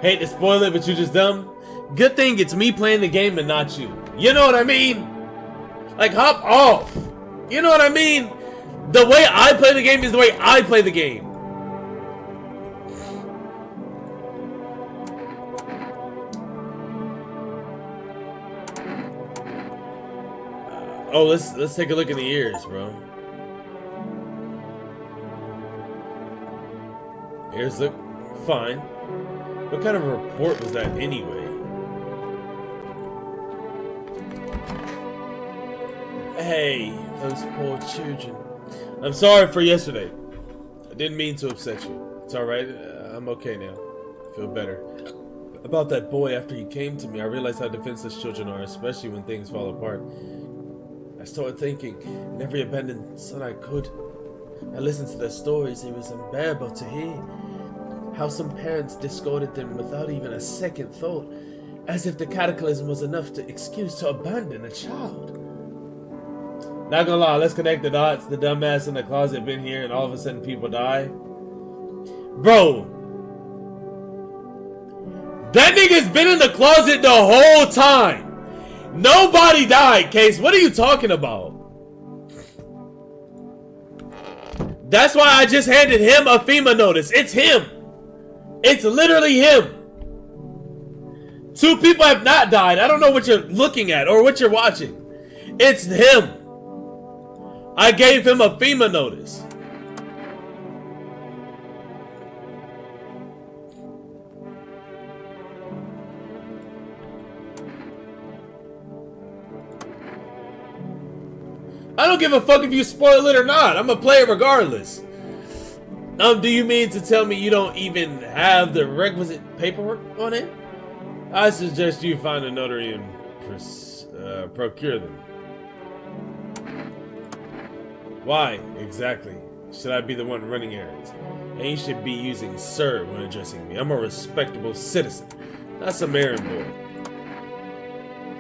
Hate to spoil it, but you just dumb. Good thing it's me playing the game and not you. You know what I mean? Like, hop off. You know what I mean? The way I play the game is the way I play the game. Oh, let's take a look in the ears, bro. Ears look fine. What kind of a report was that anyway? Hey, those poor children. I'm sorry for yesterday. I didn't mean to upset you. It's alright. I'm okay now. I feel better. About that boy, after he came to me, I realized how defenseless children are, especially when things fall apart. I started thinking, in every abandoned son I could. I listened to their stories. It was unbearable to hear. How some parents discarded them without even a second thought, as if the cataclysm was enough to excuse to abandon a child. Not gonna lie, let's connect the dots. The dumbass in the closet been here and all of a sudden people die. Bro, that nigga's been in the closet the whole time. Nobody died, Case. What are you talking about? That's why I just handed him a FEMA notice. It's him. It's literally him. 2 people have not died. I don't know what you're looking at or what you're watching. It's him. I gave him a FEMA notice. I don't give a fuck if you spoil it or not. I'm gonna play it regardless. Do you mean to tell me you don't even have the requisite paperwork on it? I suggest you find a notary and procure them. Why, exactly, should I be the one running errands? And you should be using sir when addressing me. I'm a respectable citizen, not some errand boy.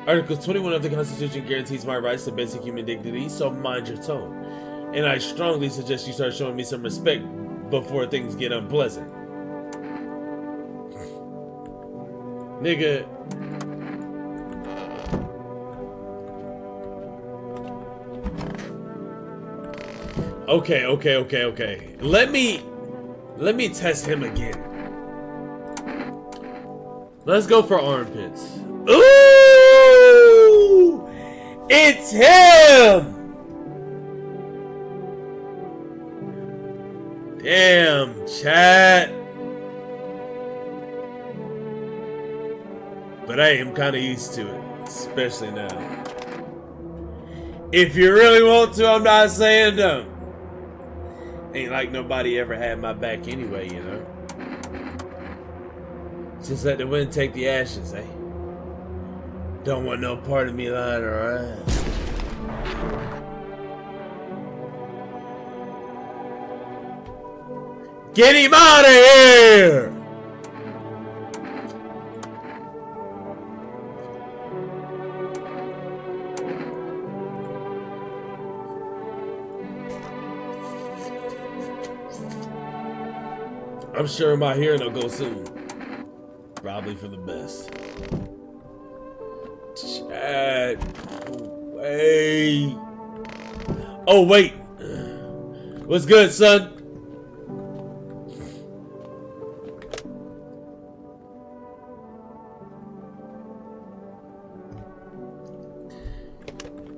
Article 21 of the Constitution guarantees my rights to basic human dignity, so mind your tone. And I strongly suggest you start showing me some respect before things get unpleasant. Nigga. Okay. Let me test him again. Let's go for armpits. Ooh! It's him! Damn, chat. But I am kind of used to it, especially now. If you really want to, I'm not saying don't. Ain't like nobody ever had my back anyway, you know. Just let the wind take the ashes, eh? Don't want no part of me lying around. Get him out of here! I'm sure my hearing will go soon. Probably for the best. Chad. Wait. Oh, wait. What's good, son?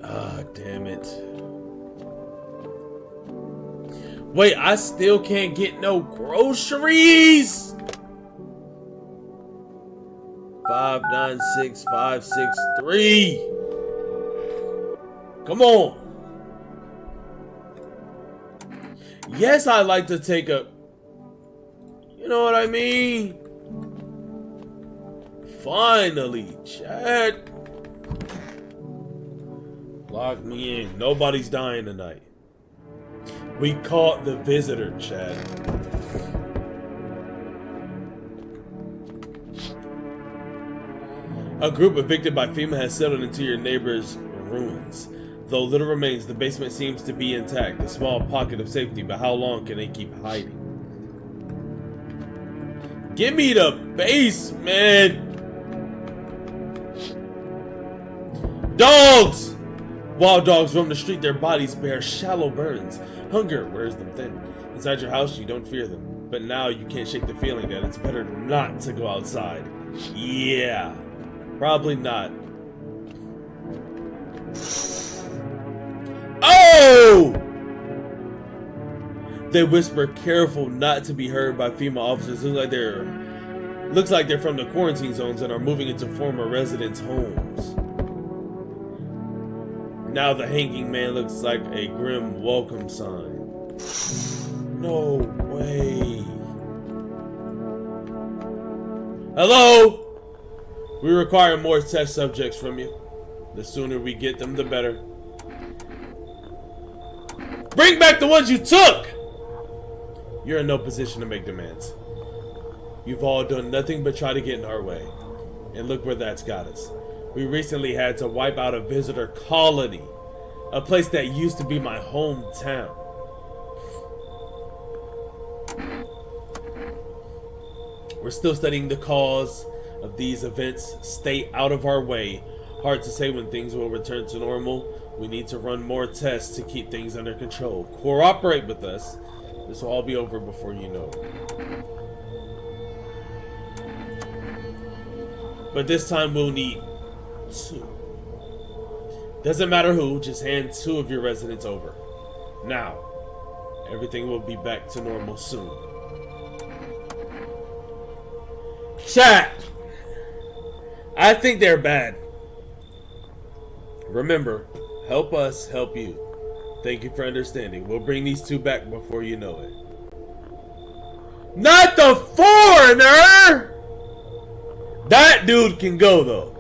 Ah, damn it. Wait, I still can't get no groceries? 596563. Come on. Yes, I like to take a... You know what I mean? Finally, Chad. Lock me in. Nobody's dying tonight. We caught the visitor, Chad. A group evicted by FEMA has settled into your neighbor's ruins. Though little remains, the basement seems to be intact, a small pocket of safety, but how long can they keep hiding? Give me the basement! Dogs! Wild dogs roam the street, their bodies bear shallow burns. Hunger wears them thin. Inside your house, you don't fear them. But now you can't shake the feeling that it's better not to go outside. Yeah. Probably not. Oh! They whisper, careful not to be heard by FEMA officers. Looks like they're from the quarantine zones and are moving into former residents' homes. Now the hanging man looks like a grim welcome sign. No way. Hello? We require more test subjects from you. The sooner we get them, the better. Bring back the ones you took! You're in no position to make demands. You've all done nothing but try to get in our way. And look where that's got us. We recently had to wipe out a visitor colony. A place that used to be my hometown. We're still studying the cause of these events. Stay out of our way. Hard to say when things will return to normal. We need to run more tests to keep things under control. Cooperate with us. This will all be over before you know it. But this time we'll need 2. Doesn't matter who, just hand 2 of your residents over. Now, everything will be back to normal soon. Chat! I think they're bad. Remember, help us, help you. Thank you for understanding. We'll bring these 2 back before you know it. Not the foreigner! That dude can go, though.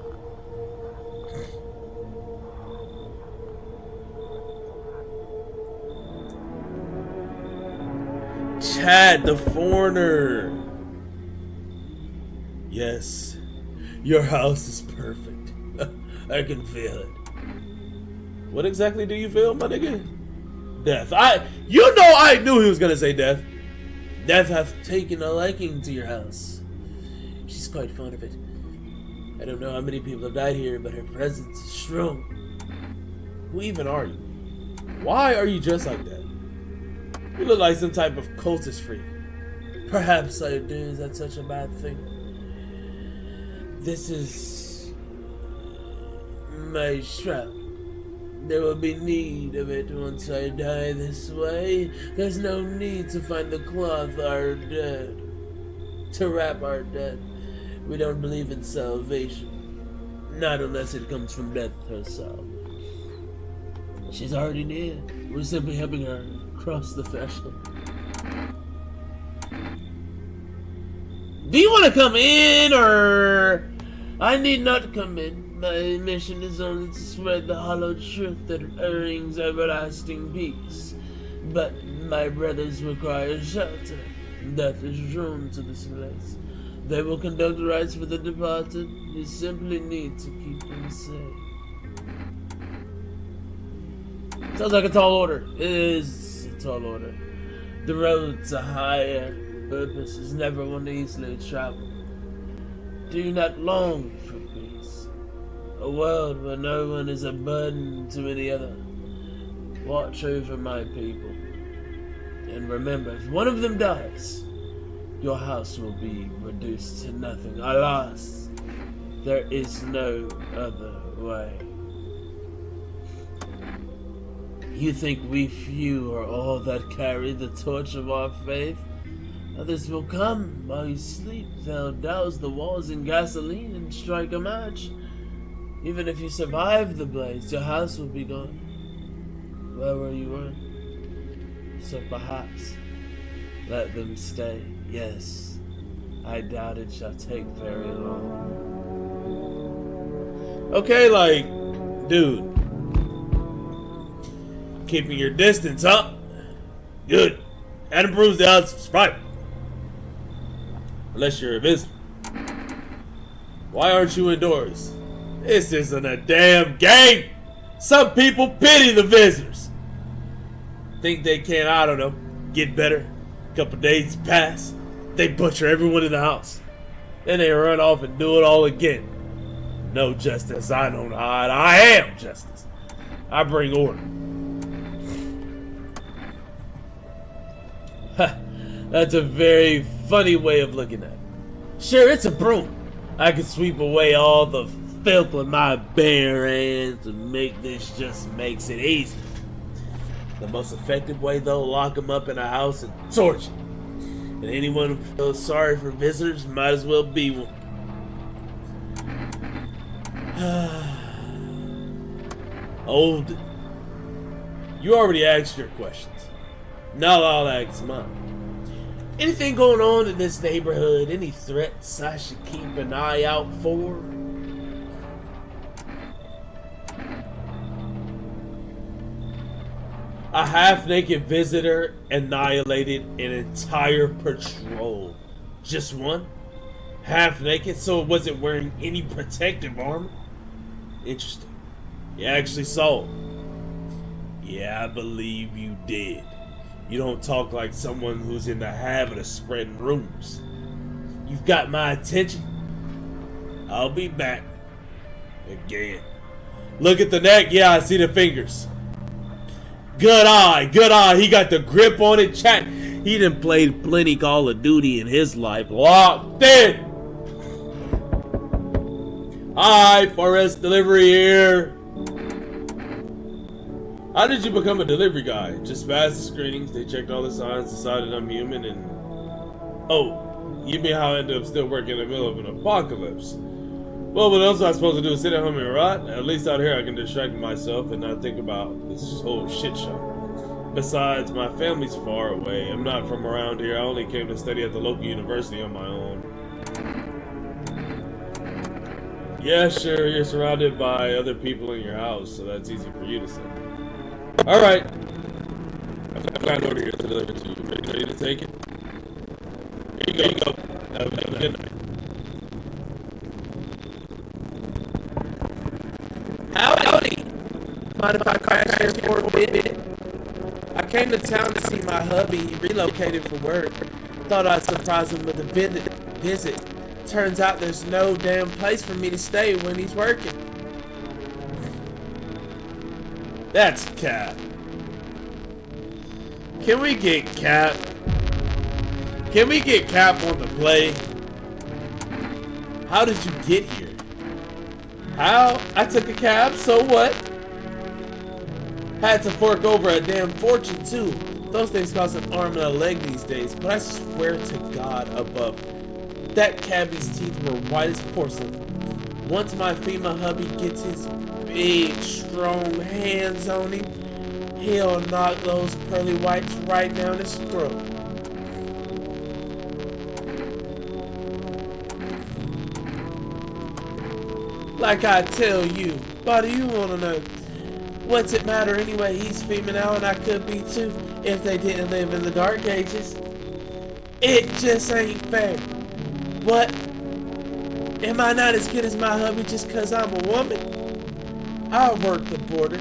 Chad, the foreigner. Yes, your house is perfect. I can feel it. What exactly do you feel, my nigga? Death. You know I knew he was gonna say death. Death hath taken a liking to your house. She's quite fond of it. I don't know how many people have died here, but her presence is strong. Who even are you? Why are you dressed like that? You look like some type of cultist freak. Perhaps I do. Is that such a bad thing? This is my shroud. There will be need of it once I die this way. There's no need to find the cloth our dead. To wrap our dead. We don't believe in salvation. Not unless it comes from death herself. She's already near. We're simply helping her cross the threshold. Do you want to come in, or... I need not come in. My mission is only to spread the hollow truth that brings everlasting peace. But my brothers require shelter. Death is drawn to this place. They will conduct rites for the departed. You simply need to keep them safe. Sounds like a tall order. It is a tall order. The road to higher purpose is never one easily traveled. Do not long for peace. A world where no one is a burden to any other. Watch over my people. And remember, if one of them dies, your house will be reduced to nothing. Alas, there is no other way. You think we few are all that carry the torch of our faith? Others will come while you sleep. They'll douse the walls in gasoline and strike a match. Even if you survive the blaze, your house will be gone. Where were you were? So perhaps let them stay. Yes, I doubt it shall take very long. Okay, like, dude. Keeping your distance, huh? Good. That improves the odds of survival. Unless you're a visitor. Why aren't you indoors? This isn't a damn game. Some people pity the visitors. Think they can, I don't know, get better. Couple days pass. They butcher everyone in the house. Then they run off and do it all again. No justice, I don't hide. I am justice. I bring order. That's a very funny way of looking at it. Sure, it's a broom. I could sweep away all the filth with my bare hands and make this just makes it easy. The most effective way, though, lock them up in a house and torture. And anyone who feels sorry for visitors might as well be one. Old, you already asked your questions. Now I'll ask mine. Anything going on in this neighborhood? Any threats I should keep an eye out for? A half-naked visitor annihilated an entire patrol. Just one? Half-naked, so it wasn't wearing any protective armor? Interesting. You actually saw it. Yeah, I believe you did. You don't talk like someone who's in the habit of spreading rumors. You've got my attention. I'll be back. Again. Look at the neck. Yeah, I see the fingers. Good eye, good eye. He got the grip on it. Chat. He done played plenty Call of Duty in his life. Locked in. Hi, Forest Delivery here. How did you become a delivery guy? Just passed the screenings, they checked all the signs, decided I'm human, and... Oh, you mean how I ended up still working in the middle of an apocalypse? Well, what else am I supposed to do? Sit at home and rot? At least out here I can distract myself and not think about this whole shit show. Besides, my family's far away. I'm not from around here. I only came to study at the local university on my own. Yeah, sure, you're surrounded by other people in your house, so that's easy for you to say. Alright. I've got an order here to deliver to you. Ready to take it? Here you go. Have a good night. Howdy! Mind if I crash here for a bit? I came to town to see my hubby. He relocated for work. Thought I'd surprise him with a visit. Turns out there's no damn place for me to stay when he's working. That's Cap. Can we get Cap? Can we get Cap on the play? How did you get here? How? I took a cab, so what? Had to fork over a damn fortune too. Those things cost an arm and a leg these days, but I swear to God above, that cabbie's teeth were white as porcelain. Once my FEMA hubby gets his big, strong hands on him, He'll knock those pearly whites right down his throat. Like I tell you, why do you wanna know? What's it matter anyway? He's female and I could be too if they didn't live in the dark ages. It just ain't fair. What? Am I not as good as my hubby just cause I'm a woman? I work the border.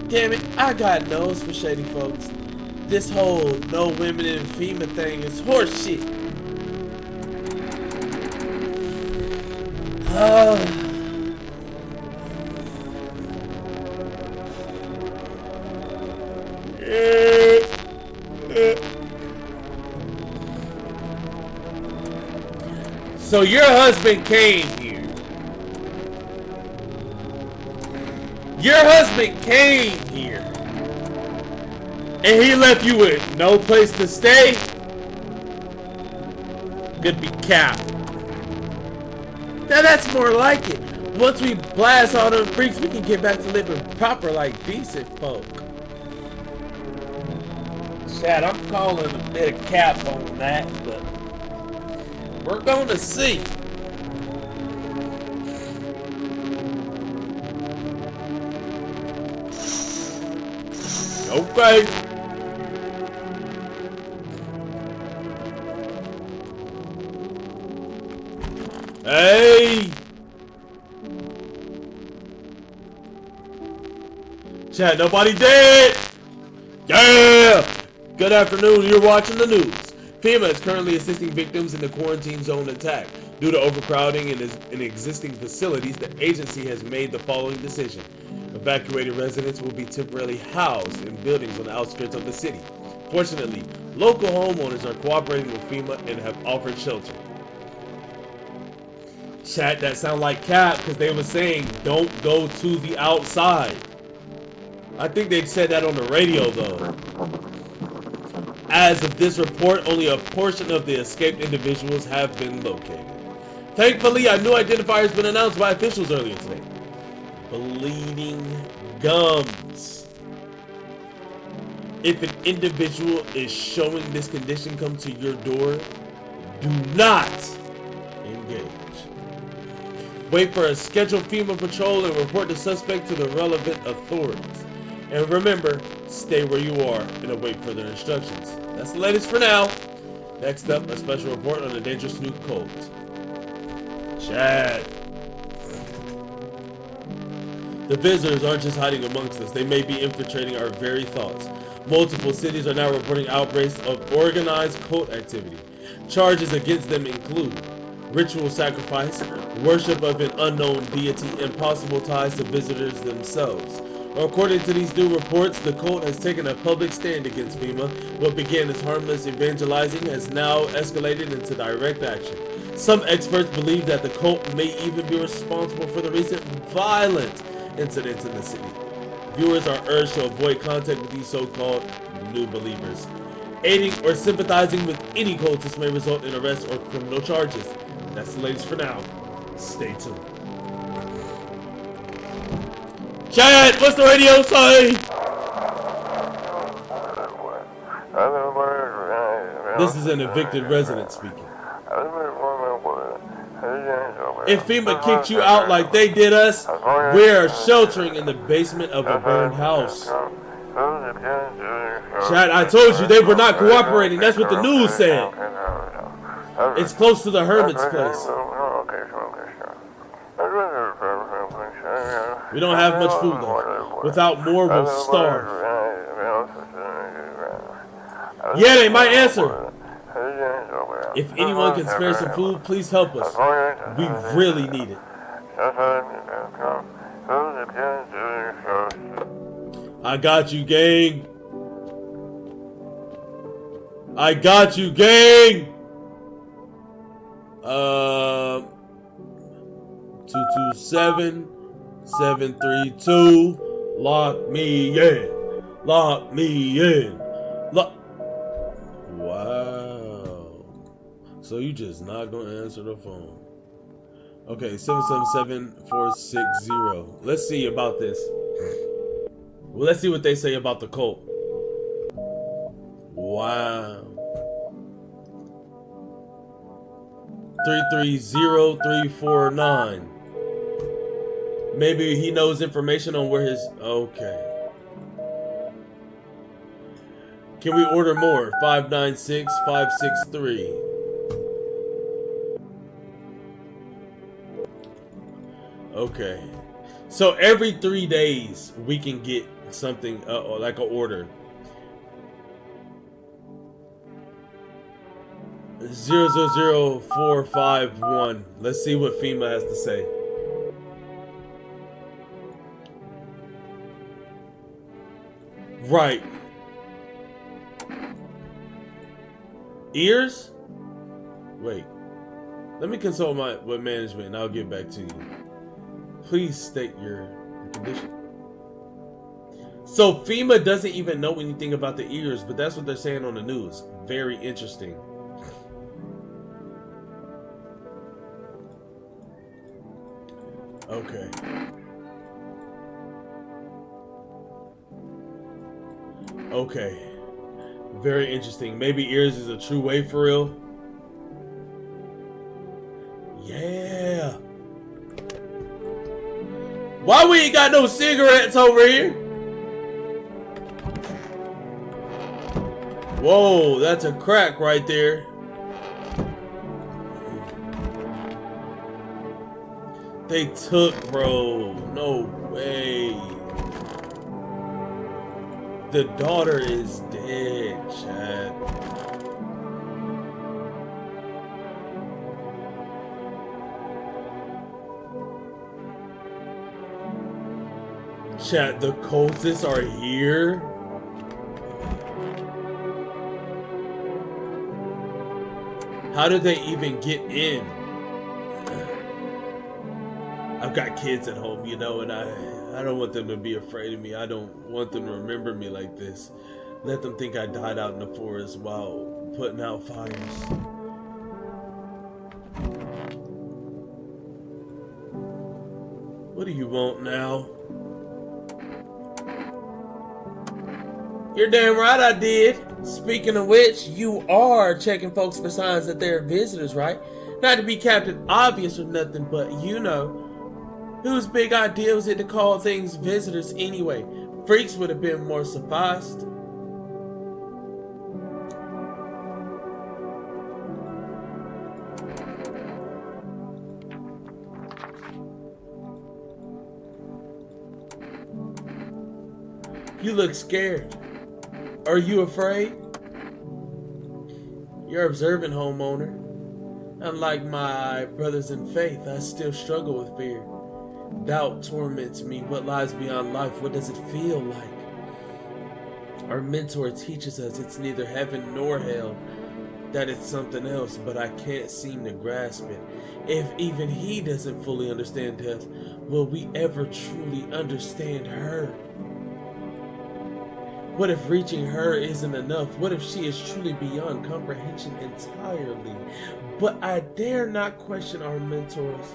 Damn it, I got nose for shady folks. This whole no women in FEMA thing is horse shit. So your husband came here. Your husband came here. And he left you with no place to stay? Could be cap. Now that's more like it. Once we blast all them freaks, we can get back to living proper like decent folk. Chad, I'm calling a bit of cap on that, but we're going to see. Okay. Hey. Chad, nobody dead. Yeah. Good afternoon. You're watching the news. FEMA is currently assisting victims in the quarantine zone attack. Due to overcrowding in existing facilities, the agency has made the following decision. Evacuated residents will be temporarily housed in buildings on the outskirts of the city. Fortunately, local homeowners are cooperating with FEMA and have offered shelter. Chat, that sound like cap because they were saying don't go to the outside. I think they said that on the radio though. As of this report, only a portion of the escaped individuals have been located. Thankfully, a new identifier has been announced by officials earlier today. Bleeding gums. If an individual is showing this condition come to your door, do not engage. Wait for a scheduled FEMA patrol and report the suspect to the relevant authorities. And remember, stay where you are and await further instructions. That's the latest for now. Next up, a special report on a dangerous new cult. Chad. The visitors aren't just hiding amongst us. They may be infiltrating our very thoughts. Multiple cities are now reporting outbreaks of organized cult activity. Charges against them include ritual sacrifice, worship of an unknown deity, and possible ties to visitors themselves. According to these new reports, the cult has taken a public stand against FEMA. What began as harmless evangelizing has now escalated into direct action. Some experts believe that the cult may even be responsible for the recent violent incidents in the city. Viewers are urged to avoid contact with these so-called new believers. Aiding or sympathizing with any cultist may result in arrest or criminal charges. That's the latest for now. Stay tuned. Chad, what's the radio say? This is an evicted resident speaking. If FEMA kicked you out like they did us, we are sheltering in the basement of a burned house. Chad, I told you they were not cooperating. That's what the news said. It's close to the hermit's place. We don't have much food left. Without more, we'll starve. Yeah, they might answer. If anyone can spare some food, please help us. We really need it. I got you, gang. I got you, gang. 227-732. Lock me in. Lock me in. Wow. So you just not gonna answer the phone. Okay, 777-460. Let's see about this. Well, let's see what they say about the cult. Wow. 330349. Maybe he knows information on where his... Okay. Can we order more? 596563. Okay. So every 3 days we can get something like an order. 000451. Let's see what FEMA has to say. Right. Ears? Wait. Let me consult with management and I'll get back to you. Please state your condition. So FEMA doesn't even know anything about the ears, but that's what they're saying on the news. Very interesting. Okay. Okay. Very interesting. Maybe ears is a true way for real. Yeah. Why we ain't got no cigarettes over here? Whoa, that's a crack right there. They took, bro. No way. The daughter is dead, Chad. Chat, the cultists are here. How did they even get in? I've got kids at home, you know, and I don't want them to be afraid of me. I don't want them to remember me like this. Let them think I died out in the forest while putting out fires. What do you want now? You're damn right I did. Speaking of which, you are checking folks for signs that they're visitors, right? Not to be Captain Obvious or nothing, but you know. Whose big idea was it to call things visitors anyway? Freaks would have been more sufficed. You look scared. Are you afraid? You're observant, homeowner. Unlike my brothers in faith, I still struggle with fear. Doubt torments me. What lies beyond life? What does it feel like? Our mentor teaches us it's neither heaven nor hell, that it's something else, but I can't seem to grasp it. If even he doesn't fully understand death, will we ever truly understand her? What if reaching her isn't enough? What if she is truly beyond comprehension entirely? But I dare not question our mentor's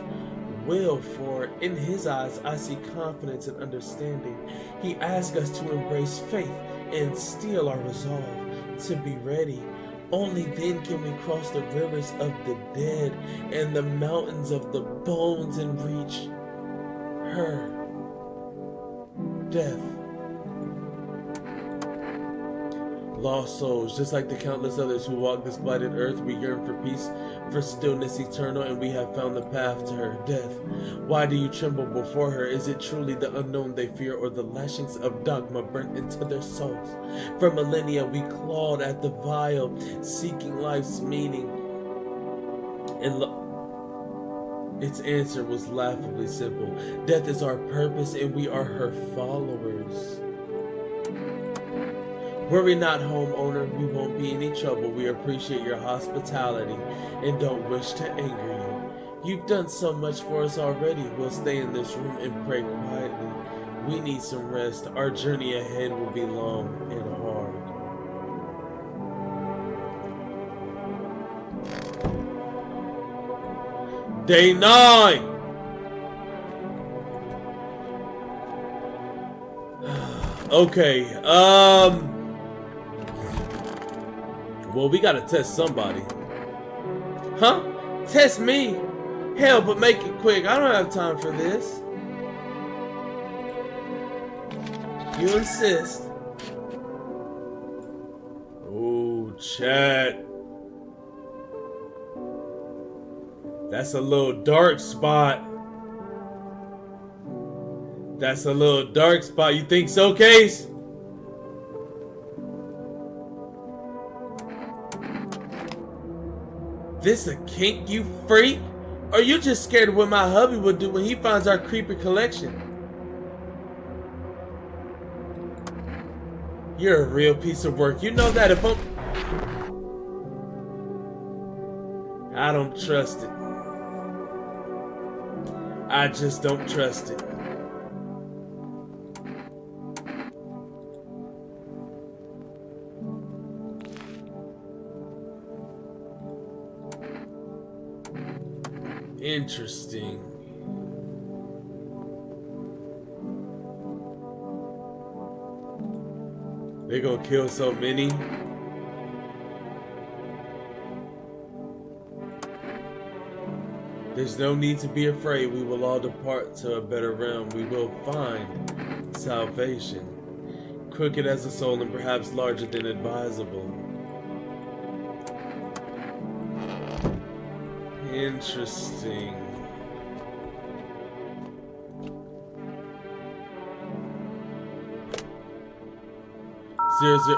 will, for in his eyes I see confidence and understanding. He asks us to embrace faith and steel our resolve to be ready. Only then can we cross the rivers of the dead and the mountains of the bones and reach her. Death. Lost souls, just like the countless others who walk this blighted earth, we yearn for peace, for stillness eternal, and we have found the path to her. Death. Why do you tremble before her? Is it truly the unknown they fear, or the lashings of dogma burnt into their souls? For millennia we clawed at the vial, seeking life's meaning, and its answer was laughably simple. Death is our purpose, and we are her followers. Worry not, homeowner, we won't be any trouble. We appreciate your hospitality and don't wish to anger you. You've done so much for us already. We'll stay in this room and pray quietly. We need some rest. Our journey ahead will be long and hard. Day 9! Okay, well, we gotta test somebody. Huh? Test me? Hell, but make it quick. I don't have time for this. You insist. Oh, chat. That's a little dark spot. That's a little dark spot. You think so, Case? This a kink, you freak? Or you just scared of what my hubby will do when he finds our creepy collection? You're a real piece of work. You know that if I don't trust it. I just don't trust it. Interesting. They gonna kill so many. There's no need to be afraid. We will all depart to a better realm. We will find salvation. Crooked as a soul and perhaps larger than advisable. Interesting.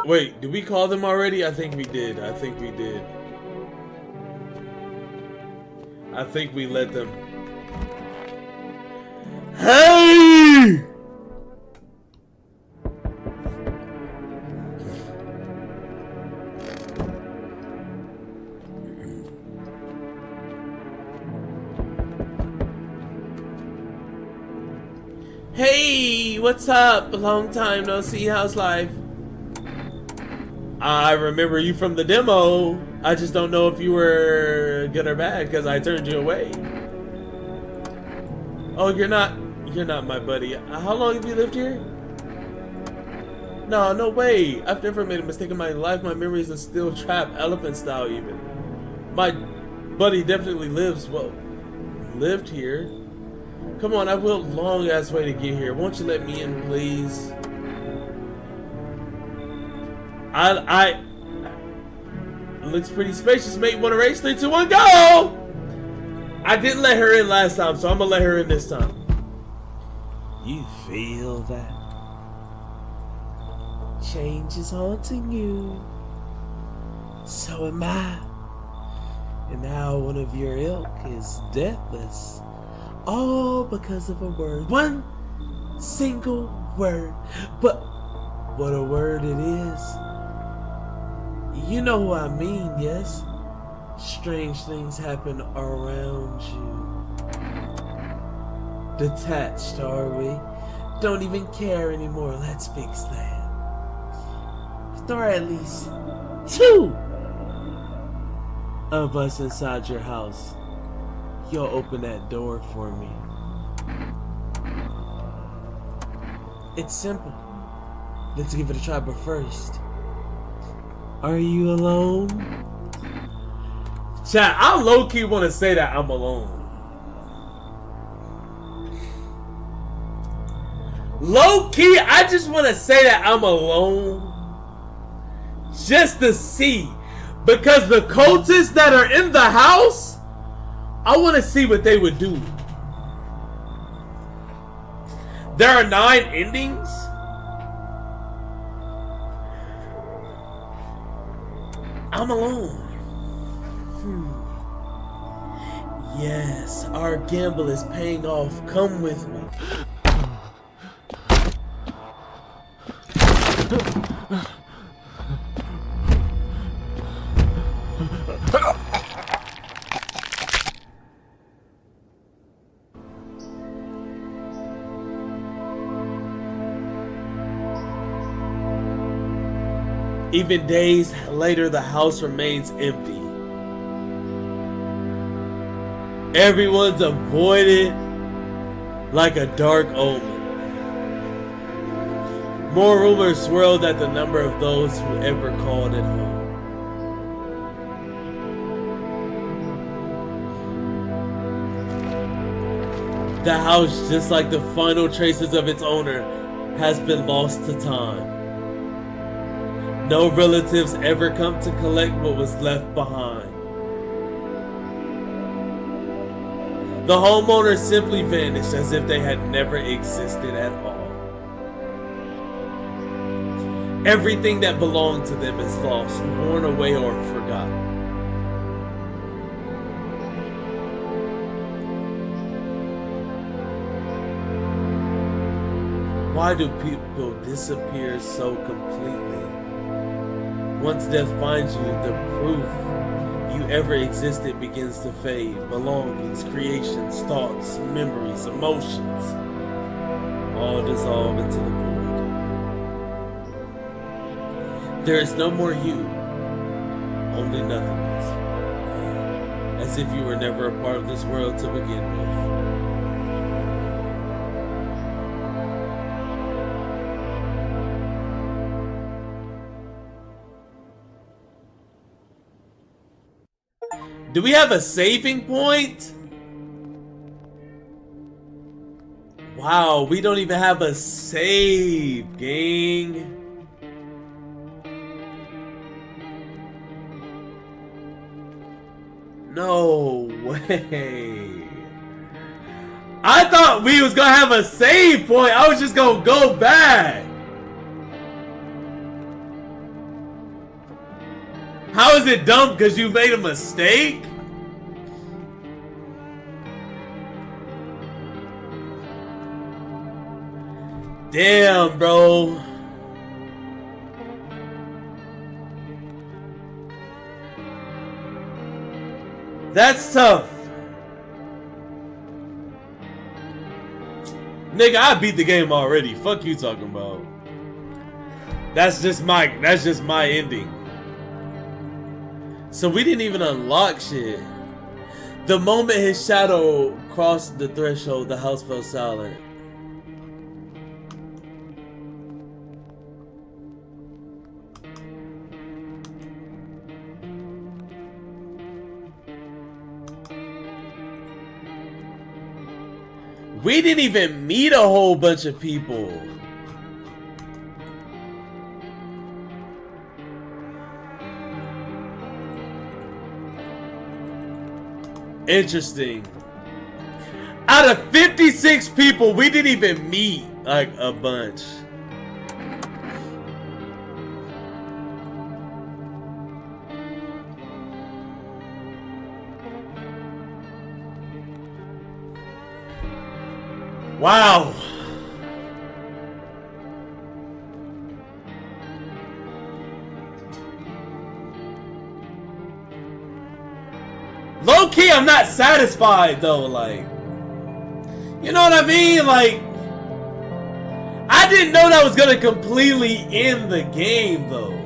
Wait, did we call them already? I think we did. I think we did. I think we let them. Hey! Hey, what's up? Long time no see. How's life? I remember you from the demo. I just don't know if you were good or bad because I turned you away. Oh, you're not my buddy. How long have you lived here? No way. I've never made a mistake in my life. My memories are still trapped, elephant style even. My buddy definitely lived here. Come on, I will long ass way to get here. Won't you let me in, please? Looks pretty spacious, mate. Want to race? 3, 2, 1, go! I didn't let her in last time, so I'm gonna let her in this time. You feel that? Change is haunting you. So am I. And now one of your ilk is deathless. All because of a word. One single word. But what a word it is. You know who I mean, yes? Strange things happen around you. Detached, are we? Don't even care anymore. Let's fix that. If there are at least 2 of us inside your house, you'll open that door for me. It's simple. Let's give it a try, but first, are you alone? Chat, I low-key want to say that I'm alone. Low-key, I just want to say that I'm alone. Just to see. Because the cultists that are in the house, I want to see what they would do. There are 9 endings. I'm alone. Yes, our gamble is paying off. Come with me. Even days later, the house remains empty. Everyone's avoided like a dark omen. More rumors swirled at the number of those who ever called it home. The house, just like the final traces of its owner, has been lost to time. No relatives ever come to collect what was left behind. The homeowners simply vanished as if they had never existed at all. Everything that belonged to them is lost, worn away, or forgotten. Why do people disappear so completely? Once death finds you, the proof you ever existed begins to fade. Belongings, creations, thoughts, memories, emotions, all dissolve into the void. There is no more you, only nothingness. As if you were never a part of this world to begin with. Do we have a saving point? Wow, we don't even have a save, gang. No way. I thought we was gonna have a save point. I was just gonna go back. How is it dumb because you made a mistake? Damn, bro. That's tough. Nigga, I beat the game already. Fuck you talking about. That's just my ending. So we didn't even unlock shit. The moment his shadow crossed the threshold, the house fell silent. We didn't even meet a whole bunch of people. Interesting. Out of 56 people, we didn't even meet like a bunch. Wow. Low key, I'm not satisfied though, like, you know what I mean? Like, I didn't know that was gonna completely end the game though.